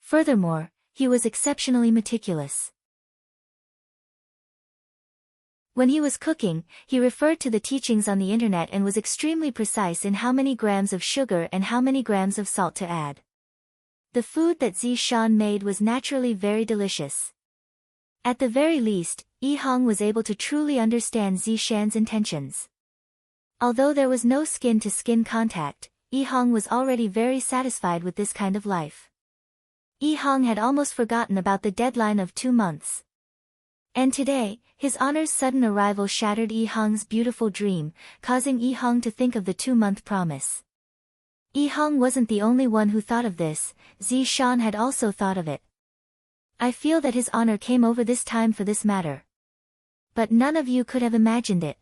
Furthermore, he was exceptionally meticulous. When he was cooking, he referred to the teachings on the internet and was extremely precise in how many grams of sugar and how many grams of salt to add. The food that Zishan made was naturally very delicious. At the very least, Yi Hong was able to truly understand Zishan's intentions. Although there was no skin-to-skin contact, Yi Hong was already very satisfied with this kind of life. Yi Hong had almost forgotten about the deadline of 2 months. And today, his honor's sudden arrival shattered Yi Hong's beautiful dream, causing Yi Hong to think of the 2-month promise. Yi Hong wasn't the only one who thought of this, Zishan had also thought of it. I feel that his honor came over this time for this matter. But none of you could have imagined it.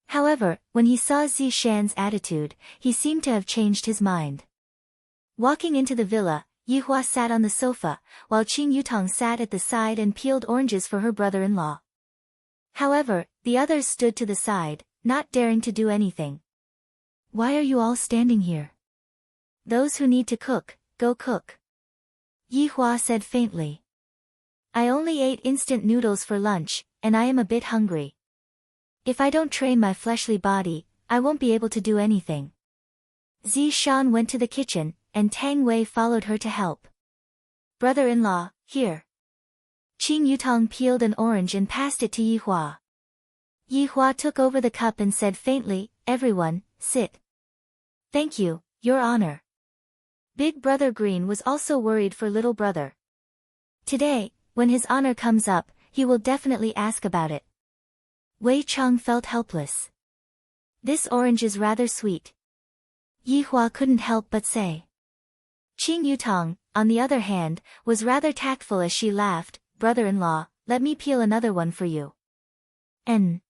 However, when he saw Zishan's attitude, he seemed to have changed his mind. Walking into the villa, Yi Hua sat on the sofa, while Qing Yutong sat at the side and peeled oranges for her brother-in-law. However, the others stood to the side, not daring to do anything. Why are you all standing here? Those who need to cook, go cook. Yi Hua said faintly. I only ate instant noodles for lunch, and I am a bit hungry. If I don't train my fleshly body, I won't be able to do anything. Zishan went to the kitchen, and Tang Wei followed her to help. Brother-in-law, here. Qing Yutong peeled an orange and passed it to Yi Hua. Yi Hua took over the cup and said faintly, Everyone, sit. Thank you, Your Honor. Big Brother Green was also worried for little brother. Today, when his honor comes up, he will definitely ask about it. Wei Chang felt helpless. This orange is rather sweet. Yi Hua couldn't help but say. Qing Yutong, on the other hand, was rather tactful as she laughed, brother-in-law, let me peel another one for you. N.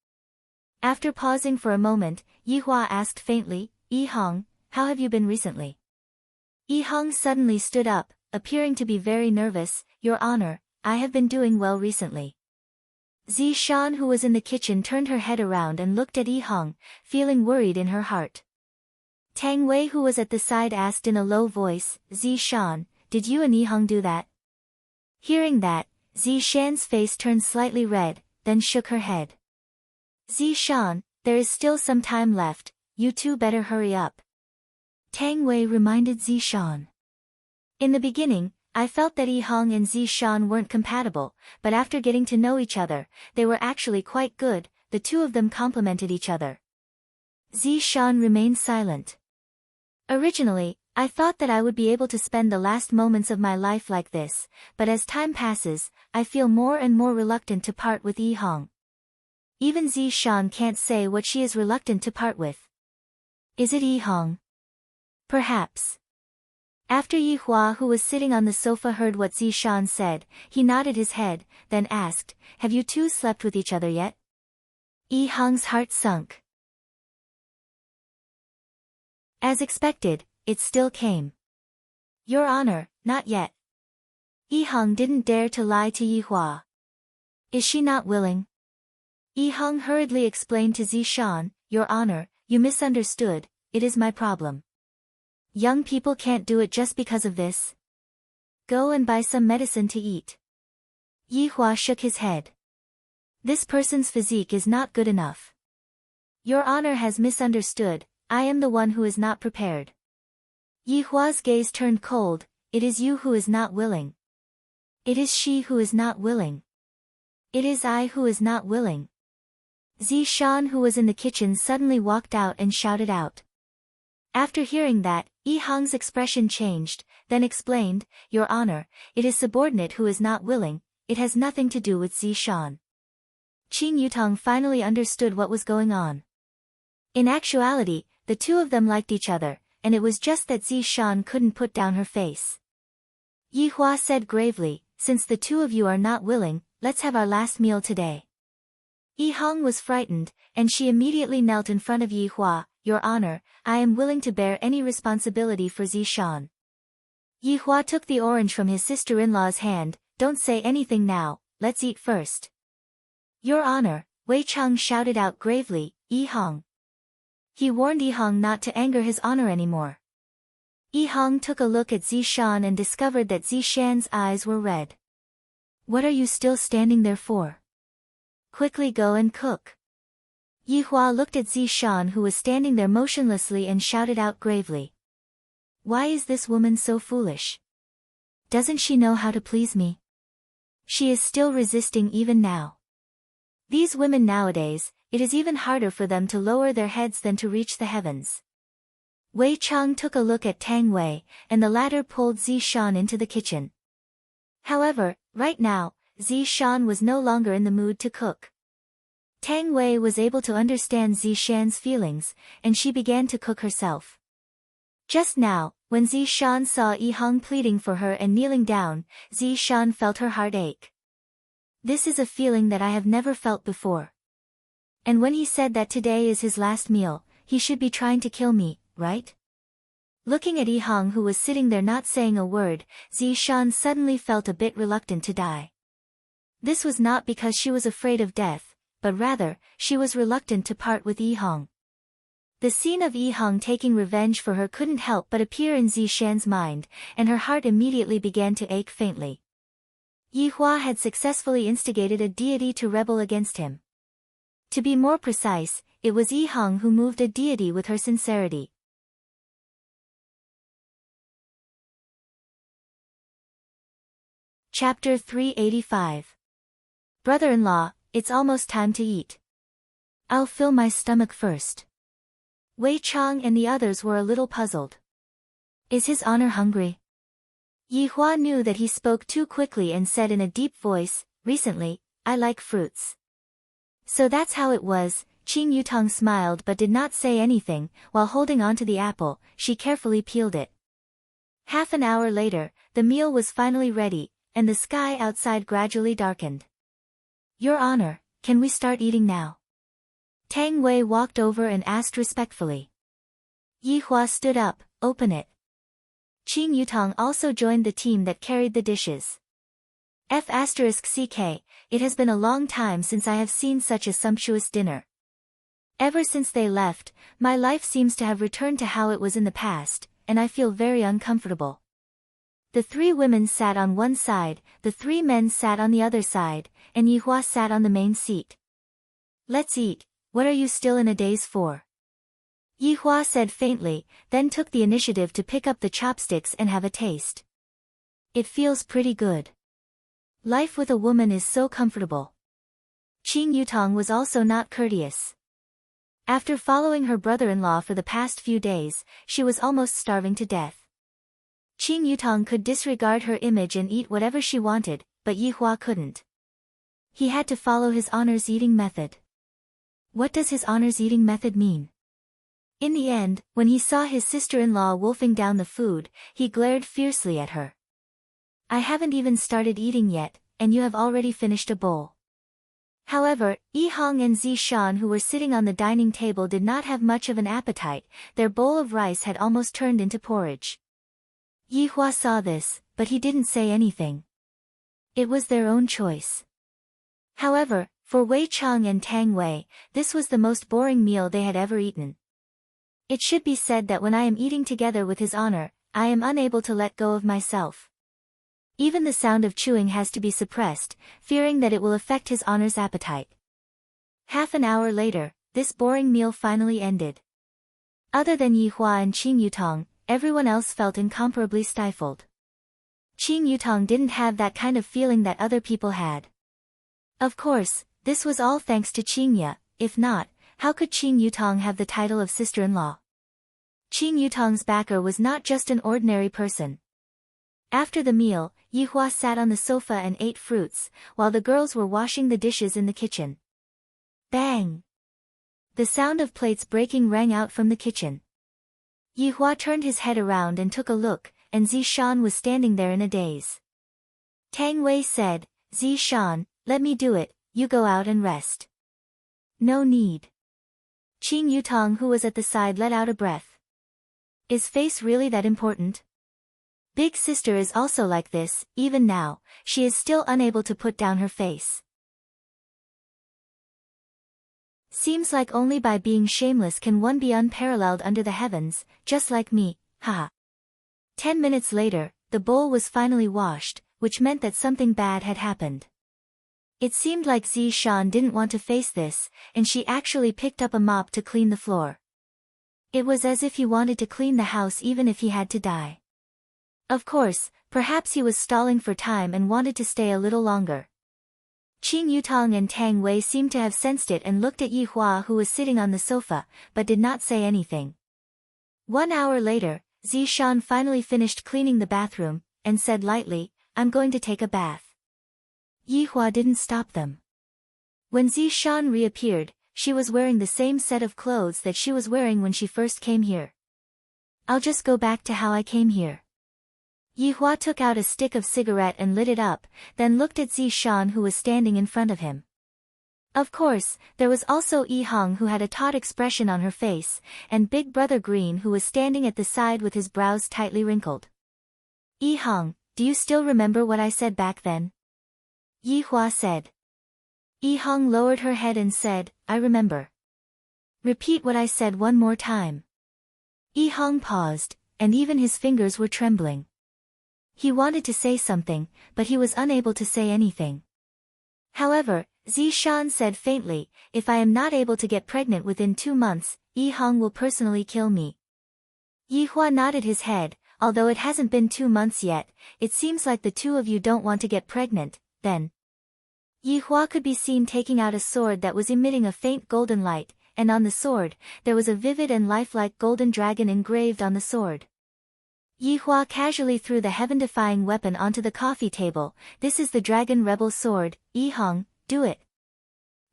After pausing for a moment, Yi Hua asked faintly, Yi Hong, how have you been recently? Yi Hong suddenly stood up, appearing to be very nervous. Your Honor, I have been doing well recently. Zi Shan, who was in the kitchen, turned her head around and looked at Yi Hong, feeling worried in her heart. Tang Wei, who was at the side, asked in a low voice, Zi Shan, did you and Yi Hong do that? Hearing that, Zi Shan's face turned slightly red, then shook her head. Zi Shan, there is still some time left, you two better hurry up. Tang Wei reminded Zi Shan. In the beginning, I felt that Yi Hong and Zi Shan weren't compatible, but after getting to know each other, they were actually quite good, the two of them complemented each other. Zi Shan remained silent. Originally, I thought that I would be able to spend the last moments of my life like this, but as time passes, I feel more and more reluctant to part with Yi Hong. Even Zi Shan can't say what she is reluctant to part with. Is it Yi Hong? Perhaps. After Yi Hua, who was sitting on the sofa, heard what Zi Shan said, he nodded his head, then asked, have you two slept with each other yet? Yi Hong's heart sunk. As expected, it still came. Your Honor, not yet. Yi Hong didn't dare to lie to Yi Hua. Is she not willing? Yi Hong hurriedly explained to Zi Shan, Your Honor, you misunderstood, it is my problem. Young people can't do it just because of this. Go and buy some medicine to eat. Yi Hua shook his head. This person's physique is not good enough. Your Honor has misunderstood, I am the one who is not prepared. Yi Hua's gaze turned cold, it is you who is not willing. It is she who is not willing. It is I who is not willing. Zi Shan, who was in the kitchen, suddenly walked out and shouted out. After hearing that, Yi Hong's expression changed, then explained, Your Honor, it is subordinate who is not willing, it has nothing to do with Zi Shan. Qing Yutong finally understood what was going on. In actuality, the two of them liked each other, and it was just that Zi Shan couldn't put down her face. Yi Hua said gravely, since the two of you are not willing, let's have our last meal today. Yi Hong was frightened, and she immediately knelt in front of Yi Hua, Your Honor, I am willing to bear any responsibility for Zi Shan. Yi Hua took the orange from his sister-in-law's hand, don't say anything now, let's eat first. Your Honor, Wei Cheng shouted out gravely, Yi Hong. He warned Yi Hong not to anger his honor anymore. Yi Hong took a look at Zi Shan and discovered that Zi Shan's eyes were red. What are you still standing there for? Quickly go and cook. Yi Hua looked at Zi Shan, who was standing there motionlessly, and shouted out gravely. Why is this woman so foolish? Doesn't she know how to please me? She is still resisting even now. These women nowadays, it is even harder for them to lower their heads than to reach the heavens. Wei Cheng took a look at Tang Wei, and the latter pulled Zi Shan into the kitchen. However, right now, Zi Shan was no longer in the mood to cook. Tang Wei was able to understand Zi Shan's feelings, and she began to cook herself. Just now, when Zi Shan saw Yi Hong pleading for her and kneeling down, Zi Shan felt her heart ache. This is a feeling that I have never felt before. And when he said that today is his last meal, he should be trying to kill me, right? Looking at Yi Hong, who was sitting there not saying a word, Zi Shan suddenly felt a bit reluctant to die. This was not because she was afraid of death, but rather, she was reluctant to part with Yi Hong. The scene of Yi Hong taking revenge for her couldn't help but appear in Zi Shan's mind, and her heart immediately began to ache faintly. Yi Hua had successfully instigated a deity to rebel against him. To be more precise, it was Yi Hong who moved a deity with her sincerity. Chapter 385. Brother-in-law, it's almost time to eat. I'll fill my stomach first. Wei Cheng and the others were a little puzzled. Is his honor hungry? Yi Hua knew that he spoke too quickly and said in a deep voice, recently, I like fruits. So that's how it was, Qing Yutong smiled but did not say anything. While holding onto the apple, she carefully peeled it. Half an hour later, the meal was finally ready, and the sky outside gradually darkened. Your Honor, can we start eating now? Tang Wei walked over and asked respectfully. Yi Hua stood up. Open it. Qing Yutong also joined the team that carried the dishes. *CK, it has been a long time since I have seen such a sumptuous dinner. Ever since they left, my life seems to have returned to how it was in the past, and I feel very uncomfortable. The 3 women sat on one side, the 3 men sat on the other side, and Yi Hua sat on the main seat. Let's eat, what are you still in a daze for? Yi Hua said faintly, then took the initiative to pick up the chopsticks and have a taste. It feels pretty good. Life with a woman is so comfortable. Qing Yutong was also not courteous. After following her brother-in-law for the past few days, she was almost starving to death. Qing Yutong could disregard her image and eat whatever she wanted, but Yi Hua couldn't. He had to follow his honor's eating method. What does his honor's eating method mean? In the end, when he saw his sister-in-law wolfing down the food, he glared fiercely at her. I haven't even started eating yet, and you have already finished a bowl. However, Yi Hong and Zi Shan, who were sitting on the dining table, did not have much of an appetite. Their bowl of rice had almost turned into porridge. Yi Hua saw this, but he didn't say anything. It was their own choice. However, for Wei Chang and Tang Wei, this was the most boring meal they had ever eaten. It should be said that when I am eating together with his honor, I am unable to let go of myself. Even the sound of chewing has to be suppressed, fearing that it will affect his honor's appetite. Half an hour later, this boring meal finally ended. Other than Yi Hua and Qing Yutong, everyone else felt incomparably stifled. Qing Yutong didn't have that kind of feeling that other people had. Of course, this was all thanks to Qing Ye. If not, how could Qing Yutong have the title of sister-in-law? Qing Yutong's backer was not just an ordinary person. After the meal, Yi Hua sat on the sofa and ate fruits, while the girls were washing the dishes in the kitchen. Bang! The sound of plates breaking rang out from the kitchen. Yi Hua turned his head around and took a look, and Zi Shan was standing there in a daze. Tang Wei said, Zi Shan, let me do it, you go out and rest. No need. Qing Yutong, who was at the side, let out a breath. Is face really that important? Big sister is also like this. Even now, she is still unable to put down her face. Seems like only by being shameless can one be unparalleled under the heavens, just like me, haha. 10 minutes later, the bowl was finally washed, which meant that something bad had happened. It seemed like Zi Shan didn't want to face this, and she actually picked up a mop to clean the floor. It was as if he wanted to clean the house even if he had to die. Of course, perhaps he was stalling for time and wanted to stay a little longer. Qing Yutong and Tang Wei seemed to have sensed it and looked at Yi Hua, who was sitting on the sofa, but did not say anything. 1 hour later, Zi Shan finally finished cleaning the bathroom, and said lightly, I'm going to take a bath. Yi Hua didn't stop them. When Zi Shan reappeared, she was wearing the same set of clothes that she was wearing when she first came here. I'll just go back to how I came here. Yi Hua took out a stick of cigarette and lit it up, then looked at Zi Shan, who was standing in front of him. Of course, there was also Yi Hong, who had a taut expression on her face, and Big Brother Green, who was standing at the side with his brows tightly wrinkled. Yi Hong, do you still remember what I said back then? Yi Hua said. Yi Hong lowered her head and said, I remember. Repeat what I said one more time. Yi Hong paused, and even his fingers were trembling. He wanted to say something, but he was unable to say anything. However, Zi Shan said faintly, if I am not able to get pregnant within 2 months, Yi Hong will personally kill me. Yi Hua nodded his head. Although it hasn't been 2 months yet, it seems like the two of you don't want to get pregnant, then. Yi Hua could be seen taking out a sword that was emitting a faint golden light, and on the sword, there was a vivid and lifelike golden dragon engraved on the sword. Yi Hua casually threw the heaven-defying weapon onto the coffee table. This is the Dragon Rebel Sword. Yi Hong, do it.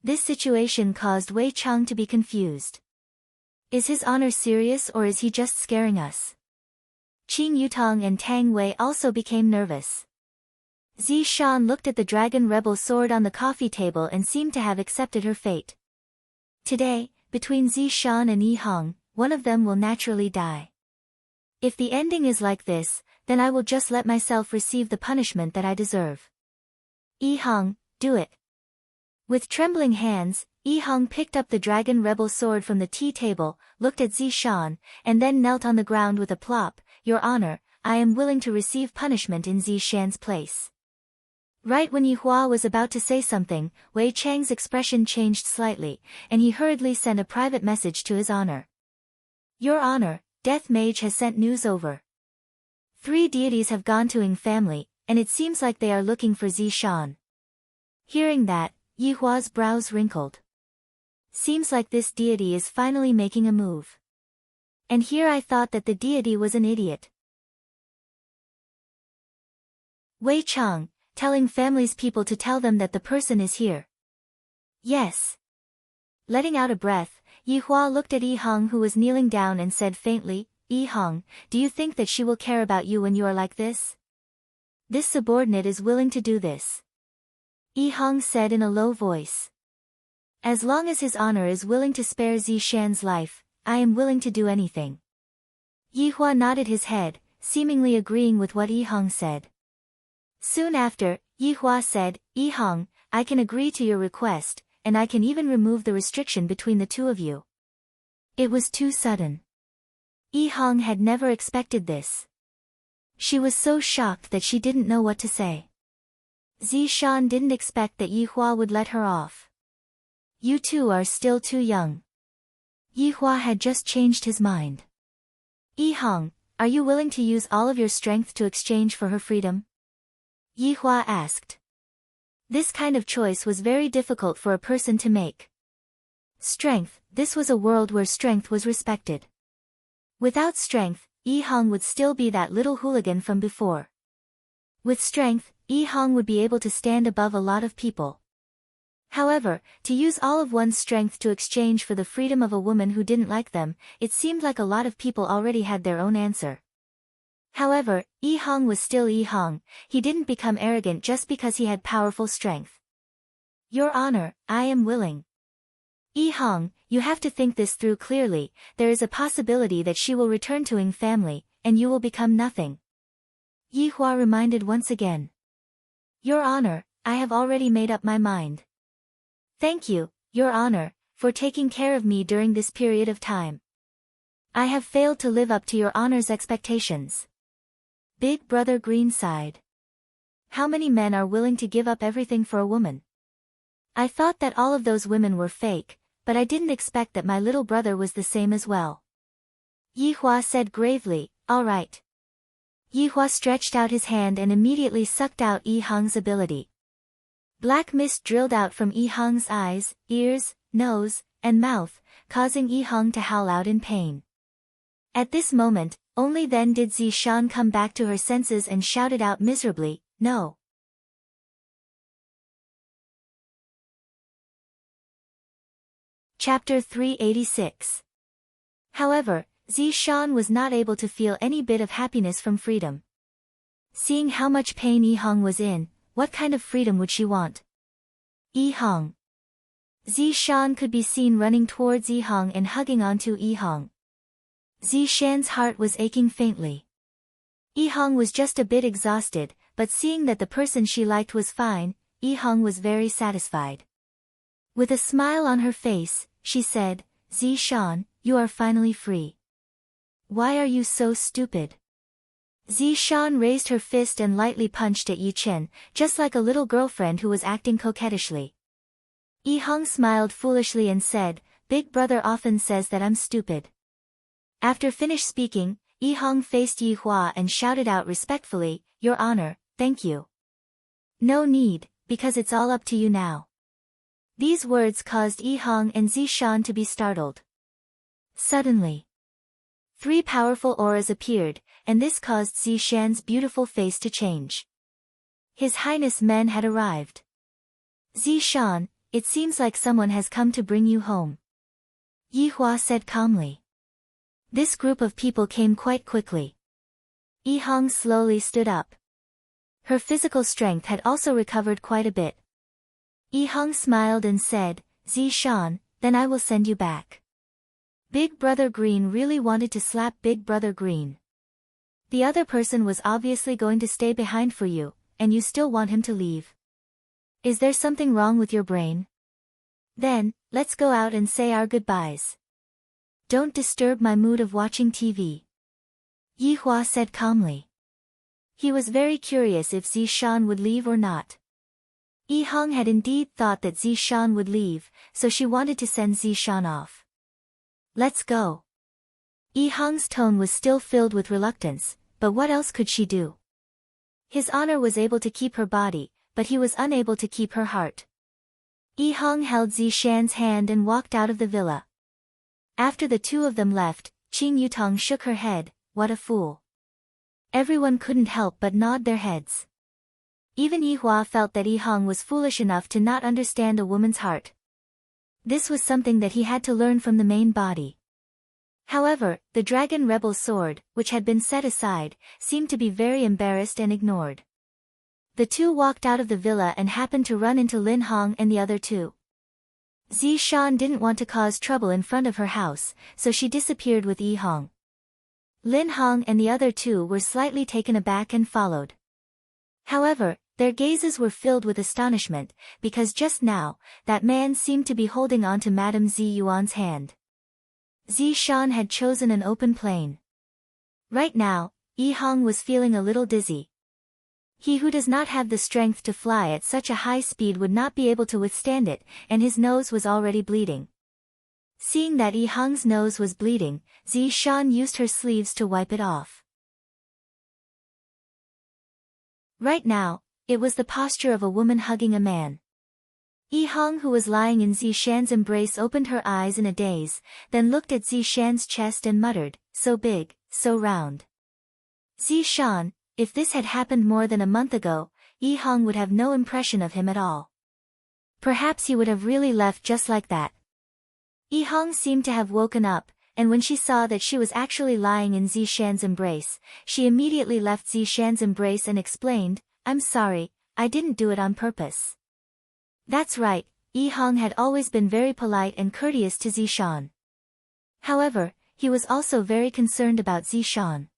This situation caused Wei Cheng to be confused. Is his honor serious or is he just scaring us? Qing Yutong and Tang Wei also became nervous. Zi Shan looked at the dragon rebel sword on the coffee table and seemed to have accepted her fate. Today, between Zi Shan and Yi Hong, one of them will naturally die. If the ending is like this, then I will just let myself receive the punishment that I deserve. Yi Hong, do it. With trembling hands, Yi Hong picked up the dragon rebel sword from the tea table, looked at Zi Shan, and then knelt on the ground with a plop. Your honor, I am willing to receive punishment in Zi Shan's place. Right when Yi Hua was about to say something, Wei Cheng's expression changed slightly, and he hurriedly sent a private message to his honor. Your honor, Death Mage has sent news over. 3 deities have gone to Ying family, and it seems like they are looking for Zi Shan. Hearing that, Yi Hua's brows wrinkled. Seems like this deity is finally making a move. And here I thought that the deity was an idiot. Wei Cheng, telling family's people to tell them that the person is here. Yes. Letting out a breath, Yi Hua looked at Yi Hong who was kneeling down and said faintly, Yi Hong, do you think that she will care about you when you are like this? This subordinate is willing to do this. Yi Hong said in a low voice. As long as his honor is willing to spare Zi Shan's life, I am willing to do anything. Yi Hua nodded his head, seemingly agreeing with what Yi Hong said. Soon after, Yi Hua said, Yi Hong, I can agree to your request, and I can even remove the restriction between the two of you. It was too sudden. Yi Hong had never expected this. She was so shocked that she didn't know what to say. Zi Shan didn't expect that Yi Hua would let her off. You two are still too young. Yi Hua had just changed his mind. Yi Hong, are you willing to use all of your strength to exchange for her freedom? Yi Hua asked. This kind of choice was very difficult for a person to make. Strength, this was a world where strength was respected. Without strength, Yi Hong would still be that little hooligan from before. With strength, Yi Hong would be able to stand above a lot of people. However, to use all of one's strength to exchange for the freedom of a woman who didn't like them, it seemed like a lot of people already had their own answer. However, Yi Hong was still Yi Hong, he didn't become arrogant just because he had powerful strength. Your honor, I am willing. Yi Hong, you have to think this through clearly, there is a possibility that she will return to Ying family, and you will become nothing. Yi Hua reminded once again. Your honor, I have already made up my mind. Thank you, your honor, for taking care of me during this period of time. I have failed to live up to your honor's expectations. Big Brother Green sighed. How many men are willing to give up everything for a woman? I thought that all of those women were fake, but I didn't expect that my little brother was the same as well. Yi Hua said gravely, all right. Yi Hua stretched out his hand and immediately sucked out Yi Hong's ability. Black mist drilled out from Yi Hong's eyes, ears, nose, and mouth, causing Yi Hong to howl out in pain. At this moment, only then did Zi Shan come back to her senses and shouted out miserably, no. Chapter 386. However, Zi Shan was not able to feel any bit of happiness from freedom. Seeing how much pain Yi Hong was in, what kind of freedom would she want? Yi Hong. Zi Shan could be seen running towards Yi Hong and hugging onto Yi Hong. Zi Shan's heart was aching faintly. Yi Hong was just a bit exhausted, but seeing that the person she liked was fine, Yi Hong was very satisfied. With a smile on her face, she said, Zi Shan, you are finally free. Why are you so stupid? Zi Shan raised her fist and lightly punched at Yi Chen, just like a little girlfriend who was acting coquettishly. Yi Hong smiled foolishly and said, Big Brother often says that I'm stupid. After finished speaking, Yi Hong faced Yi Hua and shouted out respectfully, Your honor, thank you. No need, because it's all up to you now. These words caused Yi Hong and Zi Shan to be startled. Suddenly, 3 powerful auras appeared, and this caused Zi Shan's beautiful face to change. His Highness Men had arrived. Zi Shan, it seems like someone has come to bring you home. Yi Hua said calmly. This group of people came quite quickly. Yi Hong slowly stood up. Her physical strength had also recovered quite a bit. Yi Hong smiled and said, Zishan, then I will send you back. Big Brother Green really wanted to slap Big Brother Green. The other person was obviously going to stay behind for you, and you still want him to leave. Is there something wrong with your brain? Then, let's go out and say our goodbyes. Don't disturb my mood of watching TV. Yi Hua said calmly. He was very curious if Zishan would leave or not. Yi Hong had indeed thought that Zishan would leave, so she wanted to send Zishan off. Let's go. Yi Hong's tone was still filled with reluctance, but what else could she do? His honor was able to keep her body, but he was unable to keep her heart. Yi Hong held Zishan's hand and walked out of the villa. After the two of them left, Qing Yutong shook her head, what a fool. Everyone couldn't help but nod their heads. Even Yi Hua felt that Yi Hong was foolish enough to not understand a woman's heart. This was something that he had to learn from the main body. However, the dragon rebel sword, which had been set aside, seemed to be very embarrassed and ignored. The two walked out of the villa and happened to run into Lin Hong and the other two. Zishan didn't want to cause trouble in front of her house, so she disappeared with Yi Hong. Lin Hong and the other two were slightly taken aback and followed. However, their gazes were filled with astonishment, because just now, that man seemed to be holding on to Madame Zi Yuan's hand. Zishan had chosen an open plain. Right now, Yi Hong was feeling a little dizzy. He who does not have the strength to fly at such a high speed would not be able to withstand it, and his nose was already bleeding. Seeing that Yi Hong's nose was bleeding, Zishan used her sleeves to wipe it off. Right now, it was the posture of a woman hugging a man. Yi Hong, who was lying in Zishan's embrace, opened her eyes in a daze, then looked at Zishan's chest and muttered, so big, so round. Zishan, if this had happened more than a month ago, Yi Hong would have no impression of him at all. Perhaps he would have really left just like that. Yi Hong seemed to have woken up, and when she saw that she was actually lying in Zishan's embrace, she immediately left Zishan's embrace and explained, I'm sorry, I didn't do it on purpose. That's right, Yi Hong had always been very polite and courteous to Zishan. However, he was also very concerned about Zishan.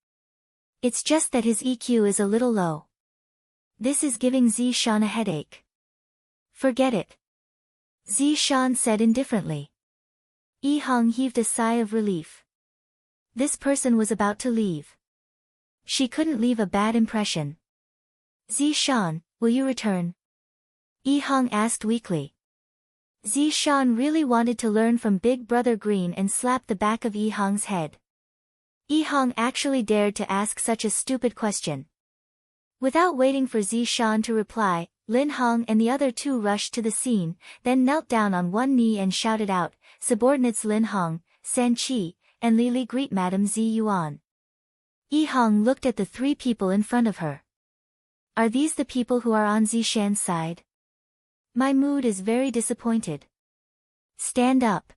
It's just that his EQ is a little low. This is giving Zishan a headache. Forget it. Zishan said indifferently. Yi Hong heaved a sigh of relief. This person was about to leave. She couldn't leave a bad impression. Zishan, will you return? Yi Hong asked weakly. Zishan really wanted to learn from Big Brother Green and slap the back of Yi Hong's head. Yi Hong actually dared to ask such a stupid question. Without waiting for Zishan to reply, Lin Hong and the other two rushed to the scene, then knelt down on one knee and shouted out, subordinates Lin Hong, San Qi, and Li Li, greet Madame Zi Yuan. Yi Hong looked at the three people in front of her. Are these the people who are on Zishan's side? My mood is very disappointed. Stand up.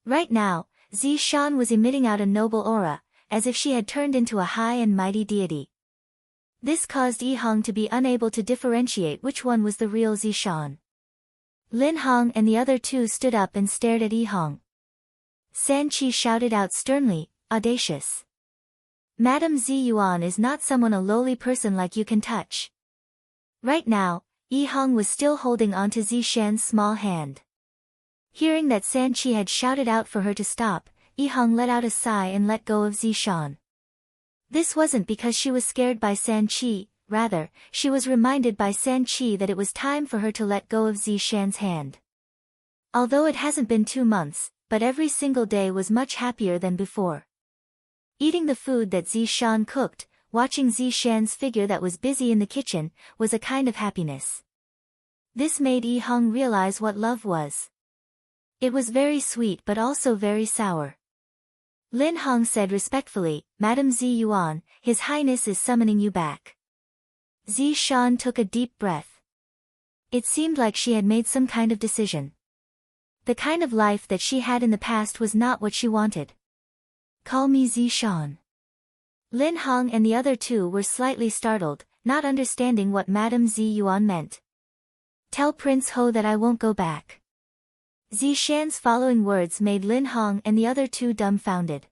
Right now, Zishan was emitting out a noble aura, as if she had turned into a high and mighty deity. This caused Yi Hong to be unable to differentiate which one was the real Zishan. Lin Hong and the other two stood up and stared at Yi Hong. San Qi shouted out sternly, audacious. Madame Zi Yuan is not someone a lowly person like you can touch. Right now, Yi Hong was still holding on to Zishan's small hand. Hearing that San Qi had shouted out for her to stop, Yi Hong let out a sigh and let go of Zishan. This wasn't because she was scared by San Qi, rather, she was reminded by San Qi that it was time for her to let go of Zishan's hand. Although it hasn't been 2 months, but every single day was much happier than before. Eating the food that Zishan cooked, watching Zishan's figure that was busy in the kitchen, was a kind of happiness. This made Yi Hong realize what love was. It was very sweet but also very sour. Lin Hong said respectfully, Madame Zi Yuan, His Highness is summoning you back. Zishan took a deep breath. It seemed like she had made some kind of decision. The kind of life that she had in the past was not what she wanted. Call me Zishan. Lin Hong and the other two were slightly startled, not understanding what Madame Zi Yuan meant. Tell Prince Ho that I won't go back. Zishan's following words made Lin Hong and the other two dumbfounded.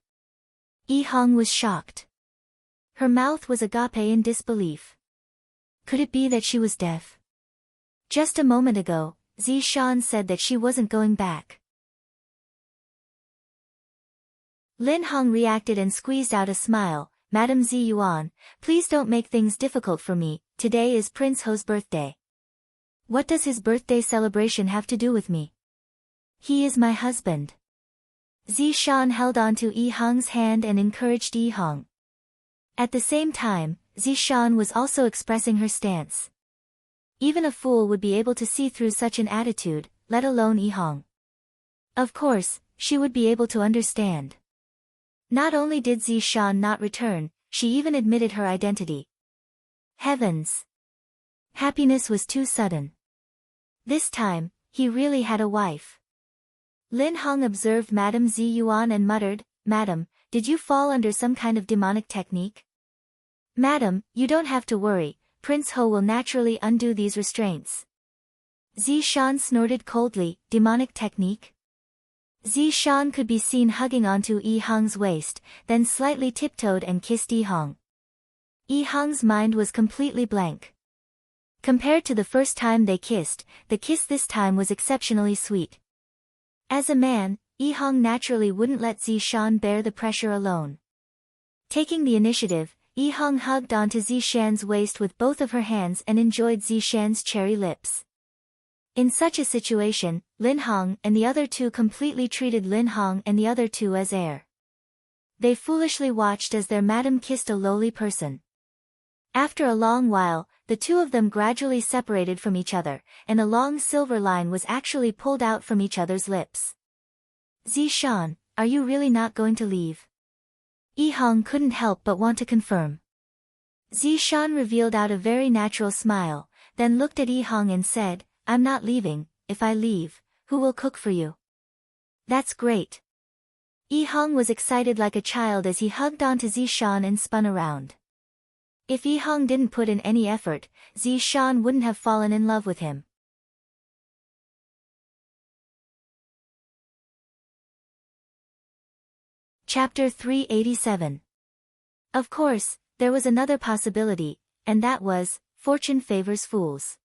Yi Hong was shocked. Her mouth was agape in disbelief. Could it be that she was deaf? Just a moment ago, Zishan said that she wasn't going back. Lin Hong reacted and squeezed out a smile. Madame Zi Yuan, please don't make things difficult for me, today is Prince Ho's birthday. What does his birthday celebration have to do with me? He is my husband. Zishan held on to Yi Hong's hand and encouraged Yi Hong. At the same time, Zishan was also expressing her stance. Even a fool would be able to see through such an attitude, let alone Yi Hong. Of course, she would be able to understand. Not only did Zishan not return, she even admitted her identity. Heavens! Happiness was too sudden. This time, he really had a wife. Lin Hong observed Madame Zi Yuan and muttered, Madam, did you fall under some kind of demonic technique? Madam, you don't have to worry, Prince Ho will naturally undo these restraints. Zishan snorted coldly, demonic technique? Zishan could be seen hugging onto Yi Hong's waist, then slightly tiptoed and kissed Yi Hong. Yi Hong's mind was completely blank. Compared to the first time they kissed, the kiss this time was exceptionally sweet. As a man, Yi Hong naturally wouldn't let Zishan bear the pressure alone. Taking the initiative, Yi Hong hugged onto Zishan's waist with both of her hands and enjoyed Zishan's cherry lips. In such a situation, Lin Hong and the other two completely treated Lin Hong and the other two as air. They foolishly watched as their madam kissed a lowly person. After a long while, the two of them gradually separated from each other, and a long silver line was actually pulled out from each other's lips. Zishan, are you really not going to leave? Yi Hong couldn't help but want to confirm. Zishan revealed out a very natural smile, then looked at Yi Hong and said, I'm not leaving. If I leave, who will cook for you? That's great. Yi Hong was excited like a child as he hugged onto Zishan and spun around. If Yi Hong didn't put in any effort, Zishan wouldn't have fallen in love with him. Chapter 387. Of course, there was another possibility, and that was, fortune favors fools.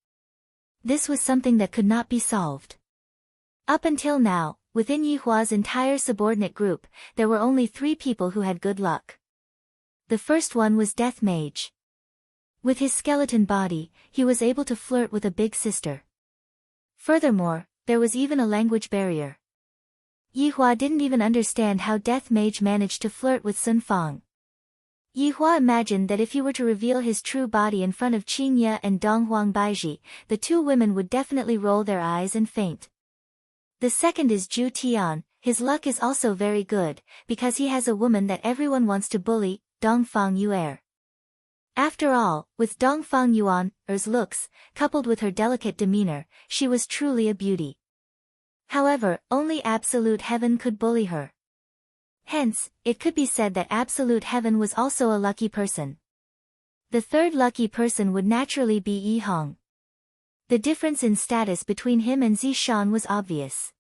This was something that could not be solved. Up until now, within Yi Hua's entire subordinate group, there were only 3 people who had good luck. The first one was Death Mage. With his skeleton body, he was able to flirt with a big sister. Furthermore, there was even a language barrier. Yi Hua didn't even understand how Death Mage managed to flirt with Sun Fang. Yi Hua imagined that if he were to reveal his true body in front of Qing Ye and Donghuang Baiji, the 2 women would definitely roll their eyes and faint. The second is Zhu Tian. His luck is also very good, because he has a woman that everyone wants to bully, Dongfang Yuer. After all, with Dongfang Yuan's looks, coupled with her delicate demeanor, she was truly a beauty. However, only Absolute Heaven could bully her. Hence, it could be said that Absolute Heaven was also a lucky person. The third lucky person would naturally be Yi Hong. The difference in status between him and Zishan was obvious.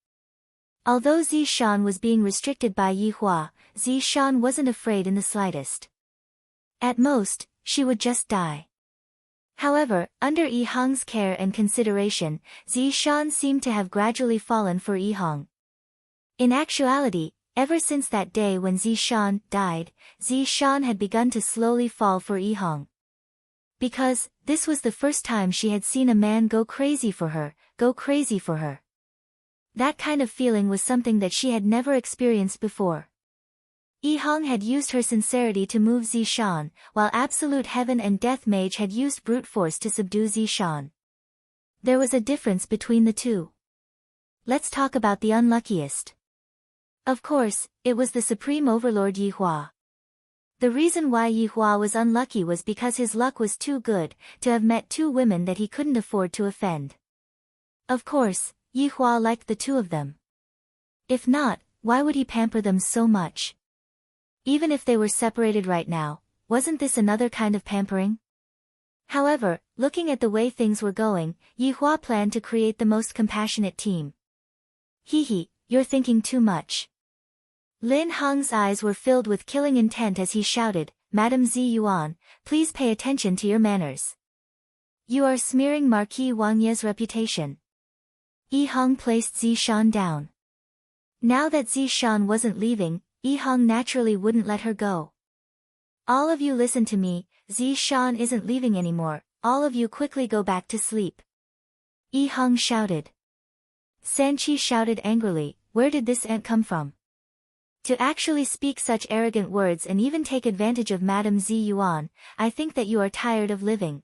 Although Zishan was being restricted by Yi Hua, Zishan wasn't afraid in the slightest. At most, she would just die. However, under Yi Hong's care and consideration, Zishan seemed to have gradually fallen for Yi Hong. In actuality, ever since that day when Zishan died, Zishan had begun to slowly fall for Yi Hong. Because, this was the first time she had seen a man go crazy for her. That kind of feeling was something that she had never experienced before. Yi Hong had used her sincerity to move Zishan, while Absolute Heaven and Death Mage had used brute force to subdue Zishan. There was a difference between the two. Let's talk about the unluckiest. Of course, it was the Supreme Overlord Yi Hua. The reason why Yi Hua was unlucky was because his luck was too good, to have met 2 women that he couldn't afford to offend. Of course, Yi Hua liked the two of them. If not, why would he pamper them so much? Even if they were separated right now, wasn't this another kind of pampering? However, looking at the way things were going, Yi Hua planned to create the most compassionate team. Hee, you're thinking too much. Lin Hong's eyes were filled with killing intent as he shouted, Madam Zi Yuan, please pay attention to your manners. You are smearing Marquis Wang Ye's reputation. Yi Hong placed Zi Shan down. Now that Zi Shan wasn't leaving, Yi Hong naturally wouldn't let her go. All of you listen to me, Zi Shan isn't leaving anymore, all of you quickly go back to sleep. Yi Hong shouted. Sanchi shouted angrily, where did this ant come from? To actually speak such arrogant words and even take advantage of Madam Zi Yuan, I think that you are tired of living.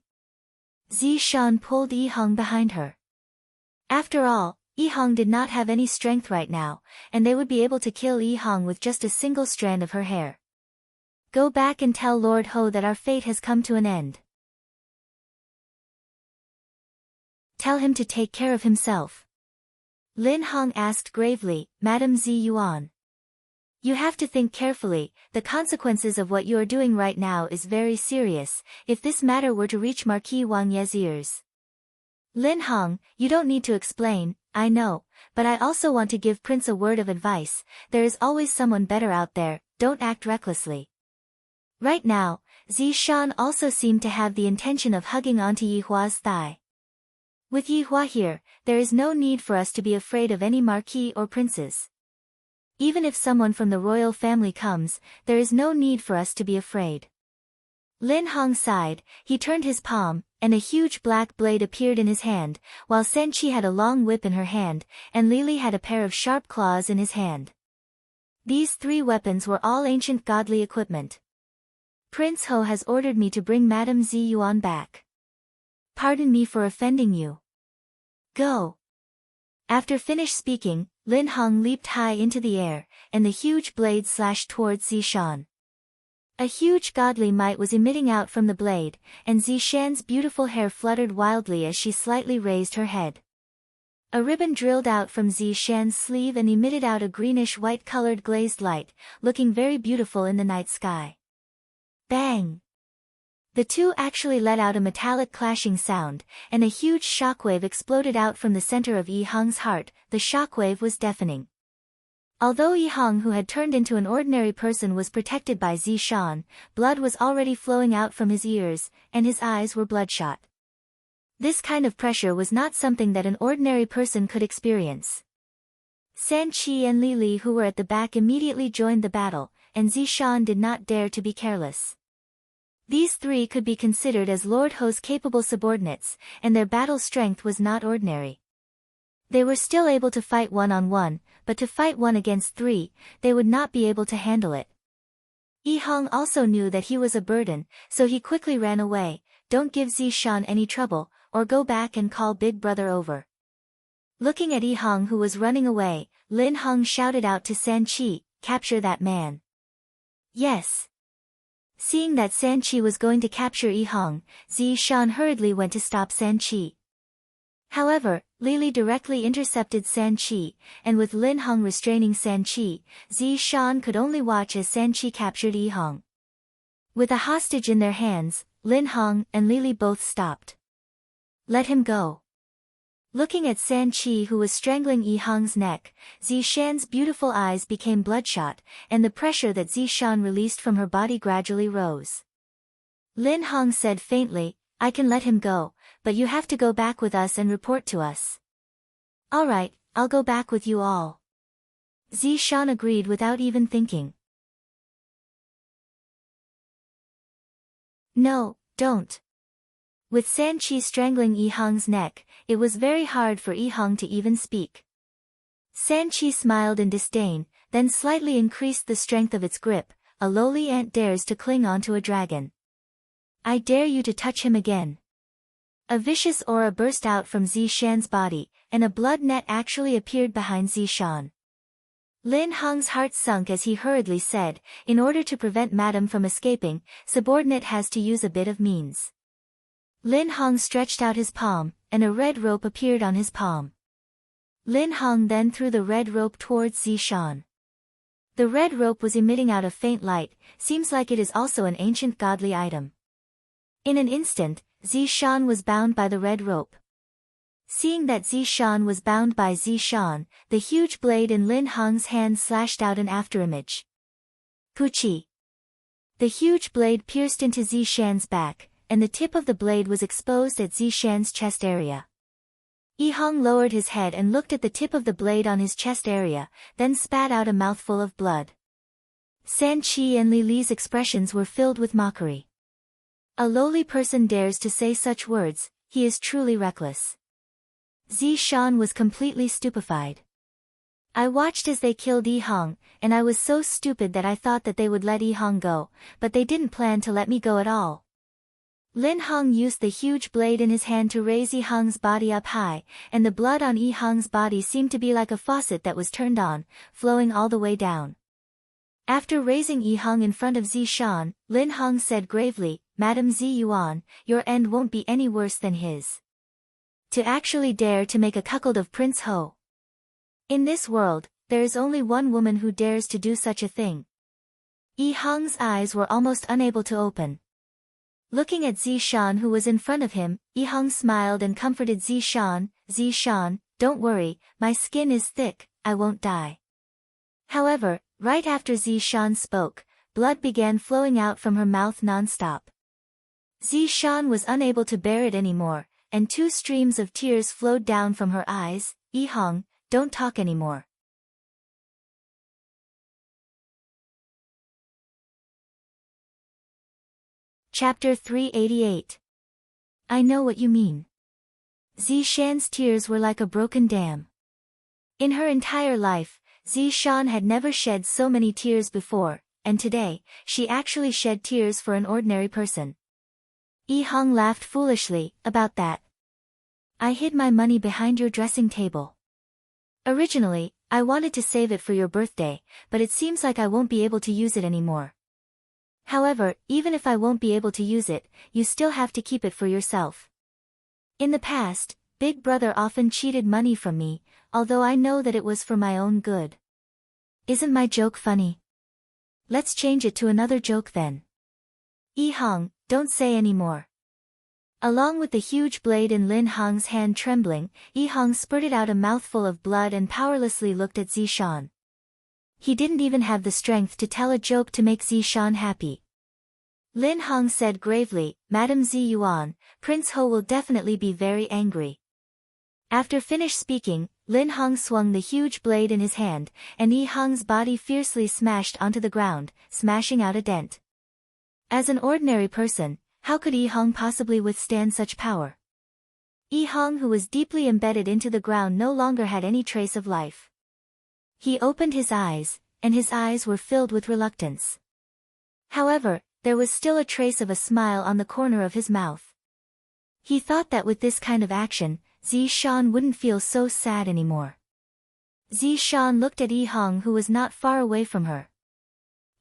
Zi Shan pulled Yi Hong behind her. After all, Yi Hong did not have any strength right now, and they would be able to kill Yi Hong with just a single strand of her hair. Go back and tell Lord Ho that our fate has come to an end. Tell him to take care of himself. Lin Hong asked gravely, Madam Zi Yuan. You have to think carefully, the consequences of what you are doing right now is very serious, if this matter were to reach Marquis Wang Ye's ears. Lin Hong, you don't need to explain, I know, but I also want to give Prince a word of advice, there is always someone better out there, don't act recklessly. Right now, Zi Shan also seemed to have the intention of hugging onto Yi Hua's thigh. With Yi Hua here, there is no need for us to be afraid of any marquis or princes. Even if someone from the royal family comes, there is no need for us to be afraid. Lin Hong sighed, he turned his palm, and a huge black blade appeared in his hand, while Sanchi had a long whip in her hand, and Lili had a pair of sharp claws in his hand. These three weapons were all ancient godly equipment. Prince Ho has ordered me to bring Madam Zi Yuan back. Pardon me for offending you. Go. After finished speaking, Lin Hong leaped high into the air, and the huge blade slashed towards Zi Shan. A huge godly might was emitting out from the blade, and Zi Shan's beautiful hair fluttered wildly as she slightly raised her head. A ribbon drilled out from Zi Shan's sleeve and emitted out a greenish-white-colored glazed light, looking very beautiful in the night sky. Bang! The two actually let out a metallic clashing sound, and a huge shockwave exploded out from the center of Yi Hong's heart. The shockwave was deafening. Although Yi Hong, who had turned into an ordinary person, was protected by Zi Shan, blood was already flowing out from his ears, and his eyes were bloodshot. This kind of pressure was not something that an ordinary person could experience. Sanchi and Lili, who were at the back, immediately joined the battle, and Zi Shan did not dare to be careless. These three could be considered as Lord Ho's capable subordinates, and their battle strength was not ordinary. They were still able to fight one-on-one, but to fight one against three, they would not be able to handle it. Yi Hong also knew that he was a burden, so he quickly ran away. Don't give Zi Shan any trouble, or go back and call Big Brother over. Looking at Yi Hong, who was running away, Lin Hong shouted out to Sanchi, capture that man. Yes. Seeing that Sanchi was going to capture Yi Hong, Zi Shan hurriedly went to stop Sanchi. However, Lili directly intercepted Sanchi, and with Lin Hong restraining Sanchi, Zi Shan could only watch as Sanchi captured Yi Hong. With a hostage in their hands, Lin Hong and Lili both stopped. Let him go. Looking at Sanchi, who was strangling Yi Hong's neck, Zi Shan's beautiful eyes became bloodshot, and the pressure that Zi Shan released from her body gradually rose. Lin Hong said faintly, I can let him go, but you have to go back with us and report to us. All right, I'll go back with you all. Zi Shan agreed without even thinking. No, don't. With Sanchi strangling Yi Hong's neck, it was very hard for Yi Hong to even speak. Sanchi smiled in disdain, then slightly increased the strength of its grip. A lowly ant dares to cling onto a dragon. I dare you to touch him again. A vicious aura burst out from Zi Shan's body, and a blood net actually appeared behind Zi Shan. Lin Hong's heart sunk as he hurriedly said, in order to prevent Madam from escaping, subordinate has to use a bit of means. Lin Hong stretched out his palm, and a red rope appeared on his palm. Lin Hong then threw the red rope towards Zishan. The red rope was emitting out a faint light, seems like it is also an ancient godly item. In an instant, Zishan was bound by the red rope. Seeing that Zishan was bound by Zishan, the huge blade in Lin Hong's hand slashed out an afterimage. Puchi. The huge blade pierced into Zishan's back, and the tip of the blade was exposed at Zishan's chest area. Yihong lowered his head and looked at the tip of the blade on his chest area, then spat out a mouthful of blood. San Qi and Li Li's expressions were filled with mockery. A lowly person dares to say such words, he is truly reckless. Zishan was completely stupefied. I watched as they killed Yihong, and I was so stupid that I thought that they would let Yihong go, but they didn't plan to let me go at all. Lin Hong used the huge blade in his hand to raise Yihong's body up high, and the blood on Yihong's body seemed to be like a faucet that was turned on, flowing all the way down. After raising Yihong in front of Zishan, Lin Hong said gravely, "Madam Zi Yuan, your end won't be any worse than his. To actually dare to make a cuckold of Prince Ho. In this world, there is only one woman who dares to do such a thing." Yihong's eyes were almost unable to open. Looking at Zishan who was in front of him, Yihong smiled and comforted Zishan, "Zishan, don't worry, my skin is thick, I won't die." However, right after Zishan spoke, blood began flowing out from her mouth non-stop. Zishan was unable to bear it anymore, and 2 streams of tears flowed down from her eyes. "Yihong, don't talk anymore." Chapter 388. I know what you mean. Zishan's tears were like a broken dam. In her entire life, Zishan had never shed so many tears before, and today, she actually shed tears for an ordinary person. Yihong laughed foolishly, "About that. I hid my money behind your dressing table. Originally, I wanted to save it for your birthday, but it seems like I won't be able to use it anymore. However, even if I won't be able to use it, you still have to keep it for yourself. In the past, Big Brother often cheated money from me, although I know that it was for my own good. Isn't my joke funny? Let's change it to another joke then. Yihong, don't say any more." Along with the huge blade in Lin Hong's hand trembling, Yihong spurted out a mouthful of blood and powerlessly looked at Zishan. He didn't even have the strength to tell a joke to make Zishan happy. Lin Hong said gravely, "Madam Zi Yuan, Prince Ho will definitely be very angry." After finished speaking, Lin Hong swung the huge blade in his hand, and Yihong's body fiercely smashed onto the ground, smashing out a dent. As an ordinary person, how could Yihong possibly withstand such power? Yihong, who was deeply embedded into the ground, no longer had any trace of life. He opened his eyes, and his eyes were filled with reluctance. However, there was still a trace of a smile on the corner of his mouth. He thought that with this kind of action, Zishan wouldn't feel so sad anymore. Zishan looked at Yihong, who was not far away from her.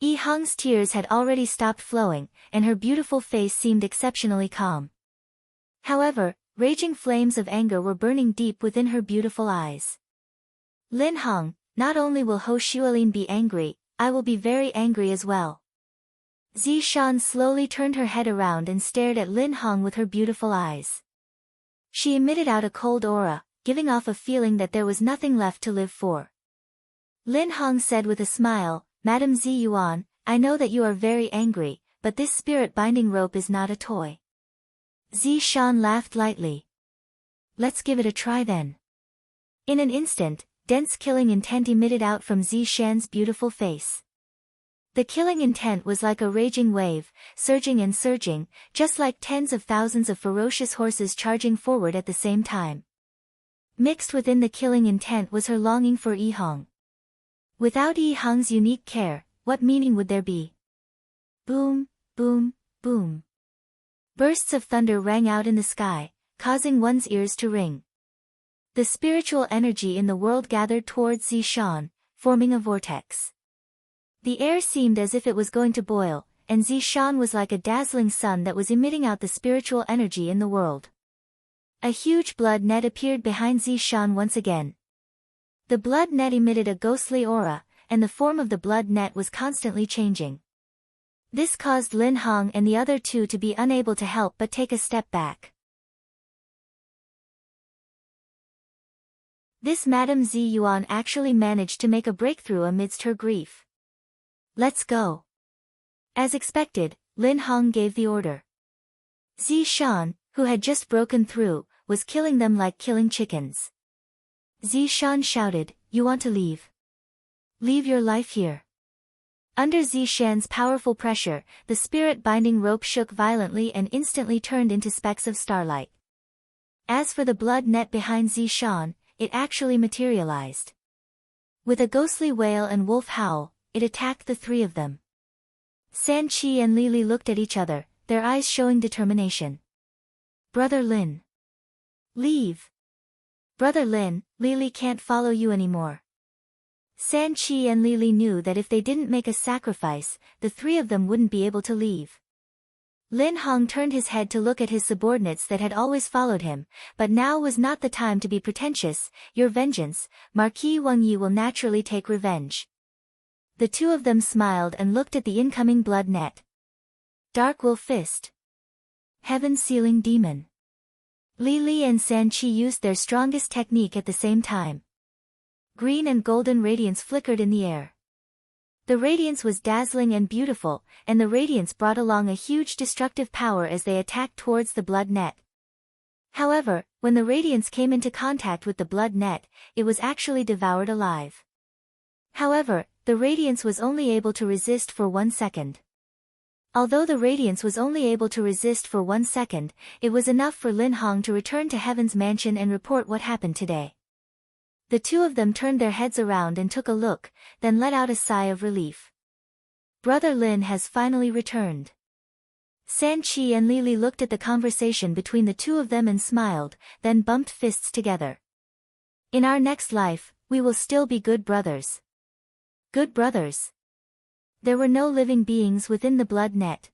Yihong's tears had already stopped flowing, and her beautiful face seemed exceptionally calm. However, raging flames of anger were burning deep within her beautiful eyes. "Lin Hong, not only will Ho Xuelin be angry, I will be very angry as well." Zishan slowly turned her head around and stared at Lin Hong with her beautiful eyes. She emitted out a cold aura, giving off a feeling that there was nothing left to live for. Lin Hong said with a smile, "Madam Zi Yuan, I know that you are very angry, but this spirit-binding rope is not a toy." Zishan laughed lightly. "Let's give it a try then." In an instant, dense killing intent emitted out from Zishan's beautiful face. The killing intent was like a raging wave, surging and surging, just like tens of thousands of ferocious horses charging forward at the same time. Mixed within the killing intent was her longing for Yihong. Without Yihong's unique care, what meaning would there be? Boom, boom, boom. Bursts of thunder rang out in the sky, causing one's ears to ring. The spiritual energy in the world gathered towards Zishan, forming a vortex. The air seemed as if it was going to boil, and Zishan was like a dazzling sun that was emitting out the spiritual energy in the world. A huge blood net appeared behind Zishan once again. The blood net emitted a ghostly aura, and the form of the blood net was constantly changing. This caused Lin Hong and the other two to be unable to help but take a step back. This Madame Zi Yuan actually managed to make a breakthrough amidst her grief. Let's go. As expected, Lin Hong gave the order. Zi Shan, who had just broken through, was killing them like killing chickens. Zi Shan shouted, "You want to leave? Leave your life here." Under Zi Shan's powerful pressure, the spirit-binding rope shook violently and instantly turned into specks of starlight. As for the blood net behind Zi Shan, it actually materialized. With a ghostly wail and wolf howl, it attacked the three of them. San Qi and Li Li looked at each other, their eyes showing determination. "Brother Lin. Leave. Brother Lin, Li Li can't follow you anymore." San Qi and Li Li knew that if they didn't make a sacrifice, the three of them wouldn't be able to leave. Lin Hong turned his head to look at his subordinates that had always followed him, but now was not the time to be pretentious. "Your vengeance, Marquis Wang Yi will naturally take revenge." The two of them smiled and looked at the incoming blood net. Dark Will Fist. Heaven Sealing Demon. Li Li and San Qi used their strongest technique at the same time. Green and golden radiance flickered in the air. The radiance was dazzling and beautiful, and the radiance brought along a huge destructive power as they attacked towards the blood net. However, when the radiance came into contact with the blood net, it was actually devoured alive. However, the radiance was only able to resist for 1 second. Although the radiance was only able to resist for 1 second, it was enough for Lin Hong to return to Heaven's mansion and report what happened today. The two of them turned their heads around and took a look, then let out a sigh of relief. Brother Lin has finally returned. San Qi and Li Li looked at the conversation between the two of them and smiled, then bumped fists together. "In our next life, we will still be good brothers." Good brothers. There were no living beings within the blood net.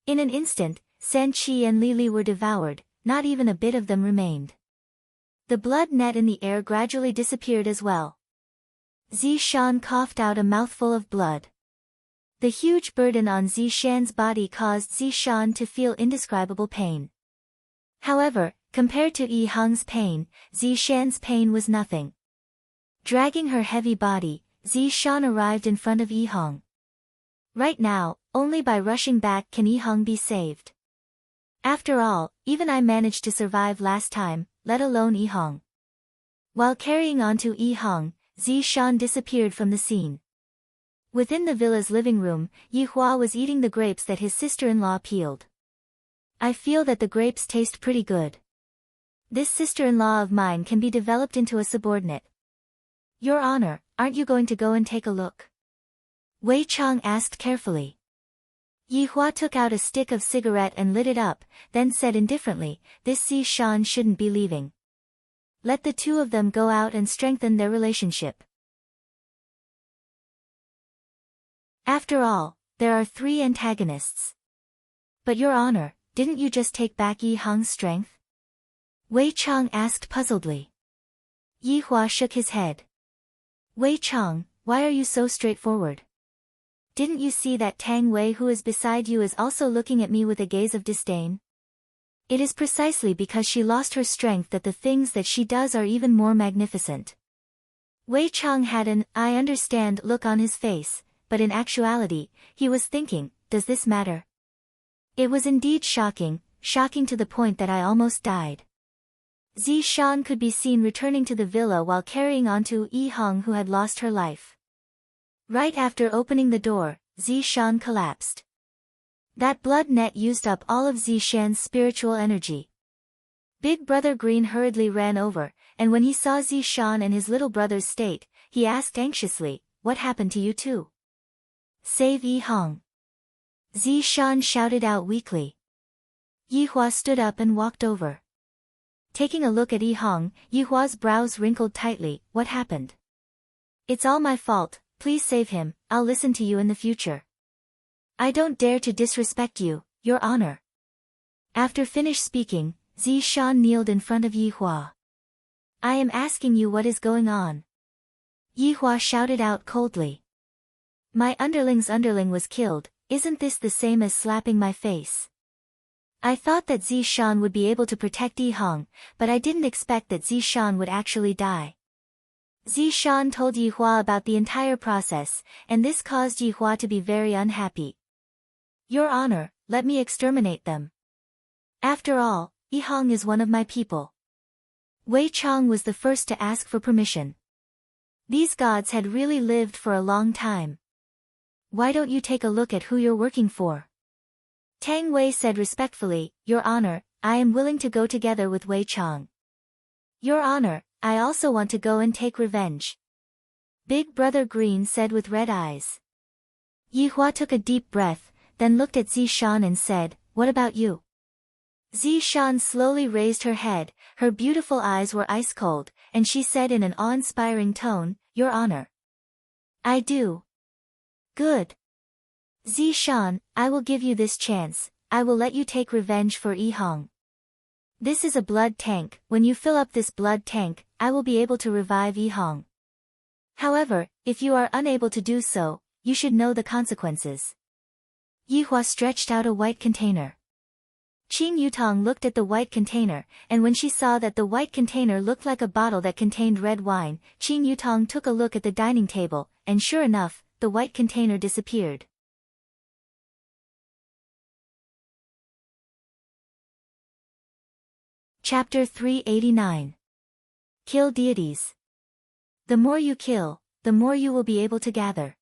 In an instant, San Qi and Li Li were devoured, not even a bit of them remained. The blood net in the air gradually disappeared as well. Zi Shan coughed out a mouthful of blood. The huge burden on Zi Shan's body caused Zi Shan to feel indescribable pain. However, compared to Yi Hong's pain, Zi Shan's pain was nothing. Dragging her heavy body, Zi Shan arrived in front of Yi Hong. Right now, only by rushing back can Yi Hong be saved. After all, even I managed to survive last time, let alone Yi Hong. While carrying on to Yi Hong, Zi Shan disappeared from the scene. Within the villa's living room, Yi Hua was eating the grapes that his sister-in-law peeled. "I feel that the grapes taste pretty good. This sister-in-law of mine can be developed into a subordinate." "Your Honor, aren't you going to go and take a look?" Wei Chang asked carefully. Yi Hua took out a stick of cigarette and lit it up, then said indifferently, "This Zi Shan shouldn't be leaving. Let the two of them go out and strengthen their relationship. After all, there are 3 antagonists." "But Your Honor, didn't you just take back Yi Hong's strength?" Wei Chang asked puzzledly. Yi Hua shook his head. "Wei Chang, why are you so straightforward? Didn't you see that Tang Wei who is beside you is also looking at me with a gaze of disdain? It is precisely because she lost her strength that the things that she does are even more magnificent." Wei Chang had an "I understand" look on his face, but in actuality, he was thinking, does this matter? It was indeed shocking to the point that I almost died. Zi Shan could be seen returning to the villa while carrying on to Yi Hong who had lost her life. Right after opening the door, Zi Shan collapsed. That blood net used up all of Zi Shan's spiritual energy. Big Brother Green hurriedly ran over, and when he saw Zi Shan and his little brother's state, he asked anxiously, "What happened to you two?" "Save Yi Hong!" Zi Shan shouted out weakly. Yi Hua stood up and walked over. Taking a look at Yi Hong, Yi Hua's brows wrinkled tightly. "What happened?" "It's all my fault, please save him, I'll listen to you in the future." "I don't dare to disrespect you, Your Honor." After finished speaking, Zi Shan kneeled in front of Yi Hua. "I am asking you what is going on. Yihua shouted out coldly. My underling's underling was killed, isn't this the same as slapping my face? I thought that Zishan would be able to protect Yihong, but I didn't expect that Zishan would actually die. Zishan told Yihua about the entire process, and this caused Yihua to be very unhappy. Your Honor, let me exterminate them. After all, Yihong is one of my people. Wei Chang was the first to ask for permission. These gods had really lived for a long time. Why don't you take a look at who you're working for? Tang Wei said respectfully, Your Honor, I am willing to go together with Wei Chang. Your Honor, I also want to go and take revenge. Big Brother Green said with red eyes. Yihua took a deep breath, then looked at Zishan and said, What about you? Zishan slowly raised her head, her beautiful eyes were ice cold, and she said in an awe-inspiring tone, Your Honor. I do. Good. Zishan, I will give you this chance, I will let you take revenge for Yihong. This is a blood tank, when you fill up this blood tank, I will be able to revive Yihong. However, if you are unable to do so, you should know the consequences. Yihua stretched out a white container. Qing Yutong looked at the white container, and when she saw that the white container looked like a bottle that contained red wine, Qing Yutong took a look at the dining table, and sure enough, the white container disappeared. Chapter 389. Kill Deities. The more you kill, the more you will be able to gather.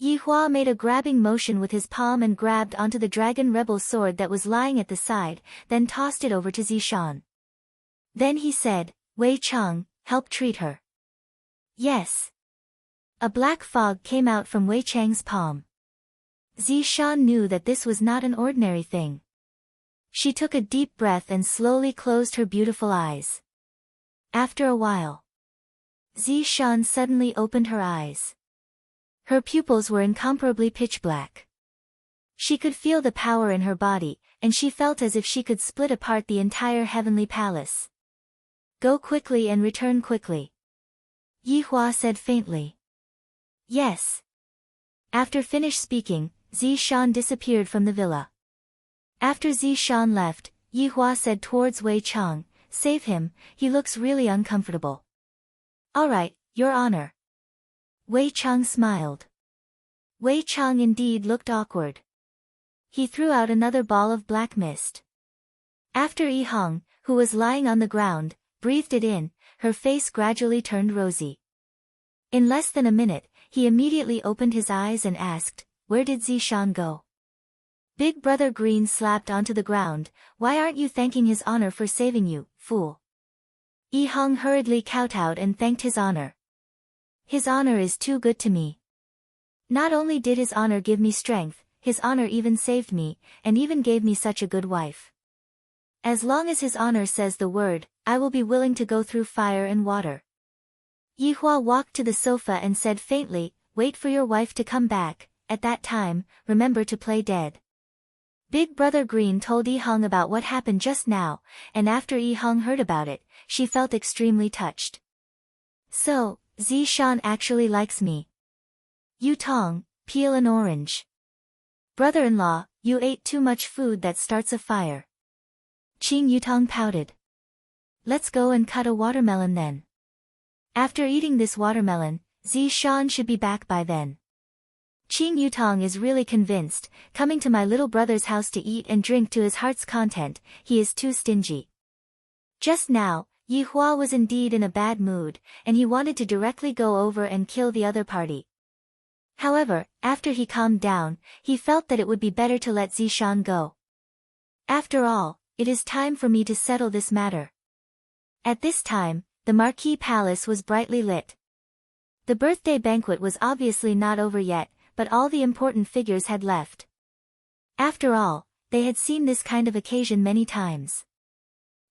Yihua made a grabbing motion with his palm and grabbed onto the dragon rebel sword that was lying at the side, then tossed it over to Zishan. Then he said, Wei Chang, help treat her. Yes. A black fog came out from Wei Chang's palm. Zishan knew that this was not an ordinary thing. She took a deep breath and slowly closed her beautiful eyes. After a while, Zishan suddenly opened her eyes. Her pupils were incomparably pitch black. She could feel the power in her body, and she felt as if she could split apart the entire heavenly palace. Go quickly and return quickly. Yihua said faintly. Yes. After finished speaking, Zishan disappeared from the villa. After Zishan left, Yihua said towards Wei Chang, Save him, he looks really uncomfortable. Alright, Your Honor. Wei Chang smiled. Wei Chang indeed looked awkward. He threw out another ball of black mist. After Yihong, who was lying on the ground, breathed it in, her face gradually turned rosy. In less than a minute, he immediately opened his eyes and asked, Where did Zishan go? Big Brother Green slapped onto the ground, Why aren't you thanking His Honor for saving you, fool? Yihong hurriedly kowtowed and thanked His Honor. His Honor is too good to me. Not only did His Honor give me strength, His Honor even saved me, and even gave me such a good wife. As long as His Honor says the word, I will be willing to go through fire and water. Yihua walked to the sofa and said faintly, Wait for your wife to come back, at that time, remember to play dead. Big Brother Green told Yihong about what happened just now, and after Yihong heard about it, she felt extremely touched. So, Zishan actually likes me. Yutong, peel an orange. Brother-in-law, you ate too much food that starts a fire. Qing Yutong pouted. Let's go and cut a watermelon then. After eating this watermelon, Zishan should be back by then. Qing Yutong is really convinced, coming to my little brother's house to eat and drink to his heart's content, he is too stingy. Just now, Yihua was indeed in a bad mood, and he wanted to directly go over and kill the other party. However, after he calmed down, he felt that it would be better to let Zishan go. After all, it is time for me to settle this matter. At this time, the Marquis Palace was brightly lit. The birthday banquet was obviously not over yet, but all the important figures had left. After all, they had seen this kind of occasion many times.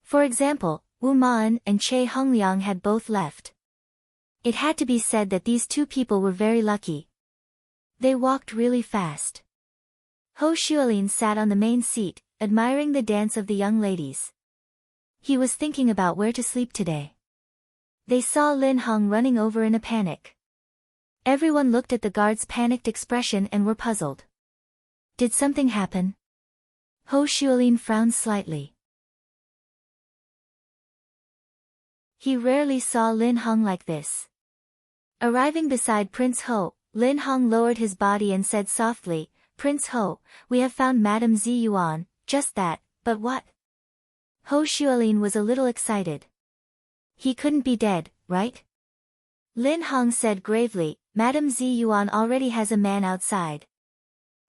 For example, Wu Man and Che Hongliang had both left. It had to be said that these two people were very lucky. They walked really fast. Ho Xuelin sat on the main seat, admiring the dance of the young ladies. He was thinking about where to sleep today. They saw Lin Hong running over in a panic. Everyone looked at the guard's panicked expression and were puzzled. Did something happen? Ho Xuelin frowned slightly. He rarely saw Lin Hong like this. Arriving beside Prince Ho, Lin Hong lowered his body and said softly, "Prince Ho, we have found Madame Zi Yuan." "Just that, but what?" Ho Xuelin was a little excited. "He couldn't be dead, right?" Lin Hong said gravely, "Madame Zi Yuan already has a man outside."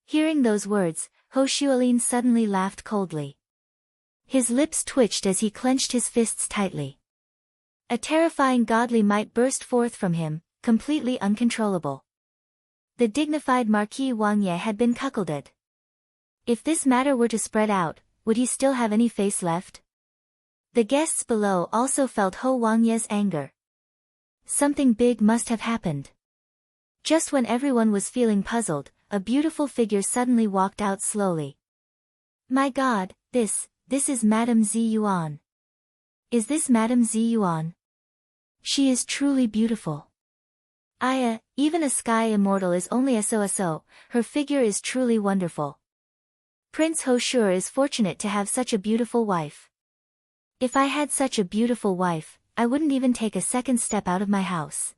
Hearing those words, Ho Xuelin suddenly laughed coldly. His lips twitched as he clenched his fists tightly. A terrifying godly might burst forth from him, completely uncontrollable. The dignified Marquis Wang Ye had been cuckolded. If this matter were to spread out, would he still have any face left? The guests below also felt Ho Wang Ye's anger. Something big must have happened. Just when everyone was feeling puzzled, a beautiful figure suddenly walked out slowly. "My God, this is Madame Zi Yuan. Is this Madame Zi Yuan? She is truly beautiful. Even a sky immortal is only so. Her figure is truly wonderful. Prince Ho sure is fortunate to have such a beautiful wife. If I had such a beautiful wife, I wouldn't even take a second step out of my house."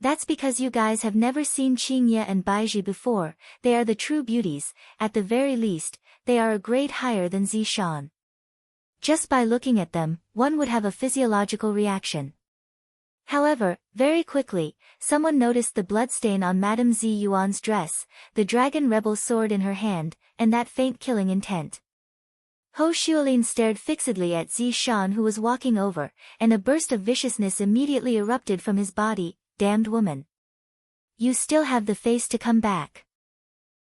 "That's because you guys have never seen Qingye and Baizhi before. They are the true beauties. At the very least, they are a grade higher than Zishan. Just by looking at them, one would have a physiological reaction." However, very quickly, someone noticed the bloodstain on Madame Zi Yuan's dress, the dragon rebel sword in her hand, and that faint killing intent. Ho Xuelin stared fixedly at Zishan, who was walking over, and a burst of viciousness immediately erupted from his body. "Damned woman. You still have the face to come back."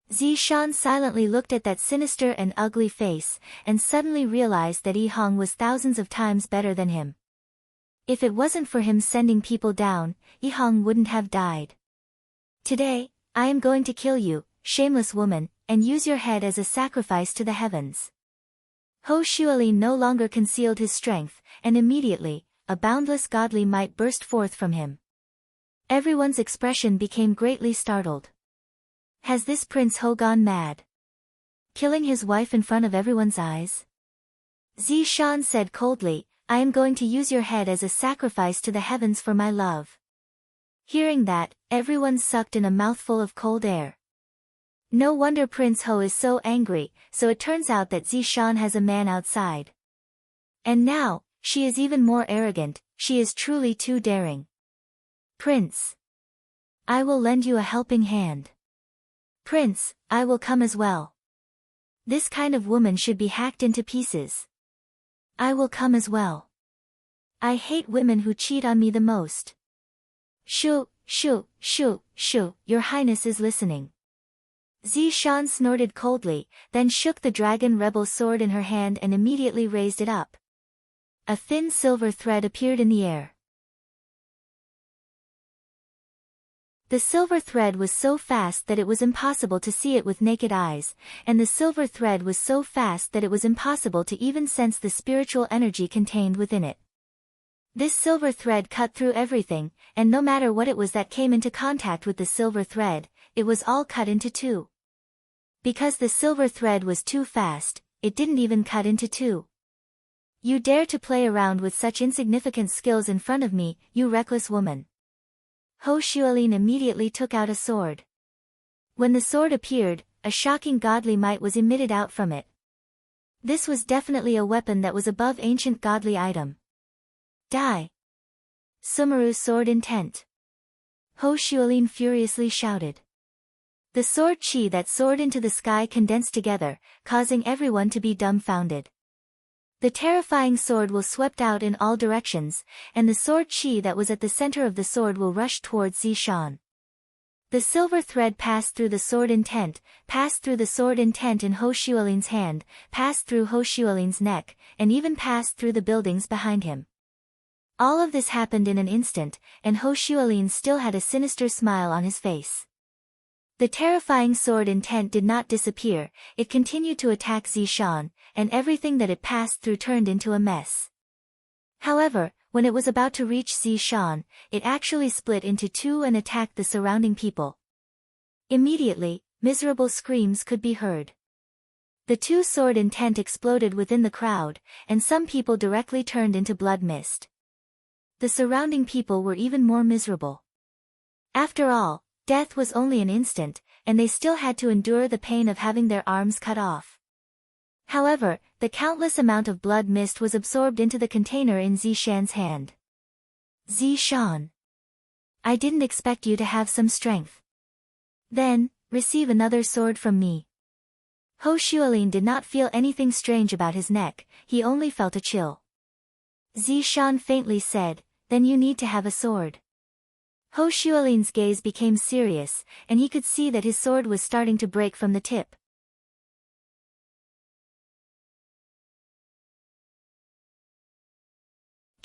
Zishan silently looked at that sinister and ugly face, and suddenly realized that Yi Hong was thousands of times better than him. If it wasn't for him sending people down, Yi Hong wouldn't have died. "Today, I am going to kill you, shameless woman, and use your head as a sacrifice to the heavens." Ho Xuelin no longer concealed his strength, and immediately, a boundless godly might burst forth from him. Everyone's expression became greatly startled. Has this Prince Ho gone mad? Killing his wife in front of everyone's eyes? Zishan said coldly, "I am going to use your head as a sacrifice to the heavens for my love." Hearing that, everyone sucked in a mouthful of cold air. No wonder Prince Ho is so angry, so it turns out that Zishan has a man outside. And now, she is even more arrogant, she is truly too daring. "Prince, I will lend you a helping hand." "Prince, I will come as well." This kind of woman should be hacked into pieces. "I will come as well. I hate women who cheat on me the most." Shoo, your highness is listening." Zishan snorted coldly, then shook the dragon rebel sword in her hand and immediately raised it up. A thin silver thread appeared in the air. The silver thread was so fast that it was impossible to see it with naked eyes, and the silver thread was so fast that it was impossible to even sense the spiritual energy contained within it. This silver thread cut through everything, and no matter what it was that came into contact with the silver thread, it was all cut into two. Because the silver thread was too fast, it didn't even cut into two. "You dare to play around with such insignificant skills in front of me, you reckless woman." Ho Xuelin immediately took out a sword. When the sword appeared, a shocking godly might was emitted out from it. This was definitely a weapon that was above ancient godly item. "Die! Sumeru's sword intent!" Ho Xuelin furiously shouted. The sword chi that soared into the sky condensed together, causing everyone to be dumbfounded. The terrifying sword will swept out in all directions, and the sword chi that was at the center of the sword will rush towards Zishan. The silver thread passed through the sword intent in Ho Xuelin's hand, passed through Ho Xuelin's neck, and even passed through the buildings behind him. All of this happened in an instant, and Ho Xuelin still had a sinister smile on his face. The terrifying sword intent did not disappear, it continued to attack Zishan, and everything that it passed through turned into a mess. However, when it was about to reach Zishan, it actually split into two and attacked the surrounding people. Immediately, miserable screams could be heard. The two-sword intent exploded within the crowd, and some people directly turned into blood mist. The surrounding people were even more miserable. After all, death was only an instant, and they still had to endure the pain of having their arms cut off. However, the countless amount of blood mist was absorbed into the container in Zishan's hand. Zishan. I didn't expect you to have some strength. Then, receive another sword from me. Ho Xuelin did not feel anything strange about his neck, he only felt a chill. Zishan faintly said, then you need to have a sword. Ho Xuelin's gaze became serious, and he could see that his sword was starting to break from the tip.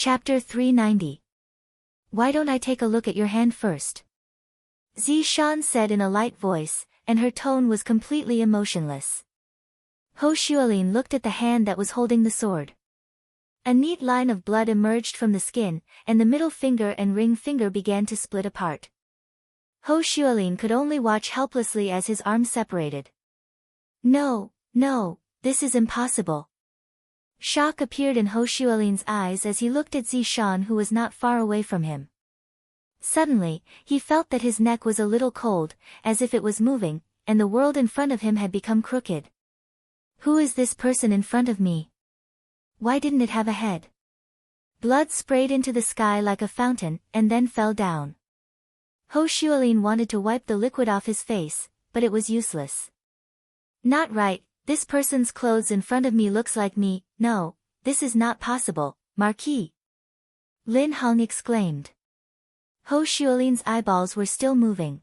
Chapter 390. Why don't I take a look at your hand first? Zishan said in a light voice, and her tone was completely emotionless. Ho Xuelin looked at the hand that was holding the sword. A neat line of blood emerged from the skin, and the middle finger and ring finger began to split apart. Ho Xuelin could only watch helplessly as his arm separated. No, this is impossible. Shock appeared in Ho Xuelin's eyes as he looked at Zishan, who was not far away from him. Suddenly, he felt that his neck was a little cold, as if it was moving, and the world in front of him had become crooked. Who is this person in front of me? Why didn't it have a head? Blood sprayed into the sky like a fountain, and then fell down. Ho Xuelin wanted to wipe the liquid off his face, but it was useless. Not right, this person's clothes in front of me looks like me, no, this is not possible, Marquis. Lin Heng exclaimed. Ho Xuelin's eyeballs were still moving.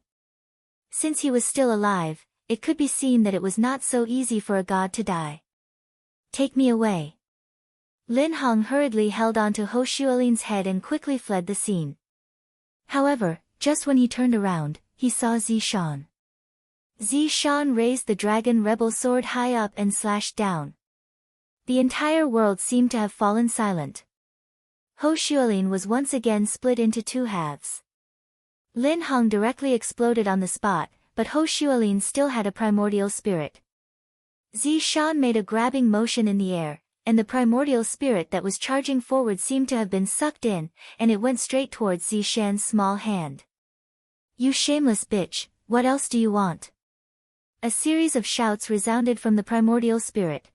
Since he was still alive, it could be seen that it was not so easy for a god to die. Take me away. Lin Heng hurriedly held onto Ho Xuelin's head and quickly fled the scene. However, just when he turned around, he saw Zishan. Zishan raised the dragon rebel sword high up and slashed down. The entire world seemed to have fallen silent. Ho Xuelin was once again split into two halves. Lin Heng directly exploded on the spot, but Ho Xuelin still had a primordial spirit. Zishan made a grabbing motion in the air, and the primordial spirit that was charging forward seemed to have been sucked in, and it went straight towards Zishan's small hand. You shameless bitch, what else do you want? A series of shouts resounded from the primordial spirit.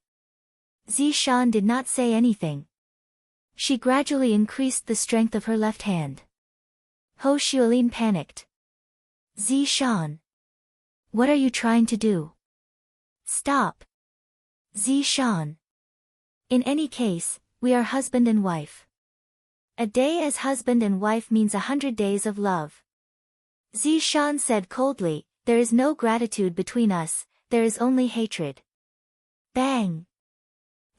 Zishan did not say anything. She gradually increased the strength of her left hand. Ho Xuelin panicked. Zishan. What are you trying to do? Stop. Zishan. In any case, we are husband and wife. A day as husband and wife means 100 days of love. Zishan said coldly, there is no gratitude between us, there is only hatred. Bang!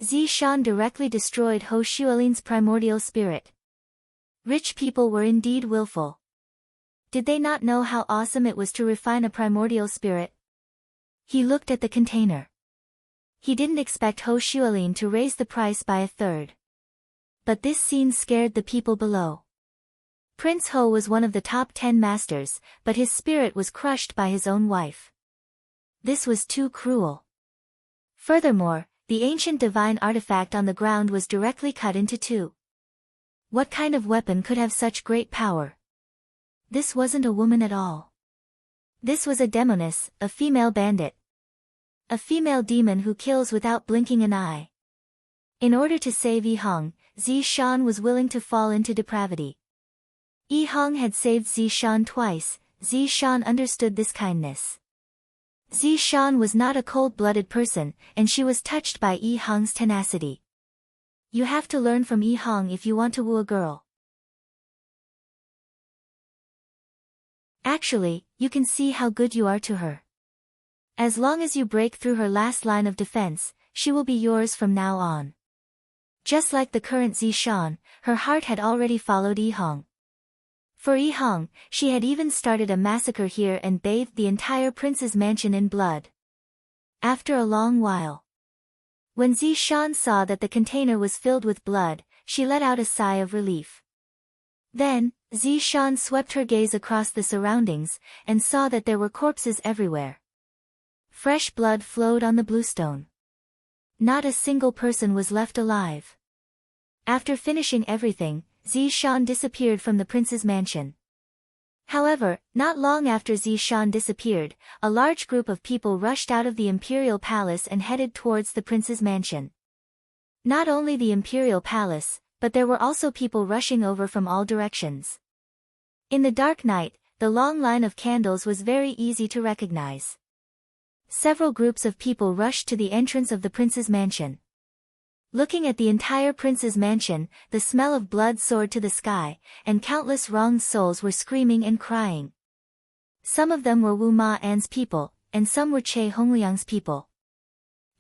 Zishan directly destroyed Ho Xuelin's primordial spirit. Rich people were indeed willful. Did they not know how awesome it was to refine a primordial spirit? He looked at the container. He didn't expect Ho Xuelin to raise the price by a third. But this scene scared the people below. Prince Ho was one of the top 10 masters, but his spirit was crushed by his own wife. This was too cruel. Furthermore, the ancient divine artifact on the ground was directly cut into two. What kind of weapon could have such great power? This wasn't a woman at all. This was a demoness, a female bandit. A female demon who kills without blinking an eye. In order to save Yi Heng, Zishan was willing to fall into depravity. Yi Heng had saved Zishan twice. Zishan understood this kindness. Zishan was not a cold-blooded person, and she was touched by Yi Heng's tenacity. You have to learn from Yi Heng if you want to woo a girl. Actually, you can see how good you are to her. As long as you break through her last line of defense, she will be yours from now on. Just like the current Zishan, her heart had already followed Yi Heng. For Yi Heng, she had even started a massacre here and bathed the entire prince's mansion in blood. After a long while, when Zishan saw that the container was filled with blood, she let out a sigh of relief. Then, Zishan swept her gaze across the surroundings, and saw that there were corpses everywhere. Fresh blood flowed on the bluestone. Not a single person was left alive. After finishing everything, Zishan disappeared from the prince's mansion. However, not long after Zishan disappeared, a large group of people rushed out of the imperial palace and headed towards the prince's mansion. Not only the imperial palace, but there were also people rushing over from all directions. In the dark night, the long line of candles was very easy to recognize. Several groups of people rushed to the entrance of the prince's mansion. Looking at the entire prince's mansion, the smell of blood soared to the sky, and countless wronged souls were screaming and crying. Some of them were Wu Ma An's people, and some were Che Hongliang's people.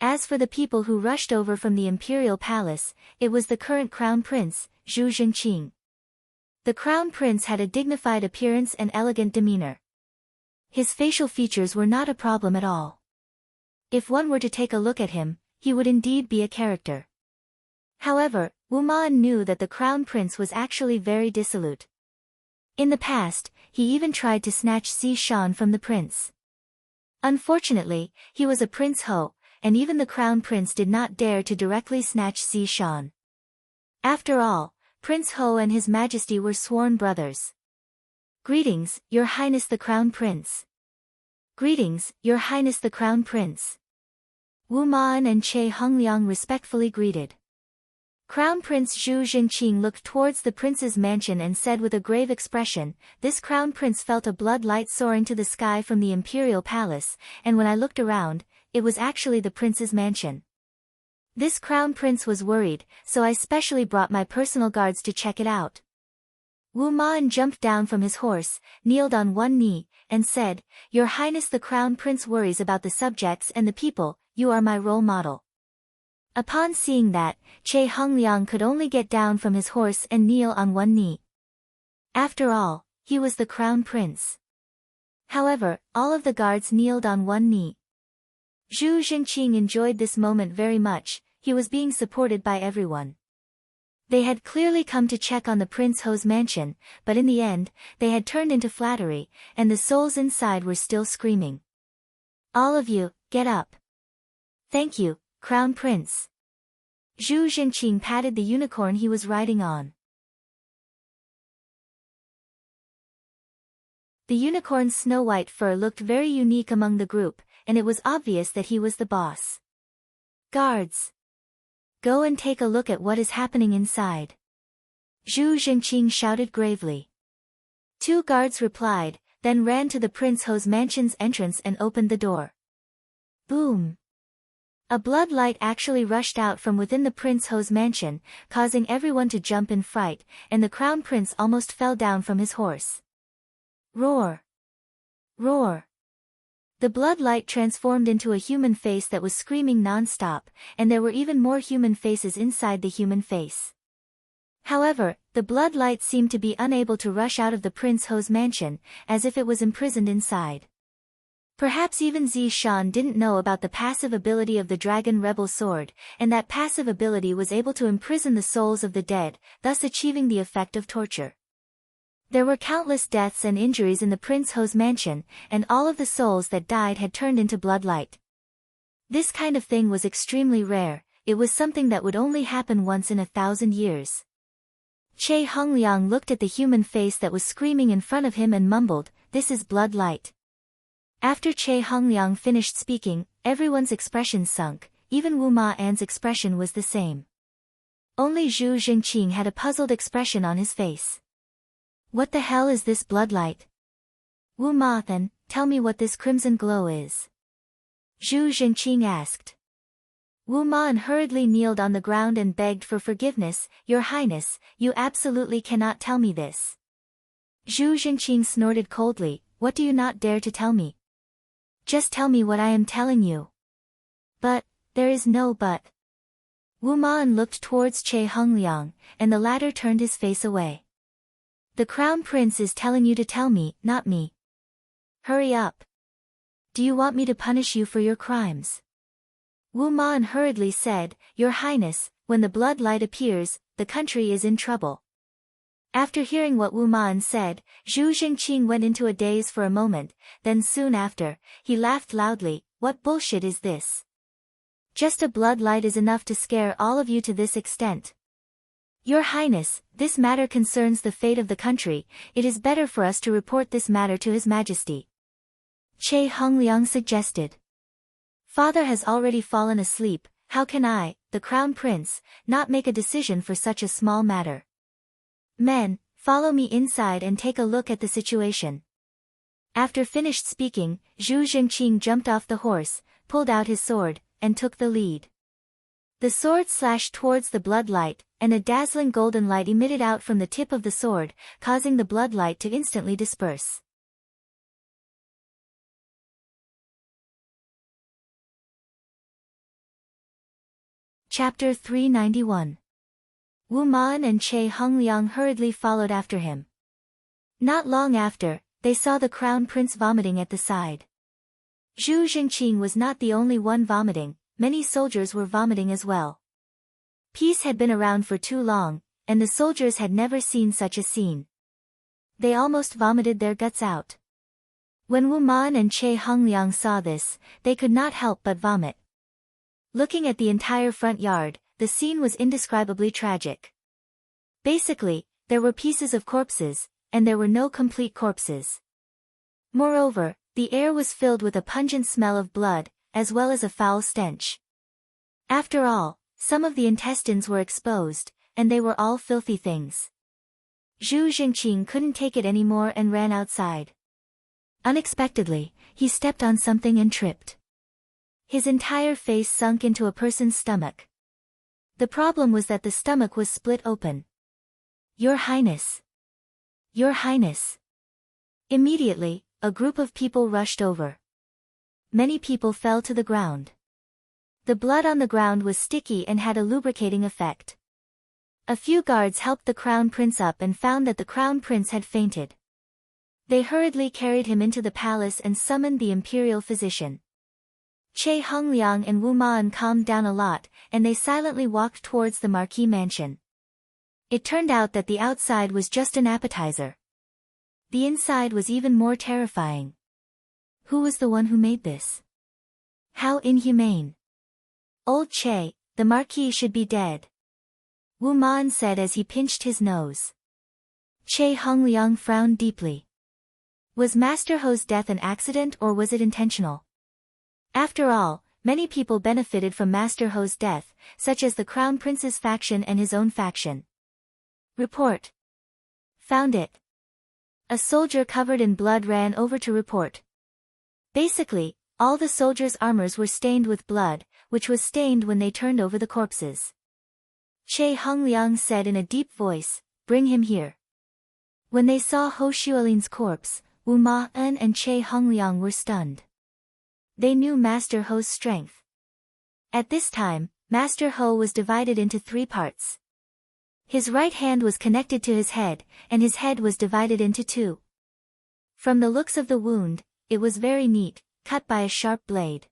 As for the people who rushed over from the imperial palace, it was the current crown prince, Zhu Zhengqing. The crown prince had a dignified appearance and elegant demeanor. His facial features were not a problem at all. If one were to take a look at him, he would indeed be a character. However, Wu Ma'an knew that the crown prince was actually very dissolute. In the past, he even tried to snatch Zishan from the prince. Unfortunately, he was a Prince Ho, and even the crown prince did not dare to directly snatch Zishan. After all, Prince Ho and His Majesty were sworn brothers. Greetings, Your Highness the Crown Prince. Greetings, Your Highness the Crown Prince. Wu Ma'an and Che Hongliang respectfully greeted. Crown Prince Zhu Zhengqing looked towards the prince's mansion and said with a grave expression, "This crown prince felt a blood light soaring to the sky from the imperial palace, and when I looked around, it was actually the prince's mansion. This crown prince was worried, so I specially brought my personal guards to check it out." Wu Ma'an jumped down from his horse, kneeled on one knee, and said, "Your Highness the Crown Prince worries about the subjects and the people, you are my role model." Upon seeing that, Che Hongliang could only get down from his horse and kneel on one knee. After all, he was the crown prince. However, all of the guards kneeled on one knee. Zhu Zhengqing enjoyed this moment very much, he was being supported by everyone. They had clearly come to check on the Prince Ho's mansion, but in the end, they had turned into flattery, and the souls inside were still screaming. "All of you, get up." "Thank you, Crown Prince." Zhu Zhengqing patted the unicorn he was riding on. The unicorn's snow-white fur looked very unique among the group, and it was obvious that he was the boss. "Guards! Go and take a look at what is happening inside." Zhu Zhengqing shouted gravely. 2 guards replied, then ran to the Prince Ho's mansion's entrance and opened the door. Boom! A blood light actually rushed out from within the Prince Ho's mansion, causing everyone to jump in fright, and the crown prince almost fell down from his horse. Roar! Roar! The blood light transformed into a human face that was screaming non-stop, and there were even more human faces inside the human face. However, the blood light seemed to be unable to rush out of the Prince Ho's mansion, as if it was imprisoned inside. Perhaps even Zishan didn't know about the passive ability of the Dragon Rebel Sword, and that passive ability was able to imprison the souls of the dead, thus achieving the effect of torture. There were countless deaths and injuries in the Prince Ho's mansion, and all of the souls that died had turned into blood light. This kind of thing was extremely rare, it was something that would only happen once in 1,000 years. Che Hongliang looked at the human face that was screaming in front of him and mumbled, "This is blood light." After Che Hongliang finished speaking, everyone's expression sunk, even Wu Ma-an's expression was the same. Only Zhu Zhengqing had a puzzled expression on his face. "What the hell is this blood light? Wu Ma, then, tell me what this crimson glow is." Zhu Zhengqing asked. Wu Ma-an hurriedly kneeled on the ground and begged for forgiveness, "Your Highness, you absolutely cannot tell me this." Zhu Zhengqing snorted coldly, "What do you not dare to tell me? Just tell me what I am telling you." "But, there is no but." Wu Ma-an looked towards Che Hongliang, and the latter turned his face away. "The Crown Prince is telling you to tell me, not me. Hurry up. Do you want me to punish you for your crimes?" Wu Ma-an hurriedly said, "Your Highness, when the blood light appears, the country is in trouble." After hearing what Wu Man said, Zhu Jingqing went into a daze for a moment, then soon after, he laughed loudly. What bullshit is this? Just a blood light is enough to scare all of you to this extent. Your Highness, this matter concerns the fate of the country, it is better for us to report this matter to His Majesty. Che Hongliang suggested. Father has already fallen asleep, how can I, the Crown Prince, not make a decision for such a small matter? Men, follow me inside and take a look at the situation. After finished speaking, Zhu Jingqing jumped off the horse, pulled out his sword, and took the lead. The sword slashed towards the blood light, and a dazzling golden light emitted out from the tip of the sword, causing the blood light to instantly disperse. Chapter 391. Wu Man and Che Hongliang hurriedly followed after him. Not long after, they saw the Crown Prince vomiting at the side. Zhu Jingqing was not the only one vomiting, many soldiers were vomiting as well. Peace had been around for too long, and the soldiers had never seen such a scene. They almost vomited their guts out. When Wu Man and Che Hongliang saw this, they could not help but vomit. Looking at the entire front yard, the scene was indescribably tragic. Basically, there were pieces of corpses, and there were no complete corpses. Moreover, the air was filled with a pungent smell of blood, as well as a foul stench. After all, some of the intestines were exposed, and they were all filthy things. Zhu Jingqing couldn't take it anymore and ran outside. Unexpectedly, he stepped on something and tripped. His entire face sunk into a person's stomach. The problem was that the stomach was split open. Your Highness! Your Highness! Immediately, a group of people rushed over. Many people fell to the ground. The blood on the ground was sticky and had a lubricating effect. A few guards helped the Crown Prince up and found that the Crown Prince had fainted. They hurriedly carried him into the palace and summoned the imperial physician. Che Hongliang and Wu Man calmed down a lot, and they silently walked towards the marquis mansion. It turned out that the outside was just an appetizer. The inside was even more terrifying. Who was the one who made this? How inhumane! Old Che, the marquis should be dead. Wu Man said as he pinched his nose. Che Hongliang frowned deeply. Was Master Ho's death an accident or was it intentional? After all, many people benefited from Master Ho's death, such as the Crown Prince's faction and his own faction. Report. Found it. A soldier covered in blood ran over to report. Basically, all the soldiers' armors were stained with blood, which was stained when they turned over the corpses. Che Hongliang said in a deep voice, "Bring him here." When they saw Ho Xuelin's corpse, Wu Man and Che Hongliang were stunned. They knew Master Ho's strength. At this time, Master Ho was divided into 3 parts. His right hand was connected to his head, and his head was divided into 2. From the looks of the wound, it was very neat, cut by a sharp blade.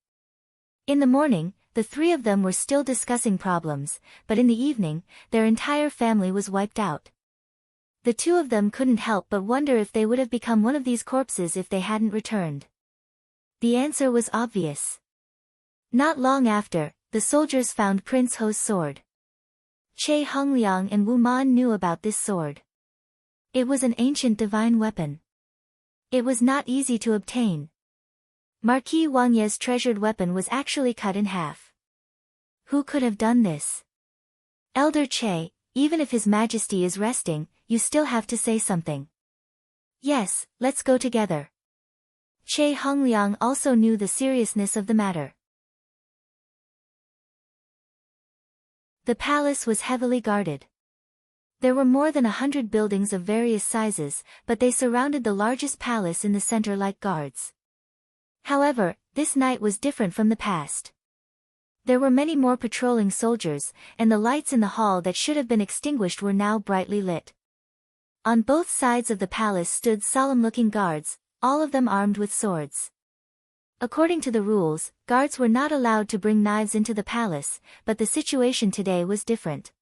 In the morning, the 3 of them were still discussing problems, but in the evening, their entire family was wiped out. The 2 of them couldn't help but wonder if they would have become one of these corpses if they hadn't returned. The answer was obvious. Not long after, the soldiers found Prince Ho's sword. Che Hongliang and Wu Man knew about this sword. It was an ancient divine weapon. It was not easy to obtain. Marquis Wangye's treasured weapon was actually cut in half. Who could have done this? Elder Che, even if His Majesty is resting, you still have to say something. Yes, let's go together. Che Hongliang also knew the seriousness of the matter. The palace was heavily guarded. There were more than 100 buildings of various sizes, but they surrounded the largest palace in the center like guards. However, this night was different from the past. There were many more patrolling soldiers, and the lights in the hall that should have been extinguished were now brightly lit. On both sides of the palace stood solemn-looking guards, all of them armed with swords. According to the rules, guards were not allowed to bring knives into the palace, but the situation today was different.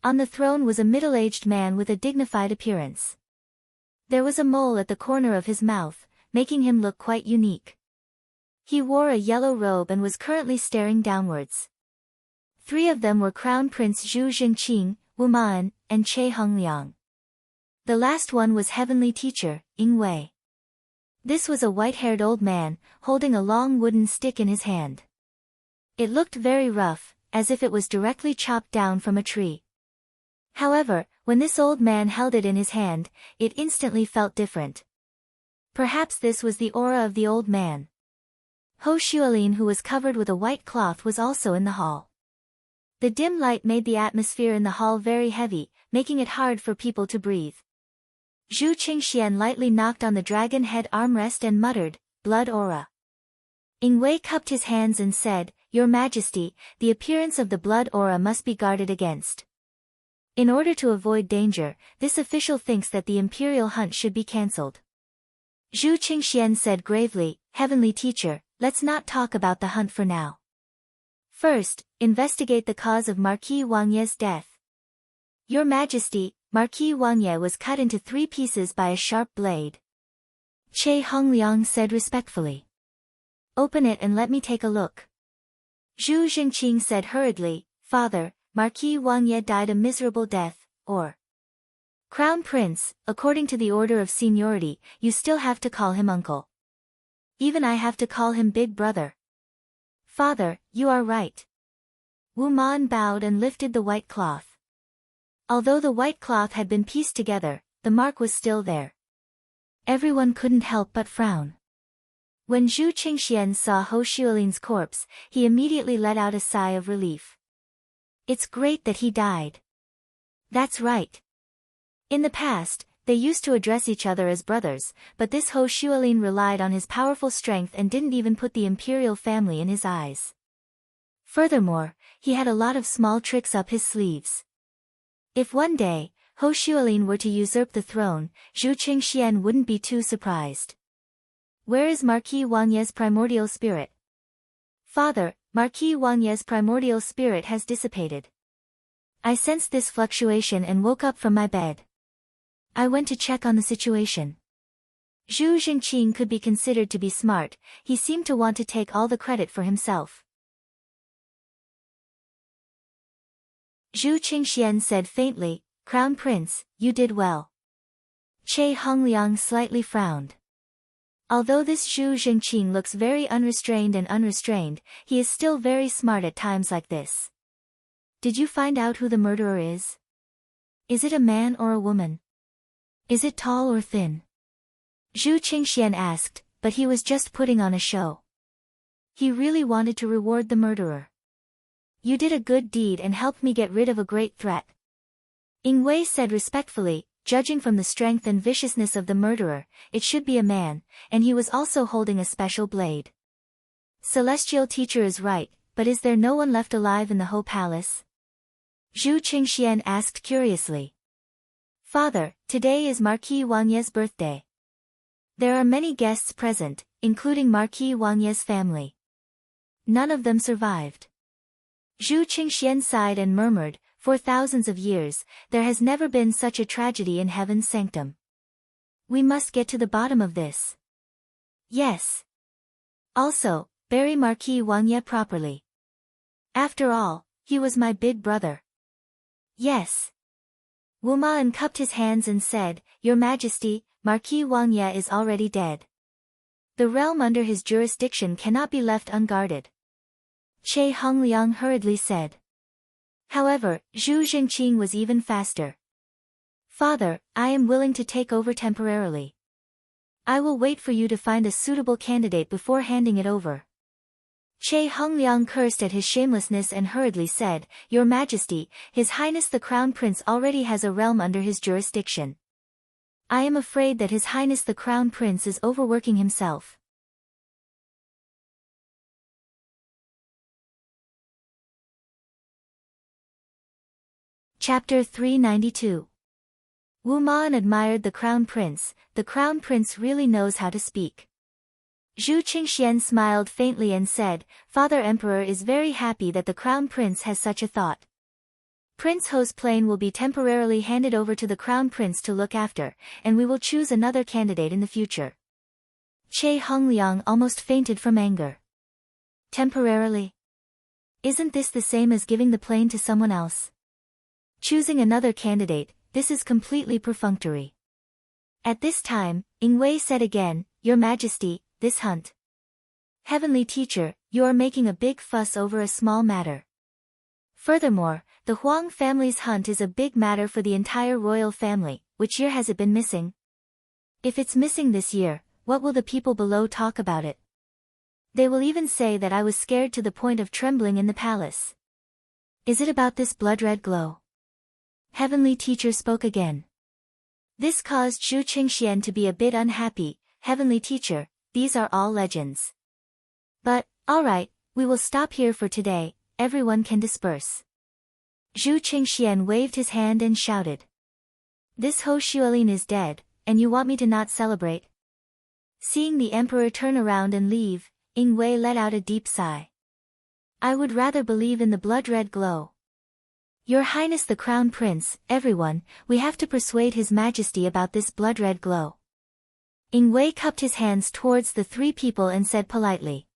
On the throne was a middle-aged man with a dignified appearance. There was a mole at the corner of his mouth, making him look quite unique. He wore a yellow robe and was currently staring downwards. 3 of them were Crown Prince Zhu Jingqing, Wu Man, and Che Hongliang. The last one was Heavenly Teacher, Ying Wei. This was a white-haired old man, holding a long wooden stick in his hand. It looked very rough, as if it was directly chopped down from a tree. However, when this old man held it in his hand, it instantly felt different. Perhaps this was the aura of the old man. Ho Xuelin, who was covered with a white cloth, was also in the hall. The dim light made the atmosphere in the hall very heavy, making it hard for people to breathe. Zhu Qingxian lightly knocked on the dragon head armrest and muttered, "Blood aura." Ying Wei cupped his hands and said, "Your Majesty, the appearance of the blood aura must be guarded against. In order to avoid danger, this official thinks that the imperial hunt should be cancelled." Zhu Qingxian said gravely, "Heavenly Teacher, let's not talk about the hunt for now. First, investigate the cause of Marquis Wangye's death." "Your Majesty, Marquis Wangye was cut into 3 pieces by a sharp blade," Che Hongliang said respectfully. "Open it and let me take a look." Zhu Jingqing said hurriedly, "Father, Marquis Wangye died a miserable death, or Crown Prince, according to the order of seniority, you still have to call him uncle. Even I have to call him big brother." "Father, you are right." Wu Man bowed and lifted the white cloth. Although the white cloth had been pieced together, the mark was still there. Everyone couldn't help but frown. When Zhu Qingxian saw Ho Xuelin's corpse, he immediately let out a sigh of relief. "It's great that he died." "That's right." In the past, they used to address each other as brothers, but this Ho Xuelin relied on his powerful strength and didn't even put the imperial family in his eyes. Furthermore, he had a lot of small tricks up his sleeves. If one day, Ho Xuelin were to usurp the throne, Zhu Qingxian wouldn't be too surprised. "Where is Marquis Wangye's primordial spirit?" "Father, Marquis Wangye's primordial spirit has dissipated. I sensed this fluctuation and woke up from my bed. I went to check on the situation." Zhu Jingqing could be considered to be smart, he seemed to want to take all the credit for himself. Zhu Qingxian said faintly, "Crown Prince, you did well." Che Hongliang slightly frowned. Although this Zhu Jingqing looks very unrestrained, he is still very smart at times like this. "Did you find out who the murderer is? Is it a man or a woman? Is it tall or thin?" Zhu Qingxian asked, but he was just putting on a show. He really wanted to reward the murderer. "You did a good deed and helped me get rid of a great threat." Ying Wei said respectfully, "Judging from the strength and viciousness of the murderer, it should be a man, and he was also holding a special blade." "Celestial Teacher is right, but is there no one left alive in the Ho Palace?" Zhu Qingxian asked curiously. "Father, today is Marquis Wangye's birthday. There are many guests present, including Marquis Wangye's family. None of them survived." Zhu Qingxian sighed and murmured, "For thousands of years, there has never been such a tragedy in Heaven's sanctum. We must get to the bottom of this." "Yes. Also, bury Marquis Wangye properly. After all, he was my big brother." "Yes." Wu Man cupped his hands and said, "Your Majesty, Marquis Wangye is already dead. The realm under his jurisdiction cannot be left unguarded." Che Hongliang hurriedly said. However, Zhu Jingqing was even faster. "Father, I am willing to take over temporarily. I will wait for you to find a suitable candidate before handing it over." Che Hongliang cursed at his shamelessness and hurriedly said, "Your Majesty, His Highness the Crown Prince already has a realm under his jurisdiction. I am afraid that His Highness the Crown Prince is overworking himself." Chapter 392. Wu Man admired the Crown Prince. The Crown Prince really knows how to speak. Zhu Qingxian smiled faintly and said, "Father Emperor is very happy that the Crown Prince has such a thought." Prince Ho's plane will be temporarily handed over to the Crown Prince to look after, and we will choose another candidate in the future. Che Hongliang almost fainted from anger. Temporarily? Isn't this the same as giving the plane to someone else? Choosing another candidate, this is completely perfunctory. At this time, Ingwei said again, Your Majesty, this hunt. Heavenly Teacher, you are making a big fuss over a small matter. Furthermore, the Huang family's hunt is a big matter for the entire royal family. Which year has it been missing? If it's missing this year, what will the people below talk about it? They will even say that I was scared to the point of trembling in the palace. Is it about this blood-red glow? Heavenly Teacher spoke again. This caused Zhu Qingxian to be a bit unhappy. Heavenly Teacher, these are all legends. But, alright, we will stop here for today, everyone can disperse. Zhu Qingxian waved his hand and shouted. This Ho Xuelin is dead, and you want me to not celebrate? Seeing the emperor turn around and leave, Ingwei let out a deep sigh. I would rather believe in the blood-red glow. Your Highness the Crown Prince, everyone, we have to persuade His Majesty about this blood-red glow. Ingwei cupped his hands towards the three people and said politely.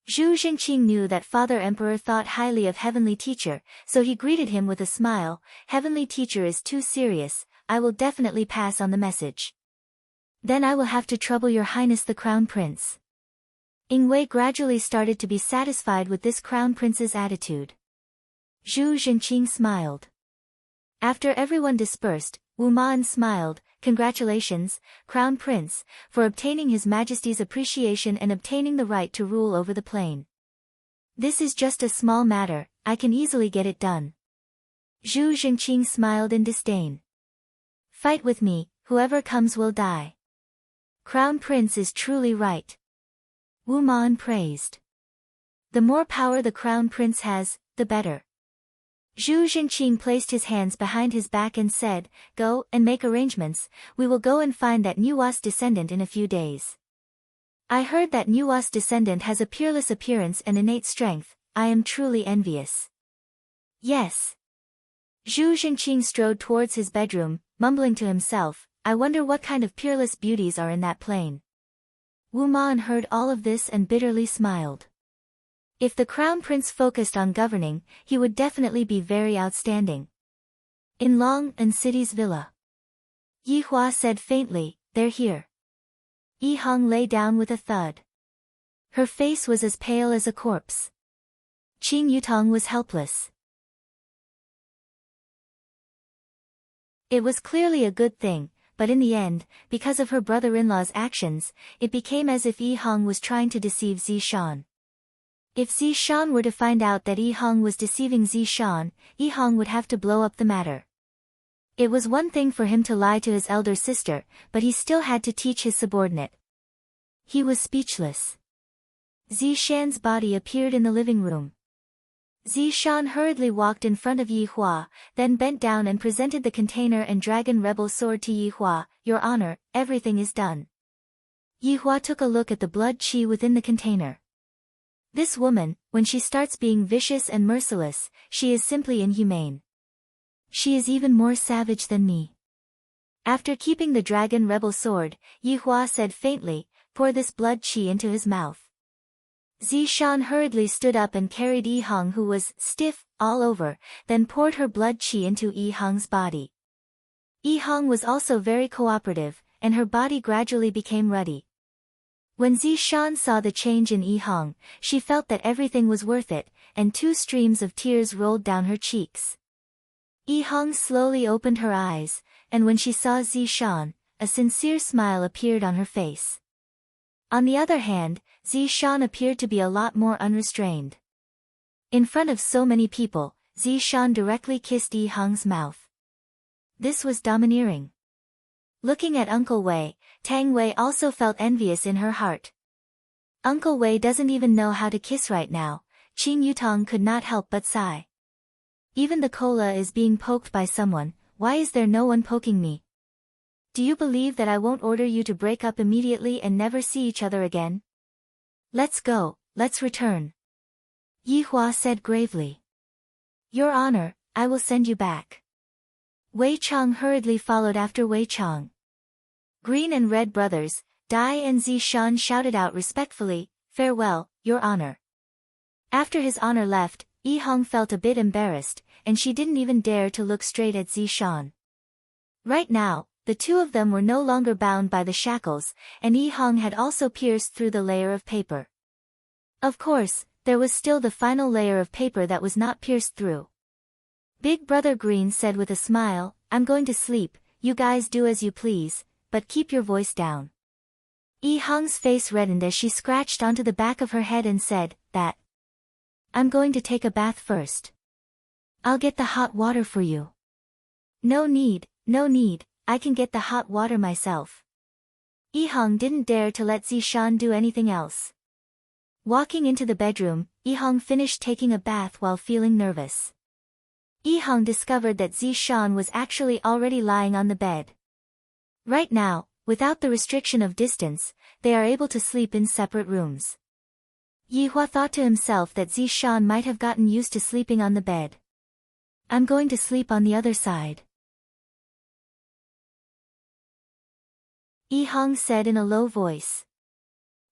Zhu Jingqing knew that Father Emperor thought highly of Heavenly Teacher, so he greeted him with a smile. Heavenly Teacher is too serious, I will definitely pass on the message. Then I will have to trouble Your Highness the Crown Prince. Ingwei gradually started to be satisfied with this Crown Prince's attitude. Zhu Jingqing smiled. After everyone dispersed, Wu Man smiled. Congratulations, Crown Prince, for obtaining His Majesty's appreciation and obtaining the right to rule over the plain. This is just a small matter, I can easily get it done. Zhu Jingqing smiled in disdain. Fight with me, whoever comes will die. Crown Prince is truly right. Wu Man praised. The more power the Crown Prince has, the better. Zhu Jingqing placed his hands behind his back and said, Go and make arrangements, we will go and find that Nuwa's descendant in a few days. I heard that Nuwa's descendant has a peerless appearance and innate strength, I am truly envious. Yes. Zhu Jingqing strode towards his bedroom, mumbling to himself, I wonder what kind of peerless beauties are in that plain. Wu Man heard all of this and bitterly smiled. If the Crown Prince focused on governing, he would definitely be very outstanding. In Long and City's villa. Yi Hua said faintly, They're here. Yi Hong lay down with a thud. Her face was as pale as a corpse. Qing Yutong was helpless. It was clearly a good thing, but in the end, because of her brother-in-law's actions, it became as if Yi Hong was trying to deceive Zishan. If Zishan were to find out that Yi Hong was deceiving Zishan, Yi Hong would have to blow up the matter. It was one thing for him to lie to his elder sister, but he still had to teach his subordinate. He was speechless. Zishan's body appeared in the living room. Zishan hurriedly walked in front of Yi Hua, then bent down and presented the container and dragon rebel sword to Yi Hua. Your Honor, everything is done. Yi Hua took a look at the blood qi within the container. This woman, when she starts being vicious and merciless, she is simply inhumane. She is even more savage than me. After keeping the dragon rebel sword, Yi Hua said faintly, Pour this blood qi into his mouth. Zishan hurriedly stood up and carried Yi Hong, who was stiff all over, then poured her blood qi into Yi Hong's body. Yi Hong was also very cooperative, and her body gradually became ruddy. When Zishan saw the change in Yi Hong, she felt that everything was worth it, and 2 streams of tears rolled down her cheeks. Yi Hong slowly opened her eyes, and when she saw Zishan, a sincere smile appeared on her face. On the other hand, Zishan appeared to be a lot more unrestrained. In front of so many people, Zishan directly kissed Yi Hong's mouth. This was domineering. Looking at Uncle Wei, Tang Wei also felt envious in her heart. Uncle Wei doesn't even know how to kiss right now, Qing Yutong could not help but sigh. Even the cola is being poked by someone, why is there no one poking me? Do you believe that I won't order you to break up immediately and never see each other again? Let's go, let's return. Yi Hua said gravely. Your Honor, I will send you back. Wei Chang hurriedly followed after Wei Chang. Green and Red brothers, Dai and Zishan shouted out respectfully, "Farewell, Your Honor." After his honor left, Yi Hong felt a bit embarrassed, and she didn't even dare to look straight at Zishan. Right now, the two of them were no longer bound by the shackles, and Yi Hong had also pierced through the layer of paper. Of course, there was still the final layer of paper that was not pierced through. Big Brother Green said with a smile, "I'm going to sleep, you guys do as you please, but keep your voice down." Yi Hong's face reddened as she scratched onto the back of her head and said, "That. I'm going to take a bath first. I'll get the hot water for you." No need, I can get the hot water myself." Yi Hong didn't dare to let Zishan do anything else. Walking into the bedroom, Yi Hong finished taking a bath while feeling nervous. Yi Hong discovered that Zishan was actually already lying on the bed. Right now, without the restriction of distance, they are able to sleep in separate rooms. Yi Hua thought to himself that Zishan might have gotten used to sleeping on the bed. "I'm going to sleep on the other side," Yi Hong said in a low voice.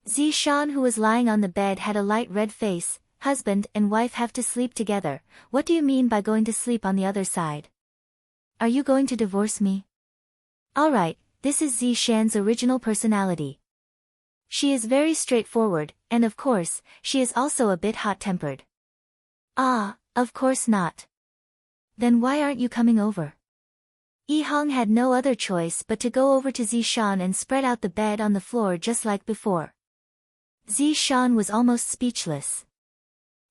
Zishan, who was lying on the bed, had a light red face. "Husband and wife have to sleep together. What do you mean by going to sleep on the other side? Are you going to divorce me?" Alright, this is Zishan's original personality. She is very straightforward, and of course, she is also a bit hot-tempered. "Ah, of course not. Then why aren't you coming over?" Yi Hong had no other choice but to go over to Zishan and spread out the bed on the floor just like before. Zishan was almost speechless.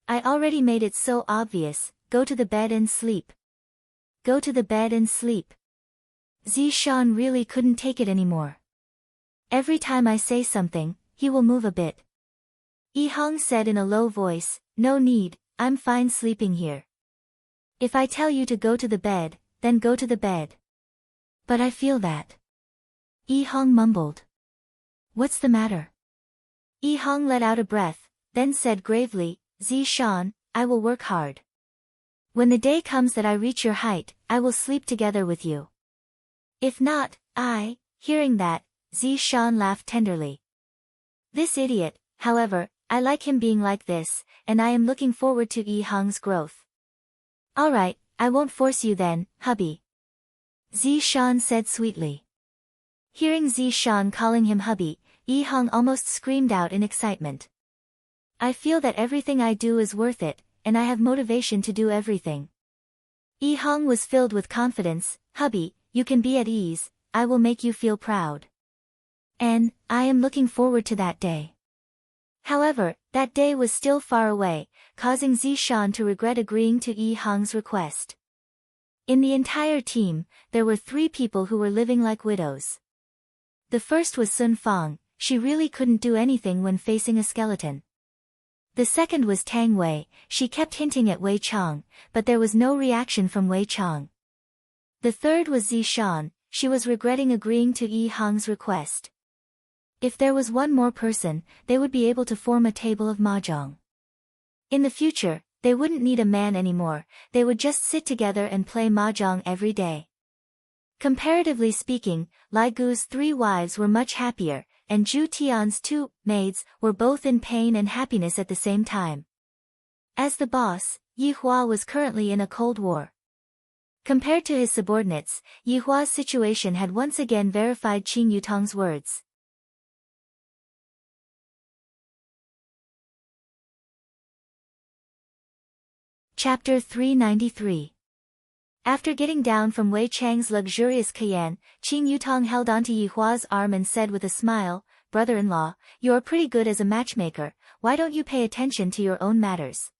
"I already made it so obvious, go to the bed and sleep. Go to the bed and sleep." Zishan really couldn't take it anymore. "Every time I say something, he will move a bit." Yi Hong said in a low voice, "No need, I'm fine sleeping here. If I tell you to go to the bed, then go to the bed." "But I feel that." Yi Hong mumbled. "What's the matter?" Yi Hong let out a breath, then said gravely, "Zishan, I will work hard. When the day comes that I reach your height, I will sleep together with you. If not, I..." Hearing that, Zishan laughed tenderly. "This idiot, however, I like him being like this, and I am looking forward to Yi Hong's growth." "Alright, I won't force you then, hubby," Zishan said sweetly. Hearing Zishan calling him hubby, Yi Hong almost screamed out in excitement. "I feel that everything I do is worth it, and I have motivation to do everything." Yi Hong was filled with confidence. "Hubby, you can be at ease, I will make you feel proud. And I am looking forward to that day." However, that day was still far away, causing Zishan to regret agreeing to Yi Hong's request. In the entire team, there were 3 people who were living like widows. The first was Sun Fang. She really couldn't do anything when facing a skeleton. The second was Tang Wei. She kept hinting at Wei Chang, but there was no reaction from Wei Chang. The third was Zishan. She was regretting agreeing to Yi Hong's request. If there was one more person, they would be able to form a table of mahjong. In the future, they wouldn't need a man anymore, they would just sit together and play mahjong every day. Comparatively speaking, Lai Gu's 3 wives were much happier, and Zhu Tian's 2 maids were both in pain and happiness at the same time. As the boss, Yi Hua was currently in a cold war. Compared to his subordinates, Yi Hua's situation had once again verified Qing Yutong's words. Chapter 393. After getting down from Wei Chang's luxurious Cayenne, Qing Yutong held onto Yi Hua's arm and said with a smile, "Brother-in-law, you are pretty good as a matchmaker, why don't you pay attention to your own matters?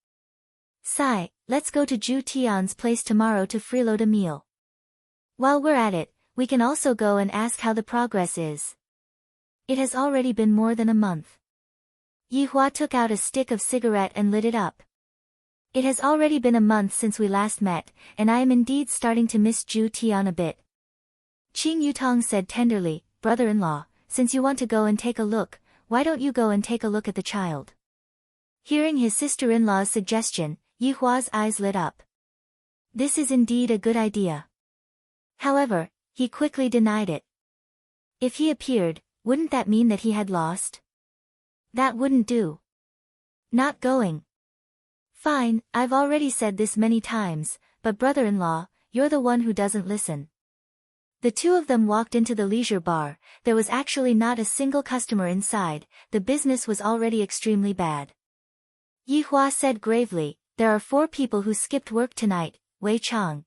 Sai, let's go to Zhu Tian's place tomorrow to freeload a meal. While we're at it, we can also go and ask how the progress is. It has already been more than a month." Yi Hua took out a stick of cigarette and lit it up. "It has already been a month since we last met, and I am indeed starting to miss Zhu Tian a bit." Qing Yutong said tenderly, "Brother-in-law, since you want to go and take a look, why don't you go and take a look at the child?" Hearing his sister-in-law's suggestion, Yi Hua's eyes lit up. This is indeed a good idea. However, he quickly denied it. If he appeared, wouldn't that mean that he had lost? That wouldn't do. Not going. Fine, I've already said this many times, but brother-in-law, you're the one who doesn't listen. The two of them walked into the leisure bar. There was actually not a single customer inside. The business was already extremely bad. Yi Hua said gravely, there are 4 people who skipped work tonight, Wei Chang,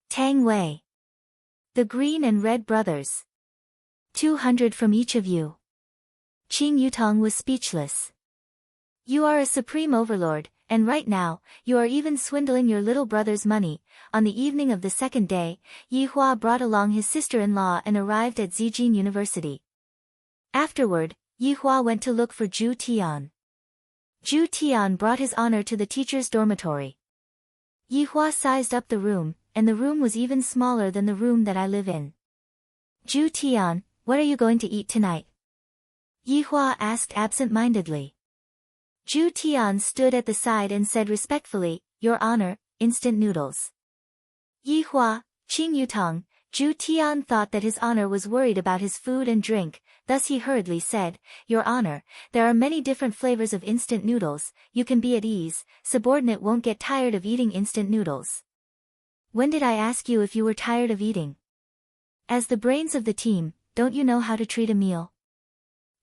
Tang Wei, the Green and Red brothers. 200 from each of you. Qing Yutong was speechless. You are a supreme overlord, and right now, you are even swindling your little brother's money. On the evening of the second day, Yi Hua brought along his sister-in-law and arrived at Zijin University. Afterward, Yi Hua went to look for Zhu Tian. Zhu Tian brought his honor to the teacher's dormitory. Yi Hua sized up the room, and the room was even smaller than the room that I live in. Zhu Tian, what are you going to eat tonight? Yi Hua asked absent-mindedly. Zhu Tian stood at the side and said respectfully, Your Honor, instant noodles. Yi Hua, Qing Yutong, Zhu Tian thought that his honor was worried about his food and drink, thus he hurriedly said, Your Honor, there are many different flavors of instant noodles, you can be at ease, subordinate won't get tired of eating instant noodles. When did I ask you if you were tired of eating? As the brains of the team, don't you know how to treat a meal?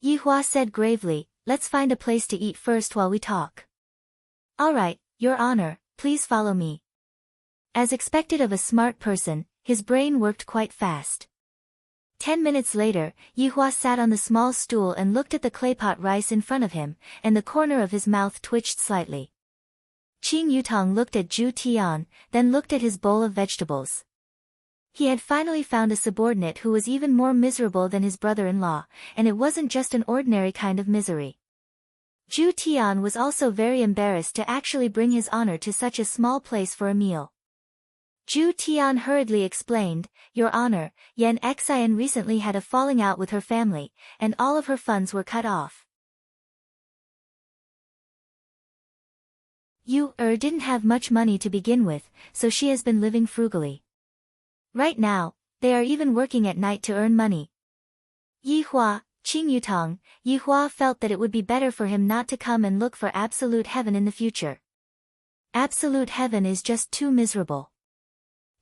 Yi Hua said gravely, Let's find a place to eat first while we talk. All right, Your Honor, please follow me. As expected of a smart person, his brain worked quite fast. 10 minutes later, Yi Hua sat on the small stool and looked at the claypot rice in front of him, and the corner of his mouth twitched slightly. Qing Yutong looked at Zhu Tian, then looked at his bowl of vegetables. He had finally found a subordinate who was even more miserable than his brother-in-law, and it wasn't just an ordinary kind of misery. Zhu Tian was also very embarrassed to actually bring his honor to such a small place for a meal. Zhu Tian hurriedly explained, Your Honor, Yan Xian recently had a falling out with her family, and all of her funds were cut off. You didn't have much money to begin with, so she has been living frugally. Right now, they are even working at night to earn money. Yi Hua, Qing Yutong, Yi Hua felt that it would be better for him not to come and look for absolute heaven in the future. Absolute heaven is just too miserable.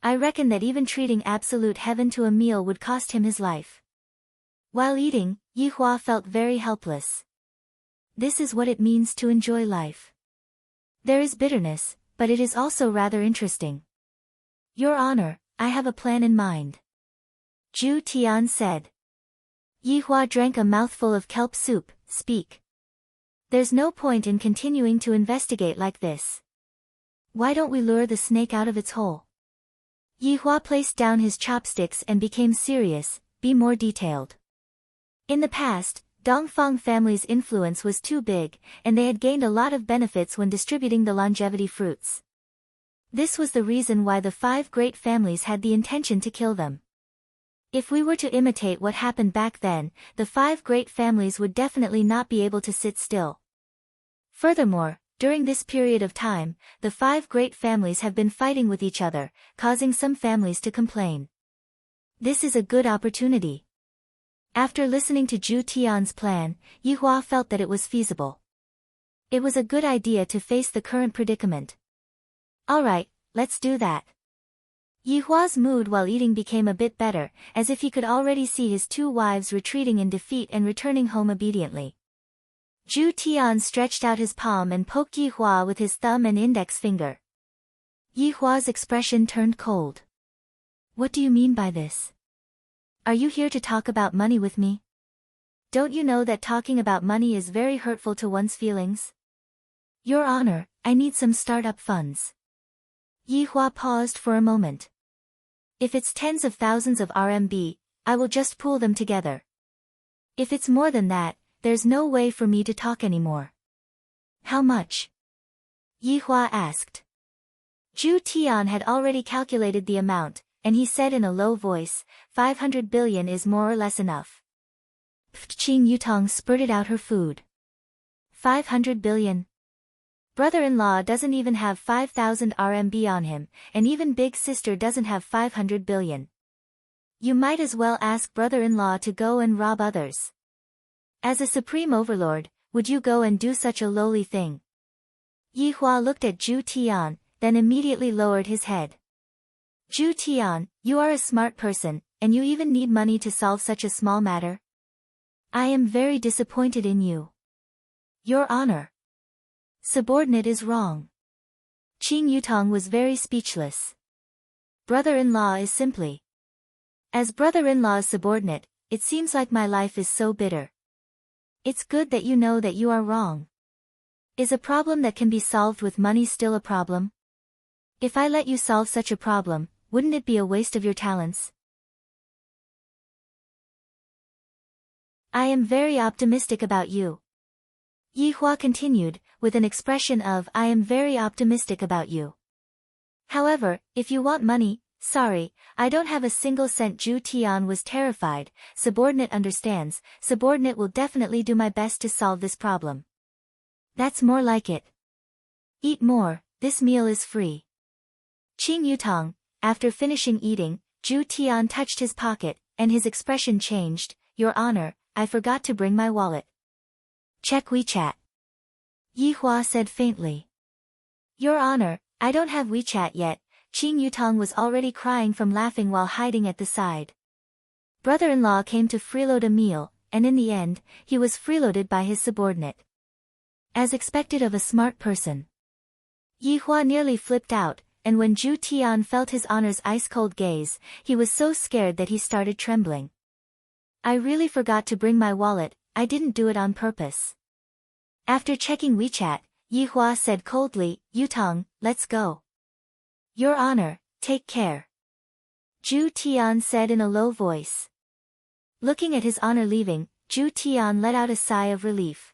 I reckon that even treating absolute heaven to a meal would cost him his life. While eating, Yi Hua felt very helpless. This is what it means to enjoy life. There is bitterness, but it is also rather interesting. Your Honor, I have a plan in mind. Zhu Tian said. Yi Hua drank a mouthful of kelp soup. Speak. There's no point in continuing to investigate like this. Why don't we lure the snake out of its hole? Yi Hua placed down his chopsticks and became serious. Be more detailed. In the past, Dongfang family's influence was too big, and they had gained a lot of benefits when distributing the longevity fruits. This was the reason why the 5 great families had the intention to kill them. If we were to imitate what happened back then, the 5 great families would definitely not be able to sit still. Furthermore, during this period of time, the 5 great families have been fighting with each other, causing some families to complain. This is a good opportunity. After listening to Zhu Tian's plan, Yi Hua felt that it was feasible. It was a good idea to face the current predicament. All right, let's do that. Yi Hua's mood while eating became a bit better, as if he could already see his 2 wives retreating in defeat and returning home obediently. Zhu Tian stretched out his palm and poked Yi Hua with his thumb and index finger. Yi Hua's expression turned cold. What do you mean by this? Are you here to talk about money with me? Don't you know that talking about money is very hurtful to one's feelings? Your Honor, I need some startup funds. Yi Hua paused for a moment. If it's tens of thousands of RMB, I will just pool them together. If it's more than that, there's no way for me to talk anymore. How much? Yi Hua asked. Zhu Tian had already calculated the amount, and he said in a low voice, 500 billion is more or less enough. Qing Yutong spurted out her food. 500 billion. Brother-in-law doesn't even have 5,000 RMB on him, and even big sister doesn't have 500 billion. You might as well ask brother-in-law to go and rob others. As a supreme overlord, would you go and do such a lowly thing? Yi Hua looked at Zhu Tian, then immediately lowered his head. Zhu Tian, you are a smart person, and you even need money to solve such a small matter? I am very disappointed in you. Your Honor. Subordinate is wrong. Qing Yutong was very speechless. Brother-in-law is simply. As brother-in-law's subordinate, it seems like my life is so bitter. It's good that you know that you are wrong. Is a problem that can be solved with money still a problem? If I let you solve such a problem, wouldn't it be a waste of your talents? I am very optimistic about you. Yi Hua continued, with an expression of I am very optimistic about you. However, if you want money, sorry, I don't have a single cent. Zhu Tian was terrified. Subordinate understands, subordinate will definitely do my best to solve this problem. That's more like it. Eat more, this meal is free. Qing Yutong, after finishing eating, Zhu Tian touched his pocket, and his expression changed. Your Honor, I forgot to bring my wallet. Check WeChat. Yi Hua said faintly. Your Honor, I don't have WeChat yet. Qing Yutong was already crying from laughing while hiding at the side. Brother-in-law came to freeload a meal, and in the end, he was freeloaded by his subordinate. As expected of a smart person. Yi Hua nearly flipped out, and when Zhu Tian felt his Honor's ice-cold gaze, he was so scared that he started trembling. I really forgot to bring my wallet, I didn't do it on purpose. After checking WeChat, Yi Hua said coldly, Yutong, let's go. Your Honor, take care. Zhu Tian said in a low voice. Looking at his Honor leaving, Zhu Tian let out a sigh of relief.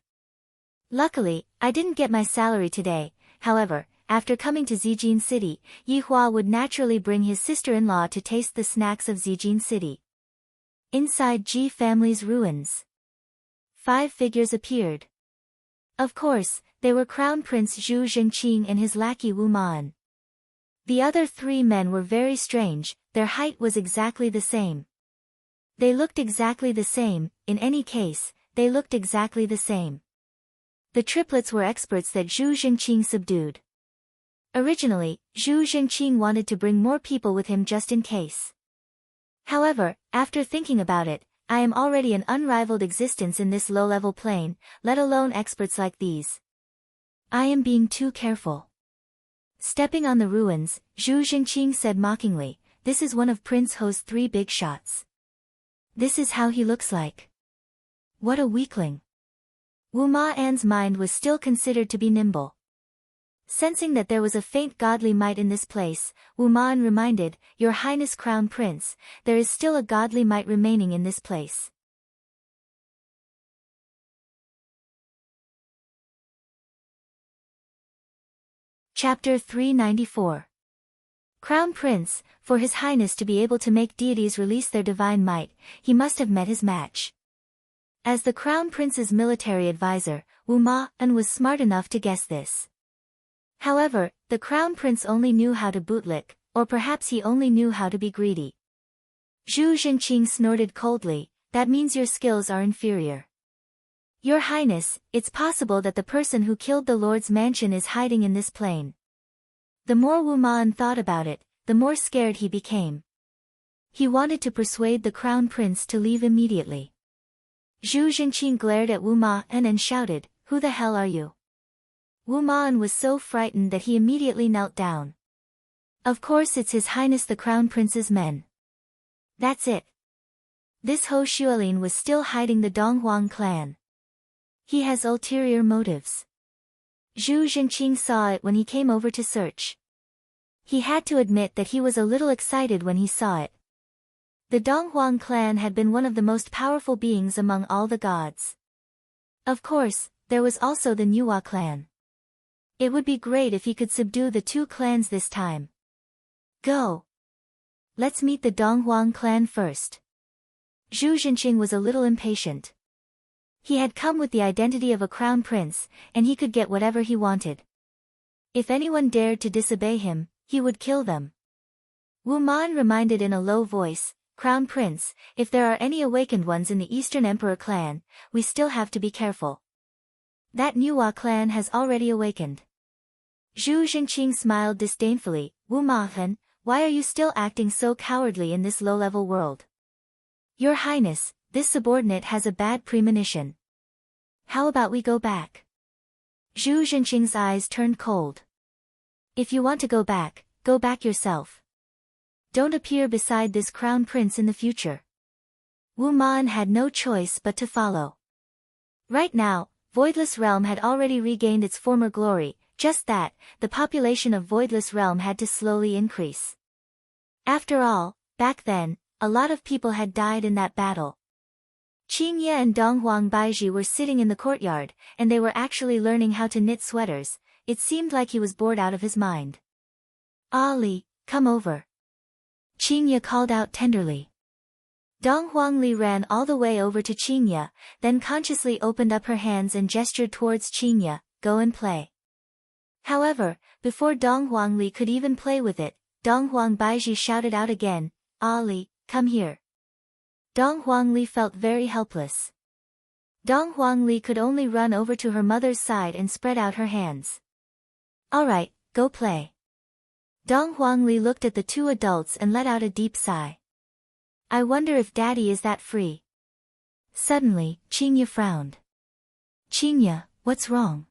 Luckily, I didn't get my salary today. However, after coming to Zijin City, Yi Hua would naturally bring his sister-in-law to taste the snacks of Zijin City. Inside Ji family's ruins. 5 figures appeared. Of course, they were Crown Prince Zhu Zhengqing and his lackey Wu Man. The other 3 men were very strange, their height was exactly the same. They looked exactly the same, in any case, they looked exactly the same. The triplets were experts that Zhu Zhengqing subdued. Originally, Zhu Zhengqing wanted to bring more people with him just in case. However, after thinking about it, I am already an unrivaled existence in this low-level plane, let alone experts like these. I am being too careful. Stepping on the ruins, Zhu Zhengqing said mockingly, this is one of Prince Ho's 3 big shots. This is how he looks like. What a weakling. Wu Ma-an's mind was still considered to be nimble. Sensing that there was a faint godly might in this place, Wu Ma-an reminded, Your Highness Crown Prince, there is still a godly might remaining in this place. Chapter 394. Crown Prince, for His Highness to be able to make deities release their divine might, he must have met his match. As the Crown Prince's military advisor, Wu Ma-an was smart enough to guess this. However, the Crown Prince only knew how to bootlick, or perhaps he only knew how to be greedy. Zhu Zhengqing snorted coldly, that means your skills are inferior. Your Highness, it's possible that the person who killed the Lord's mansion is hiding in this plane. The more Wu Ma-an thought about it, the more scared he became. He wanted to persuade the Crown Prince to leave immediately. Zhu Zhengqing glared at Wu Ma-an and shouted, Who the hell are you? Wu Ma-an was so frightened that he immediately knelt down. Of course it's His Highness the Crown Prince's men. That's it. This Ho Xuelin was still hiding the Donghuang clan. He has ulterior motives. Zhu Zhengqing saw it when he came over to search. He had to admit that he was a little excited when he saw it. The Donghuang clan had been one of the most powerful beings among all the gods. Of course, there was also the Nuwa clan. It would be great if he could subdue the 2 clans this time. Go! Let's meet the Donghuang clan first. Zhu Zhengqing was a little impatient. He had come with the identity of a crown prince, and he could get whatever he wanted. If anyone dared to disobey him, he would kill them. Wu Man reminded in a low voice, Crown Prince, if there are any awakened ones in the Eastern Emperor clan, we still have to be careful. That Nuwa clan has already awakened. Zhu Jingqing smiled disdainfully, Wu Man, why are you still acting so cowardly in this low-level world? Your Highness, this subordinate has a bad premonition. How about we go back? Zhu Jingqing's eyes turned cold. If you want to go back yourself. Don't appear beside this crown prince in the future. Wu Man had no choice but to follow. Right now, Voidless Realm had already regained its former glory, just that, the population of Voidless Realm had to slowly increase. After all, back then, a lot of people had died in that battle. Qingye and Donghuang Baizhi were sitting in the courtyard, and they were actually learning how to knit sweaters. It seemed like he was bored out of his mind. Ali, come over. Qingye called out tenderly. Donghuang Li ran all the way over to Qingye, then consciously opened up her hands and gestured towards Qingye, go and play. However, before Donghuang Li could even play with it, Donghuang Baizhi shouted out again, Ali, come here. Donghuang Li felt very helpless. Donghuang Li could only run over to her mother's side and spread out her hands. Alright, go play. Donghuang Li looked at the two adults and let out a deep sigh. I wonder if Daddy is that free. Suddenly, Qingye frowned. Qingye, what's wrong?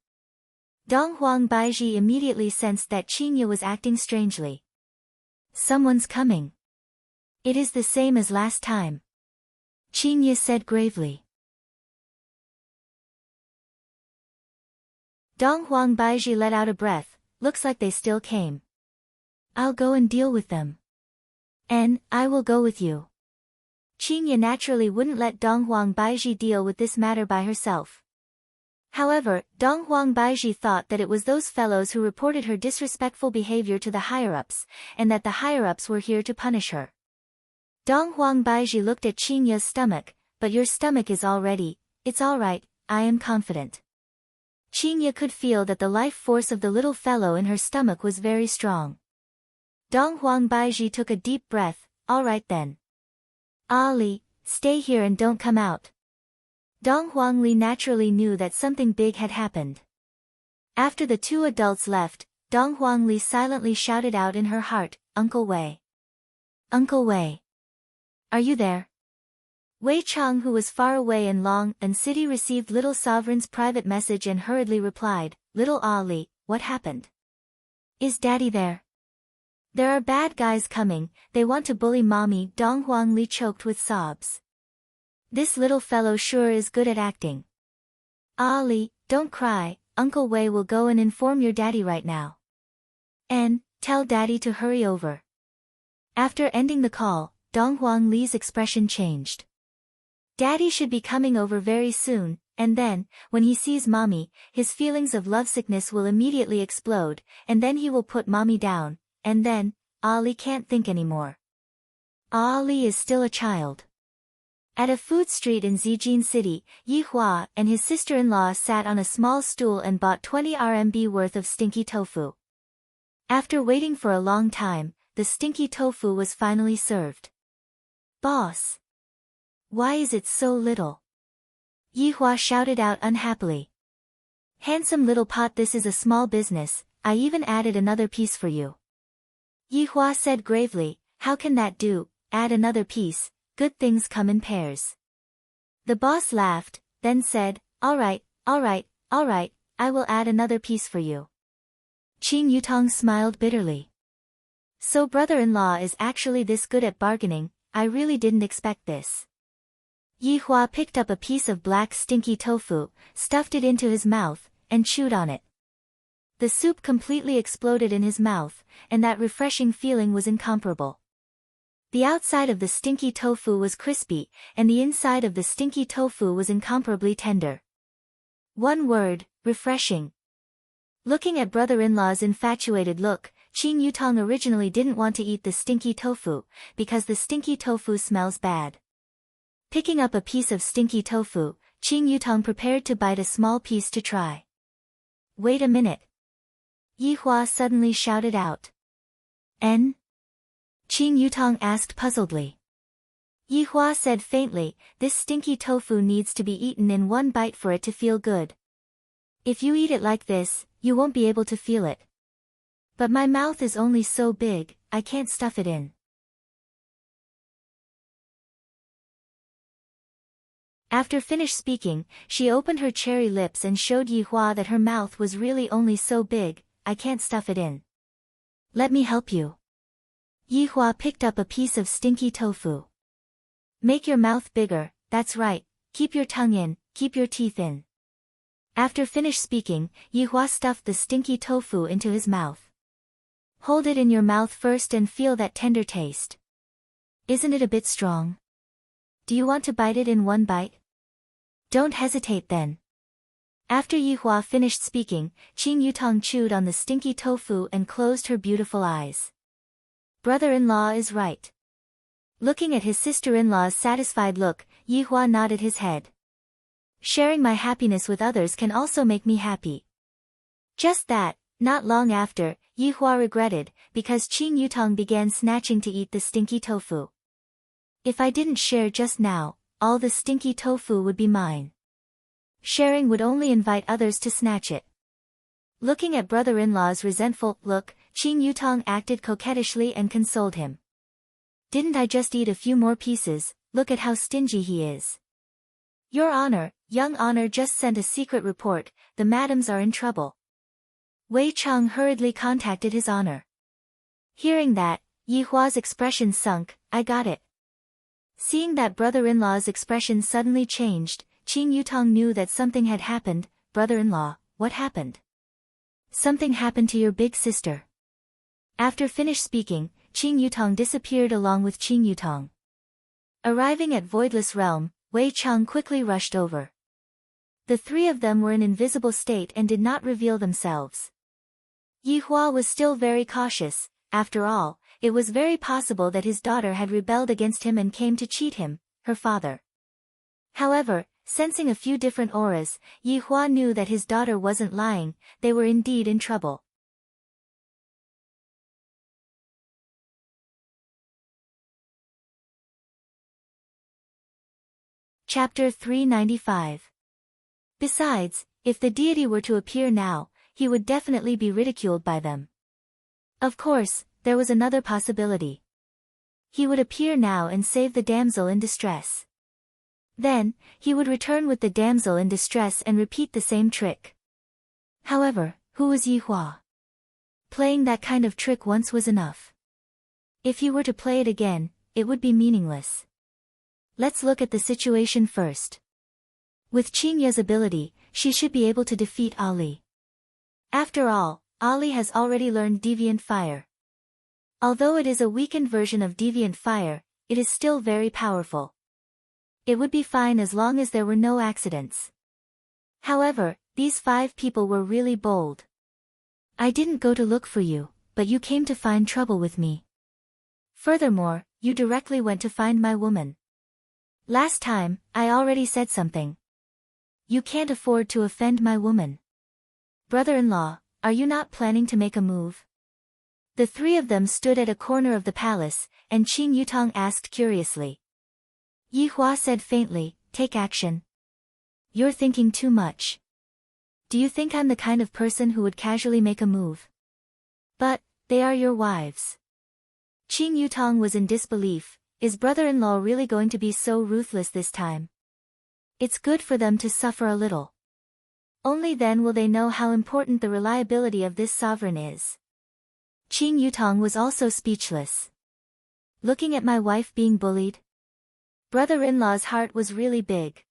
Donghuang Baizhi immediately sensed that Qingye was acting strangely. Someone's coming. It is the same as last time. Qingye said gravely. Donghuang Baizhi let out a breath, looks like they still came. I'll go and deal with them. And, I will go with you. Qingye naturally wouldn't let Donghuang Baizhi deal with this matter by herself. However, Donghuang Baizhi thought that it was those fellows who reported her disrespectful behavior to the higher-ups, and that the higher-ups were here to punish her. Donghuang Baizhi looked at Qingye's stomach, but your stomach is all ready, it's alright, I am confident. Qingye could feel that the life force of the little fellow in her stomach was very strong. Donghuang Baizhi took a deep breath, alright then. Ali, stay here and don't come out. Donghuang Li naturally knew that something big had happened. After the two adults left, Donghuang Li silently shouted out in her heart, Uncle Wei. Uncle Wei. Are you there? Wei Chang, who was far away in Long and City, received Little Sovereign's private message and hurriedly replied, Little Ali, what happened? Is Daddy there? There are bad guys coming, they want to bully Mommy. Donghuang Li choked with sobs. This little fellow sure is good at acting. Ali, don't cry, Uncle Wei will go and inform your daddy right now. And, tell Daddy to hurry over. After ending the call, Donghuang Li's expression changed. Daddy should be coming over very soon, and then, when he sees Mommy, his feelings of lovesickness will immediately explode, and then he will put Mommy down, and then, Ali can't think anymore. Ali is still a child. At a food street in Zijin City, Yi Hua and his sister-in-law sat on a small stool and bought 20 RMB worth of stinky tofu. After waiting for a long time, the stinky tofu was finally served. Boss! Why is it so little? Yi Hua shouted out unhappily. Handsome little pot, this is a small business, I even added another piece for you. Yi Hua said gravely, how can that do, add another piece, good things come in pairs. The boss laughed, then said, alright, I will add another piece for you. Qing Yutong smiled bitterly. So brother-in-law is actually this good at bargaining, I really didn't expect this. Yi Hua picked up a piece of black stinky tofu, stuffed it into his mouth, and chewed on it. The soup completely exploded in his mouth, and that refreshing feeling was incomparable. The outside of the stinky tofu was crispy, and the inside of the stinky tofu was incomparably tender. One word, refreshing. Looking at brother-in-law's infatuated look, Qing Yutong originally didn't want to eat the stinky tofu, because the stinky tofu smells bad. Picking up a piece of stinky tofu, Qing Yutong prepared to bite a small piece to try. Wait a minute. Yi Hua suddenly shouted out. "N?" Qing Yutong asked puzzledly. Yi Hua said faintly, "This stinky tofu needs to be eaten in one bite for it to feel good. If you eat it like this, you won't be able to feel it. But my mouth is only so big, I can't stuff it in." After finished speaking, she opened her cherry lips and showed Yi Hua that her mouth was really only so big, "I can't stuff it in. Let me help you." Yi Hua picked up a piece of stinky tofu. "Make your mouth bigger, that's right, keep your tongue in, keep your teeth in." After finished speaking, Yi Hua stuffed the stinky tofu into his mouth. "Hold it in your mouth first and feel that tender taste. Isn't it a bit strong? Do you want to bite it in one bite? Don't hesitate then." After Yi Hua finished speaking, Qing Yutong chewed on the stinky tofu and closed her beautiful eyes. Brother-in-law is right. Looking at his sister-in-law's satisfied look, Yi Hua nodded his head. Sharing my happiness with others can also make me happy. Just that, not long after, Yi Hua regretted, because Qing Yutong began snatching to eat the stinky tofu. If I didn't share just now, all the stinky tofu would be mine. Sharing would only invite others to snatch it. Looking at brother-in-law's resentful look, Qing Yutong acted coquettishly and consoled him. "Didn't I just eat a few more pieces? Look at how stingy he is." "Your Honor, Young Honor just sent a secret report, the madams are in trouble." Wei Cheng hurriedly contacted His Honor. Hearing that, Yi Hua's expression sunk. "I got it." Seeing that brother-in-law's expression suddenly changed, Qing Yutong knew that something had happened. "Brother-in-law, what happened?" "Something happened to your big sister." After finished speaking, Qing Yutong disappeared along with Qing Yutong. Arriving at Voidless Realm, Wei Cheng quickly rushed over. The three of them were in invisible state and did not reveal themselves. Yi Hua was still very cautious. After all, it was very possible that his daughter had rebelled against him and came to cheat him, her father. However, sensing a few different auras, Yi Hua knew that his daughter wasn't lying, they were indeed in trouble. Chapter 395. Besides, if the deity were to appear now, he would definitely be ridiculed by them. Of course, there was another possibility. He would appear now and save the damsel in distress. Then, he would return with the damsel in distress and repeat the same trick. However, who was Yi Hua? Playing that kind of trick once was enough. If he were to play it again, it would be meaningless. Let's look at the situation first. With Qing Ye's ability, she should be able to defeat Ali. After all, Ali has already learned Deviant Fire. Although it is a weakened version of Deviant Fire, it is still very powerful. It would be fine as long as there were no accidents. However, these 5 people were really bold. "I didn't go to look for you, but you came to find trouble with me. Furthermore, you directly went to find my woman. Last time, I already said something. You can't afford to offend my woman. Brother-in-law, are you not planning to make a move?" The three of them stood at a corner of the palace, and Qing Yutong asked curiously. Yi Hua said faintly, "Take action. You're thinking too much. Do you think I'm the kind of person who would casually make a move? But, they are your wives." Qing Yutong was in disbelief. Is brother-in-law really going to be so ruthless this time? It's good for them to suffer a little. Only then will they know how important the reliability of this sovereign is. Qing Yutong was also speechless. Looking at my wife being bullied? Brother-in-law's heart was really big.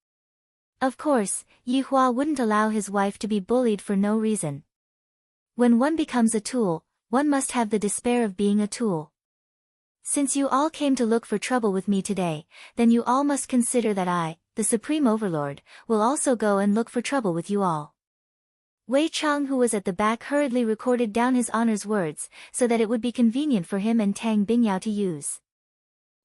Of course, Yi Hua wouldn't allow his wife to be bullied for no reason. When one becomes a tool, one must have the despair of being a tool. Since you all came to look for trouble with me today, then you all must consider that I, the Supreme Overlord, will also go and look for trouble with you all. Wei Cheng, who was at the back, hurriedly recorded down His Honor's words, so that it would be convenient for him and Tang Bingyao to use.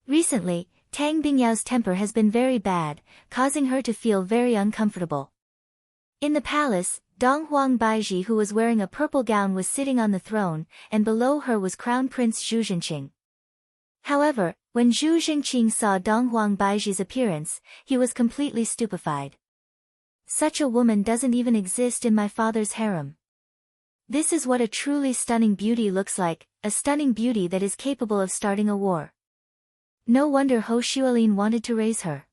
Recently, Tang Bingyao's temper has been very bad, causing her to feel very uncomfortable. In the palace, Dong Huang Baiji, who was wearing a purple gown, was sitting on the throne, and below her was Crown Prince Zhu Zhenqing. However, when Zhu Zhenqing saw Dong Huang Baiji's appearance, he was completely stupefied. Such a woman doesn't even exist in my father's harem. This is what a truly stunning beauty looks like, a stunning beauty that is capable of starting a war. No wonder Ho Xuelin wanted to raise her.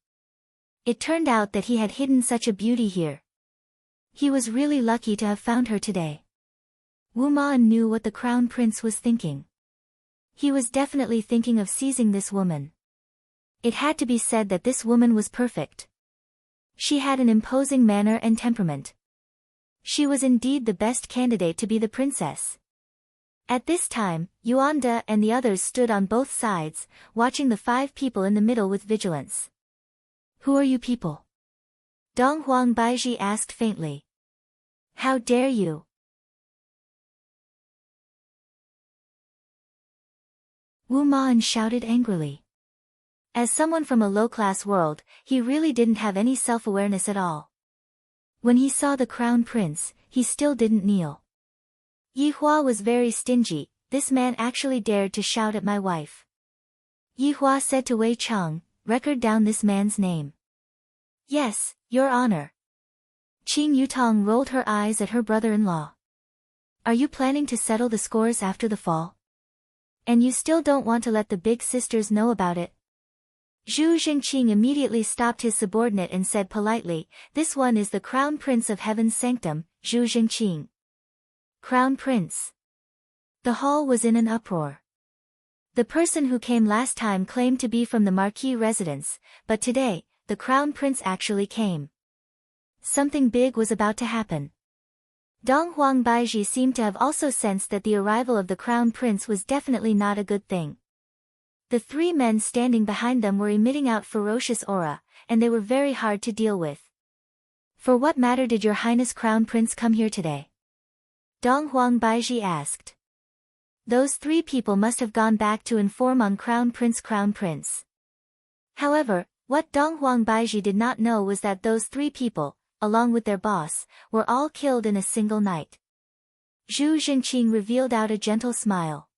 It turned out that he had hidden such a beauty here. He was really lucky to have found her today. Wu Man knew what the crown prince was thinking. He was definitely thinking of seizing this woman. It had to be said that this woman was perfect. She had an imposing manner and temperament. She was indeed the best candidate to be the princess. At this time, Yuan De and the others stood on both sides, watching the 5 people in the middle with vigilance. "Who are you people?" Dong Huang Baiji asked faintly. "How dare you?" Wu Man shouted angrily. As someone from a low-class world, he really didn't have any self-awareness at all. When he saw the crown prince, he still didn't kneel. Yi Hua was very stingy. This man actually dared to shout at my wife. Yi Hua said to Wei Cheng, "Record down this man's name." "Yes, Your Honor." Qing Yutong rolled her eyes at her brother-in-law. "Are you planning to settle the scores after the fall? And you still don't want to let the big sisters know about it?" Zhu Zhenqing immediately stopped his subordinate and said politely, "This one is the Crown Prince of Heaven's Sanctum, Zhu Zhenqing." Crown Prince. The hall was in an uproar. The person who came last time claimed to be from the Marquis residence, but today, the Crown Prince actually came. Something big was about to happen. Dong Huang Baiji seemed to have also sensed that the arrival of the Crown Prince was definitely not a good thing. The 3 men standing behind them were emitting out ferocious aura, and they were very hard to deal with. "For what matter did Your Highness Crown Prince come here today?" Dong Huang Baiji asked. Those 3 people must have gone back to inform on Crown Prince. However, what Dong Huang Baiji did not know was that those 3 people, along with their boss, were all killed in a single night. Zhu Zhenqing revealed out a gentle smile.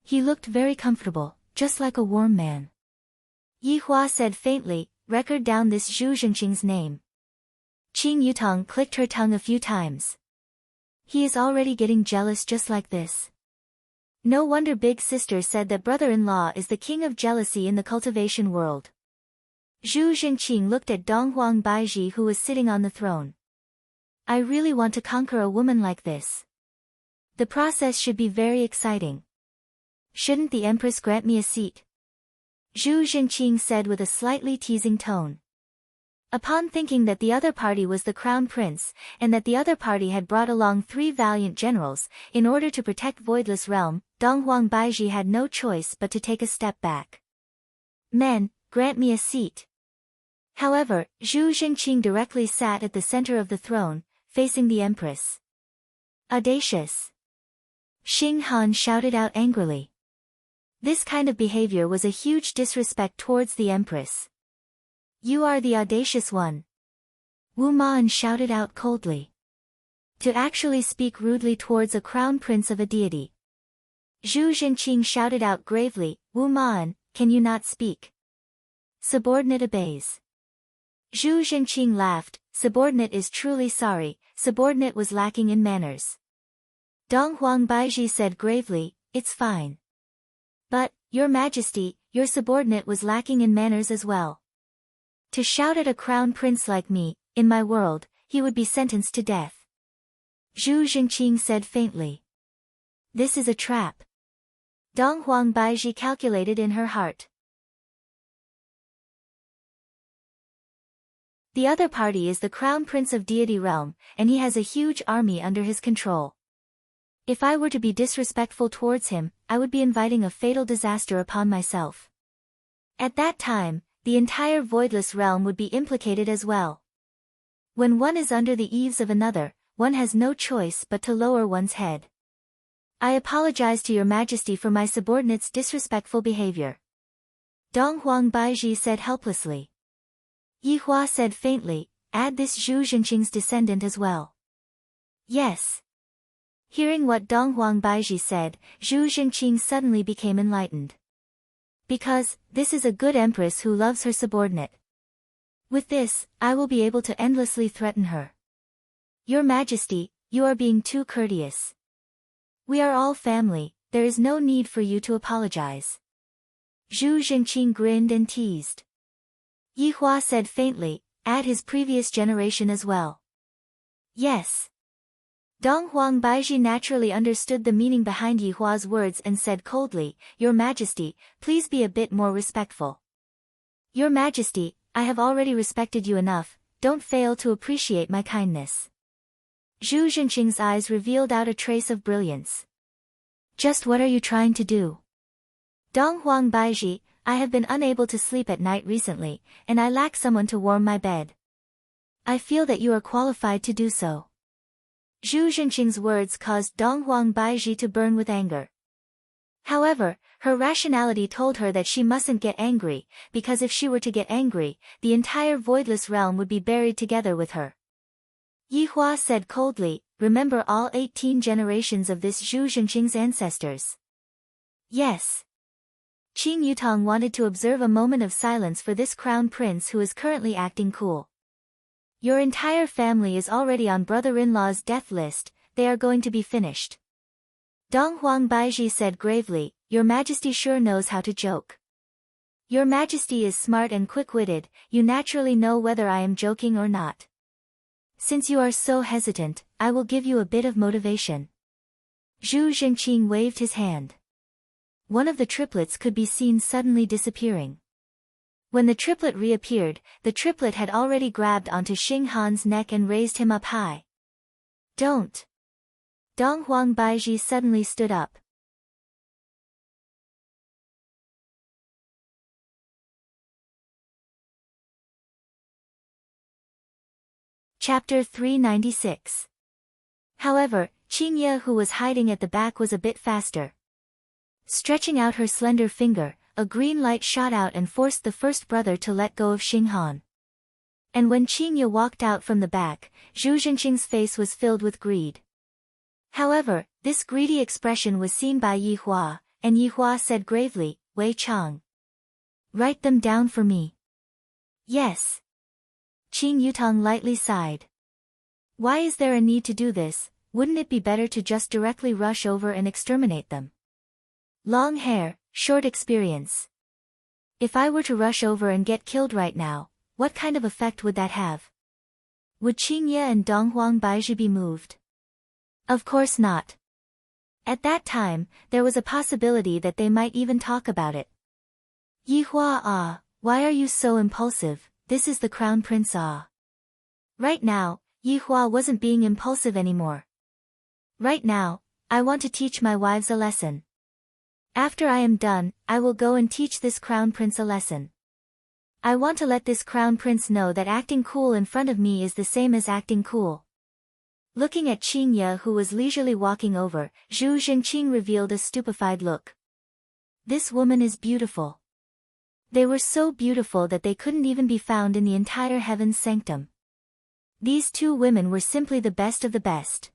He looked very comfortable, just like a warm man. Yi Hua said faintly, "Record down this Zhu Zhenqing's name." Qing Yutong clicked her tongue a few times. He is already getting jealous just like this. No wonder Big Sister said that brother-in-law is the king of jealousy in the cultivation world. Zhu Zhenqing looked at Dong Huang Baiji, who was sitting on the throne. "I really want to conquer a woman like this. The process should be very exciting. Shouldn't the Empress grant me a seat?" Zhu Zhenqing said with a slightly teasing tone. Upon thinking that the other party was the Crown Prince, and that the other party had brought along 3 valiant generals, in order to protect Voidless Realm, Dong Huang Baiji had no choice but to take a step back. "Men, grant me a seat." However, Zhu Zhenqing directly sat at the center of the throne, facing the Empress. "Audacious!" Xing Han shouted out angrily. This kind of behavior was a huge disrespect towards the Empress. "You are the audacious one." Wu Man shouted out coldly. To actually speak rudely towards a crown prince of a deity. Zhu Zhenqing shouted out gravely, "Wu Man, can you not speak?" Subordinate obeys. Zhu Zhenqing laughed, "Subordinate is truly sorry, subordinate was lacking in manners." Dong Huang Baiji said gravely, "It's fine. But, Your Majesty, your subordinate was lacking in manners as well. To shout at a crown prince like me, in my world, he would be sentenced to death." Zhu Zhenqing said faintly. "This is a trap." Dong Huang Baiji calculated in her heart. The other party is the Crown Prince of Deity Realm, and he has a huge army under his control. If I were to be disrespectful towards him, I would be inviting a fatal disaster upon myself. At that time, the entire Voidless Realm would be implicated as well. When one is under the eaves of another, one has no choice but to lower one's head. "I apologize to Your Majesty for my subordinate's disrespectful behavior." Dong Huang Baiji said helplessly. Yi Hua said faintly, "Add this Zhu Zhenqing's descendant as well." Yes. Hearing what Dong Huang Baiji said, Zhu Jingqing suddenly became enlightened. Because, this is a good empress who loves her subordinate. With this, I will be able to endlessly threaten her. Your Majesty, you are being too courteous. We are all family, there is no need for you to apologize. Zhu Jingqing grinned and teased. Yi Hua said faintly, add his previous generation as well. Yes. Dong Huang Baiji naturally understood the meaning behind Yi Hua's words and said coldly, Your Majesty, please be a bit more respectful. Your Majesty, I have already respected you enough, don't fail to appreciate my kindness. Zhu Jingqing's eyes revealed out a trace of brilliance. Just what are you trying to do? Dong Huang Baiji, I have been unable to sleep at night recently, and I lack someone to warm my bed. I feel that you are qualified to do so. Zhu Jingqing's words caused Dong Huang Baiji to burn with anger. However, her rationality told her that she mustn't get angry, because if she were to get angry, the entire voidless realm would be buried together with her. Yi Hua said coldly, remember all 18 generations of this Zhu Jingqing's ancestors. Yes. Qing Yutong wanted to observe a moment of silence for this crown prince who is currently acting cool. Your entire family is already on brother-in-law's death list, they are going to be finished. Dong Huang Baiji said gravely, Your Majesty sure knows how to joke. Your Majesty is smart and quick-witted, you naturally know whether I am joking or not. Since you are so hesitant, I will give you a bit of motivation. Zhu Jingqing waved his hand. One of the triplets could be seen suddenly disappearing. When the triplet reappeared, the triplet had already grabbed onto Xing Han's neck and raised him up high. Don't. Dong Huang Baiji suddenly stood up. Chapter 396. However, Qingye who was hiding at the back was a bit faster. Stretching out her slender finger, a green light shot out and forced the first brother to let go of Xing Han. And when Qingye walked out from the back, Zhu Jingqing's face was filled with greed. However, this greedy expression was seen by Yi Hua, and Yi Hua said gravely, Wei Chang. Write them down for me. Yes. Qing Yutong lightly sighed. Why is there a need to do this? Wouldn't it be better to just directly rush over and exterminate them? Long hair, short experience. If I were to rush over and get killed right now, what kind of effect would that have? Would Qingye and Dong Huang Baiji be moved? Of course not. At that time, there was a possibility that they might even talk about it. Yi Hua why are you so impulsive? This is the crown prince Right now, Yi Hua wasn't being impulsive anymore. Right now, I want to teach my wives a lesson. After I am done, I will go and teach this crown prince a lesson. I want to let this crown prince know that acting cool in front of me is the same as acting cool. Looking at Qingye who was leisurely walking over, Zhu Jingqing revealed a stupefied look. This woman is beautiful. They were so beautiful that they couldn't even be found in the entire heaven's sanctum. These two women were simply the best of the best.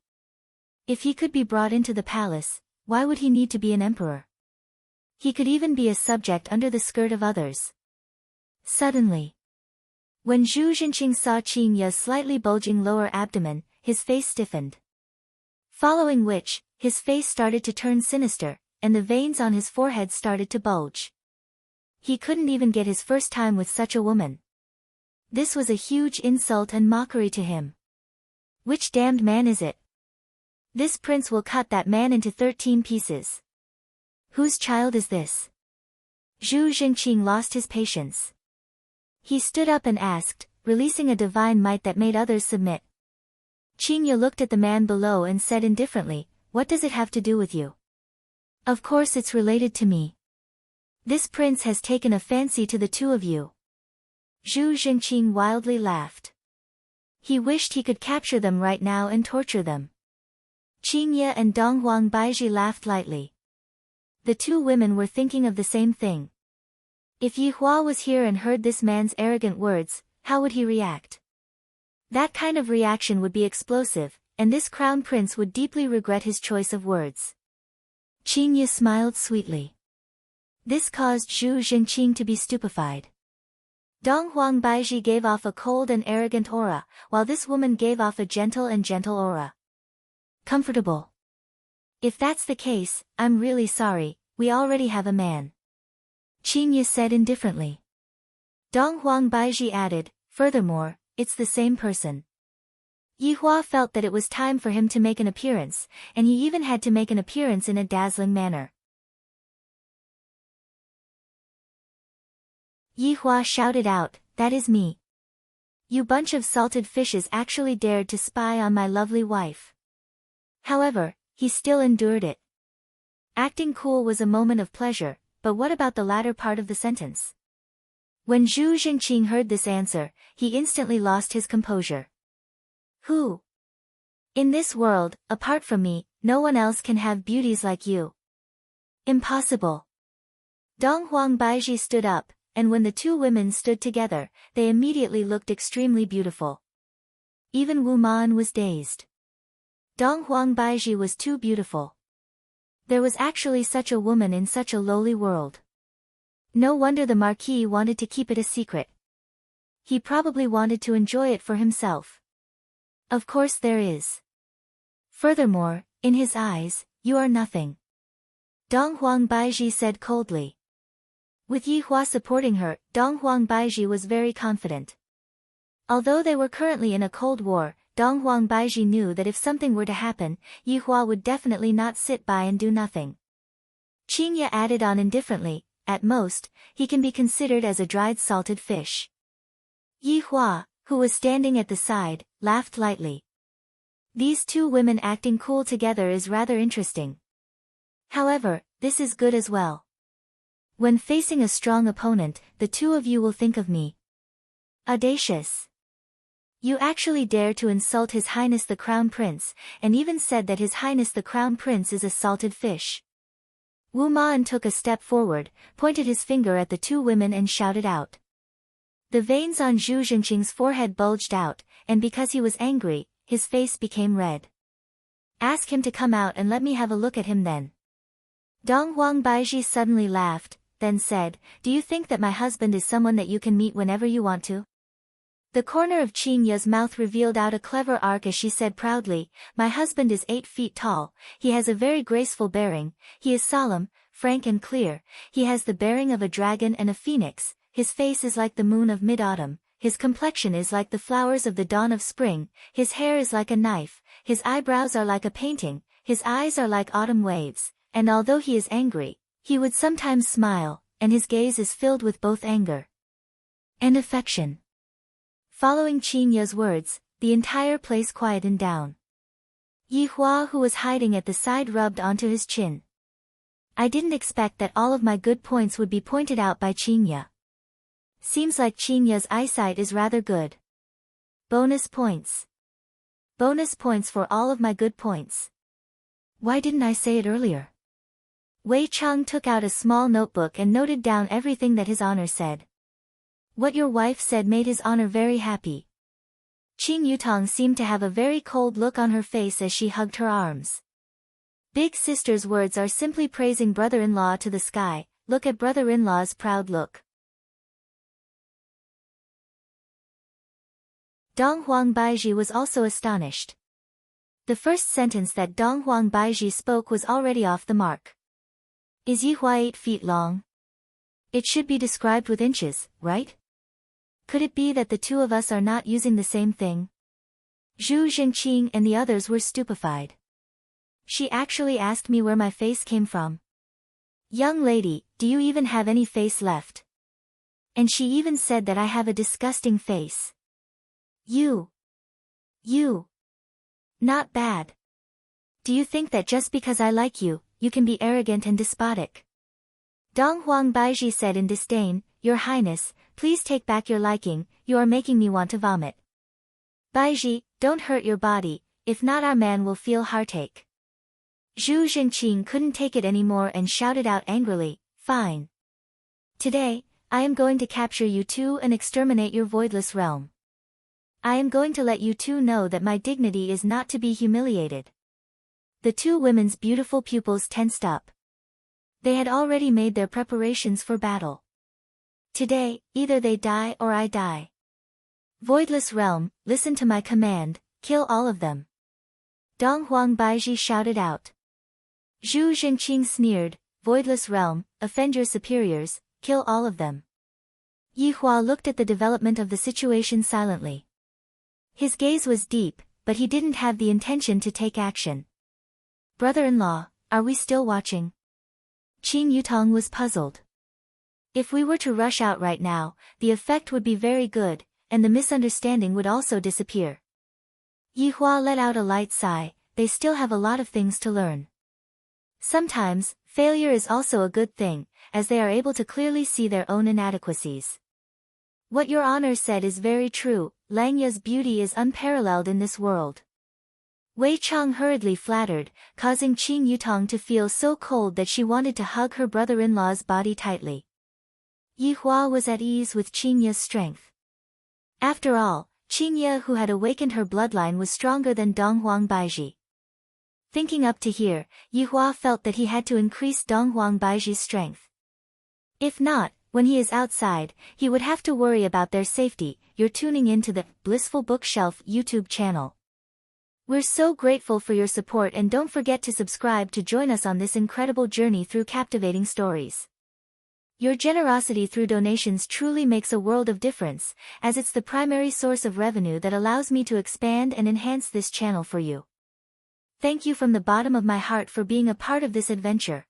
If he could be brought into the palace, why would he need to be an emperor? He could even be a subject under the skirt of others. Suddenly, when Zhu Jingqing saw Qingye's slightly bulging lower abdomen, his face stiffened. Following which, his face started to turn sinister, and the veins on his forehead started to bulge. He couldn't even get his first time with such a woman. This was a huge insult and mockery to him. Which damned man is it? This prince will cut that man into 13 pieces. Whose child is this? Zhu Jingqing lost his patience. He stood up and asked, releasing a divine might that made others submit. Qingye looked at the man below and said indifferently, What does it have to do with you? Of course it's related to me. This prince has taken a fancy to the two of you. Zhu Jingqing wildly laughed. He wished he could capture them right now and torture them. Qingye and Dong Huang Baiji laughed lightly. The two women were thinking of the same thing. If Yi Hua was here and heard this man's arrogant words, how would he react? That kind of reaction would be explosive, and this crown prince would deeply regret his choice of words. Qingye smiled sweetly. This caused Zhu Zhenqing to be stupefied. Dong Huang Baizhi gave off a cold and arrogant aura, while this woman gave off a gentle aura. Comfortable. If that's the case, I'm really sorry, we already have a man. Qingye said indifferently. Dong Huang Baizhi added, furthermore, it's the same person. Yihua felt that it was time for him to make an appearance, and he even had to make an appearance in a dazzling manner. Yihua shouted out, that is me. You bunch of salted fishes actually dared to spy on my lovely wife. However, he still endured it. Acting cool was a moment of pleasure, but what about the latter part of the sentence? When Zhu Zhenqing heard this answer, he instantly lost his composure. Who? In this world, apart from me, no one else can have beauties like you. Impossible. Dong Huang Baizhi stood up, and when the two women stood together, they immediately looked extremely beautiful. Even Wu Man was dazed. Dong Huang Baizhi was too beautiful. There was actually such a woman in such a lowly world. No wonder the Marquis wanted to keep it a secret. He probably wanted to enjoy it for himself. Of course there is. Furthermore, in his eyes, you are nothing. Dong Huang Baizhi said coldly. With Yihua supporting her, Dong Huang Baizhi was very confident. Although they were currently in a cold war, Dong Huang Baizhi knew that if something were to happen, Yihua would definitely not sit by and do nothing. Qingye added on indifferently, at most, he can be considered as a dried salted fish. Yihua, who was standing at the side, laughed lightly. These two women acting cool together is rather interesting. However, this is good as well. When facing a strong opponent, the two of you will think of me. Audacious. You actually dare to insult His Highness the Crown Prince, and even said that His Highness the Crown Prince is a salted fish. Wu Man took a step forward, pointed his finger at the two women and shouted out. The veins on Zhu Zhenqing's forehead bulged out, and because he was angry, his face became red. Ask him to come out and let me have a look at him then. Dong Huang Baizhi suddenly laughed, then said, do you think that my husband is someone that you can meet whenever you want to? The corner of Qingye's mouth revealed out a clever arc as she said proudly, my husband is 8 feet tall, he has a very graceful bearing, he is solemn, frank and clear, he has the bearing of a dragon and a phoenix, his face is like the moon of mid-autumn, his complexion is like the flowers of the dawn of spring, his hair is like a knife, his eyebrows are like a painting, his eyes are like autumn waves, and although he is angry, he would sometimes smile, and his gaze is filled with both anger and affection. Following Qingye's words, the entire place quietened down. Yihua, who was hiding at the side, rubbed onto his chin. I didn't expect that all of my good points would be pointed out by Qingye. Seems like Qingye's eyesight is rather good. Bonus points. Bonus points for all of my good points. Why didn't I say it earlier? Wei Cheng took out a small notebook and noted down everything that His Honor said. What your wife said made His Honor very happy. Qing Yutong seemed to have a very cold look on her face as she hugged her arms. Big sister's words are simply praising brother-in-law to the sky, look at brother-in-law's proud look. Dong Huang Baizhi was also astonished. The first sentence that Dong Huang Baizhi spoke was already off the mark. Is Yihua 8 feet long? It should be described with inches, right? Could it be that the two of us are not using the same thing? Zhu Zhenqing and the others were stupefied. She actually asked me where my face came from. Young lady, do you even have any face left? And she even said that I have a disgusting face. You. Not bad. Do you think that just because I like you, you can be arrogant and despotic? Dong Huang Baizhi said in disdain, Your Highness, please take back your liking, you are making me want to vomit. Baizhi, don't hurt your body, if not our man will feel heartache. Zhu Zhenqing couldn't take it anymore and shouted out angrily, Fine. Today, I am going to capture you two and exterminate your voidless realm. I am going to let you two know that my dignity is not to be humiliated. The two women's beautiful pupils tensed up. They had already made their preparations for battle. Today, either they die or I die. Voidless realm, listen to my command, kill all of them. Dong Huang Baiji shouted out. Zhu Jingqing sneered, Voidless realm, offend your superiors, kill all of them. Yi Hua looked at the development of the situation silently. His gaze was deep, but he didn't have the intention to take action. Brother-in-law, are we still watching? Qing Yutong was puzzled. If we were to rush out right now, the effect would be very good, and the misunderstanding would also disappear. Yi Hua let out a light sigh, they still have a lot of things to learn. Sometimes, failure is also a good thing, as they are able to clearly see their own inadequacies. What your honor said is very true, Langya's beauty is unparalleled in this world. Wei Chang hurriedly flattered, causing Qing Yutong to feel so cold that she wanted to hug her brother-in-law's body tightly. Yi Hua was at ease with Qing Ye's strength. After all, Qing Ye who had awakened her bloodline was stronger than Dong Huang Baiji. Thinking up to here, Yi Hua felt that he had to increase Dong Huang Baiji's strength. If not, when he is outside, he would have to worry about their safety. You're tuning into the Blissful Bookshelf YouTube channel. We're so grateful for your support and don't forget to subscribe to join us on this incredible journey through captivating stories. Your generosity through donations truly makes a world of difference, as it's the primary source of revenue that allows me to expand and enhance this channel for you. Thank you from the bottom of my heart for being a part of this adventure.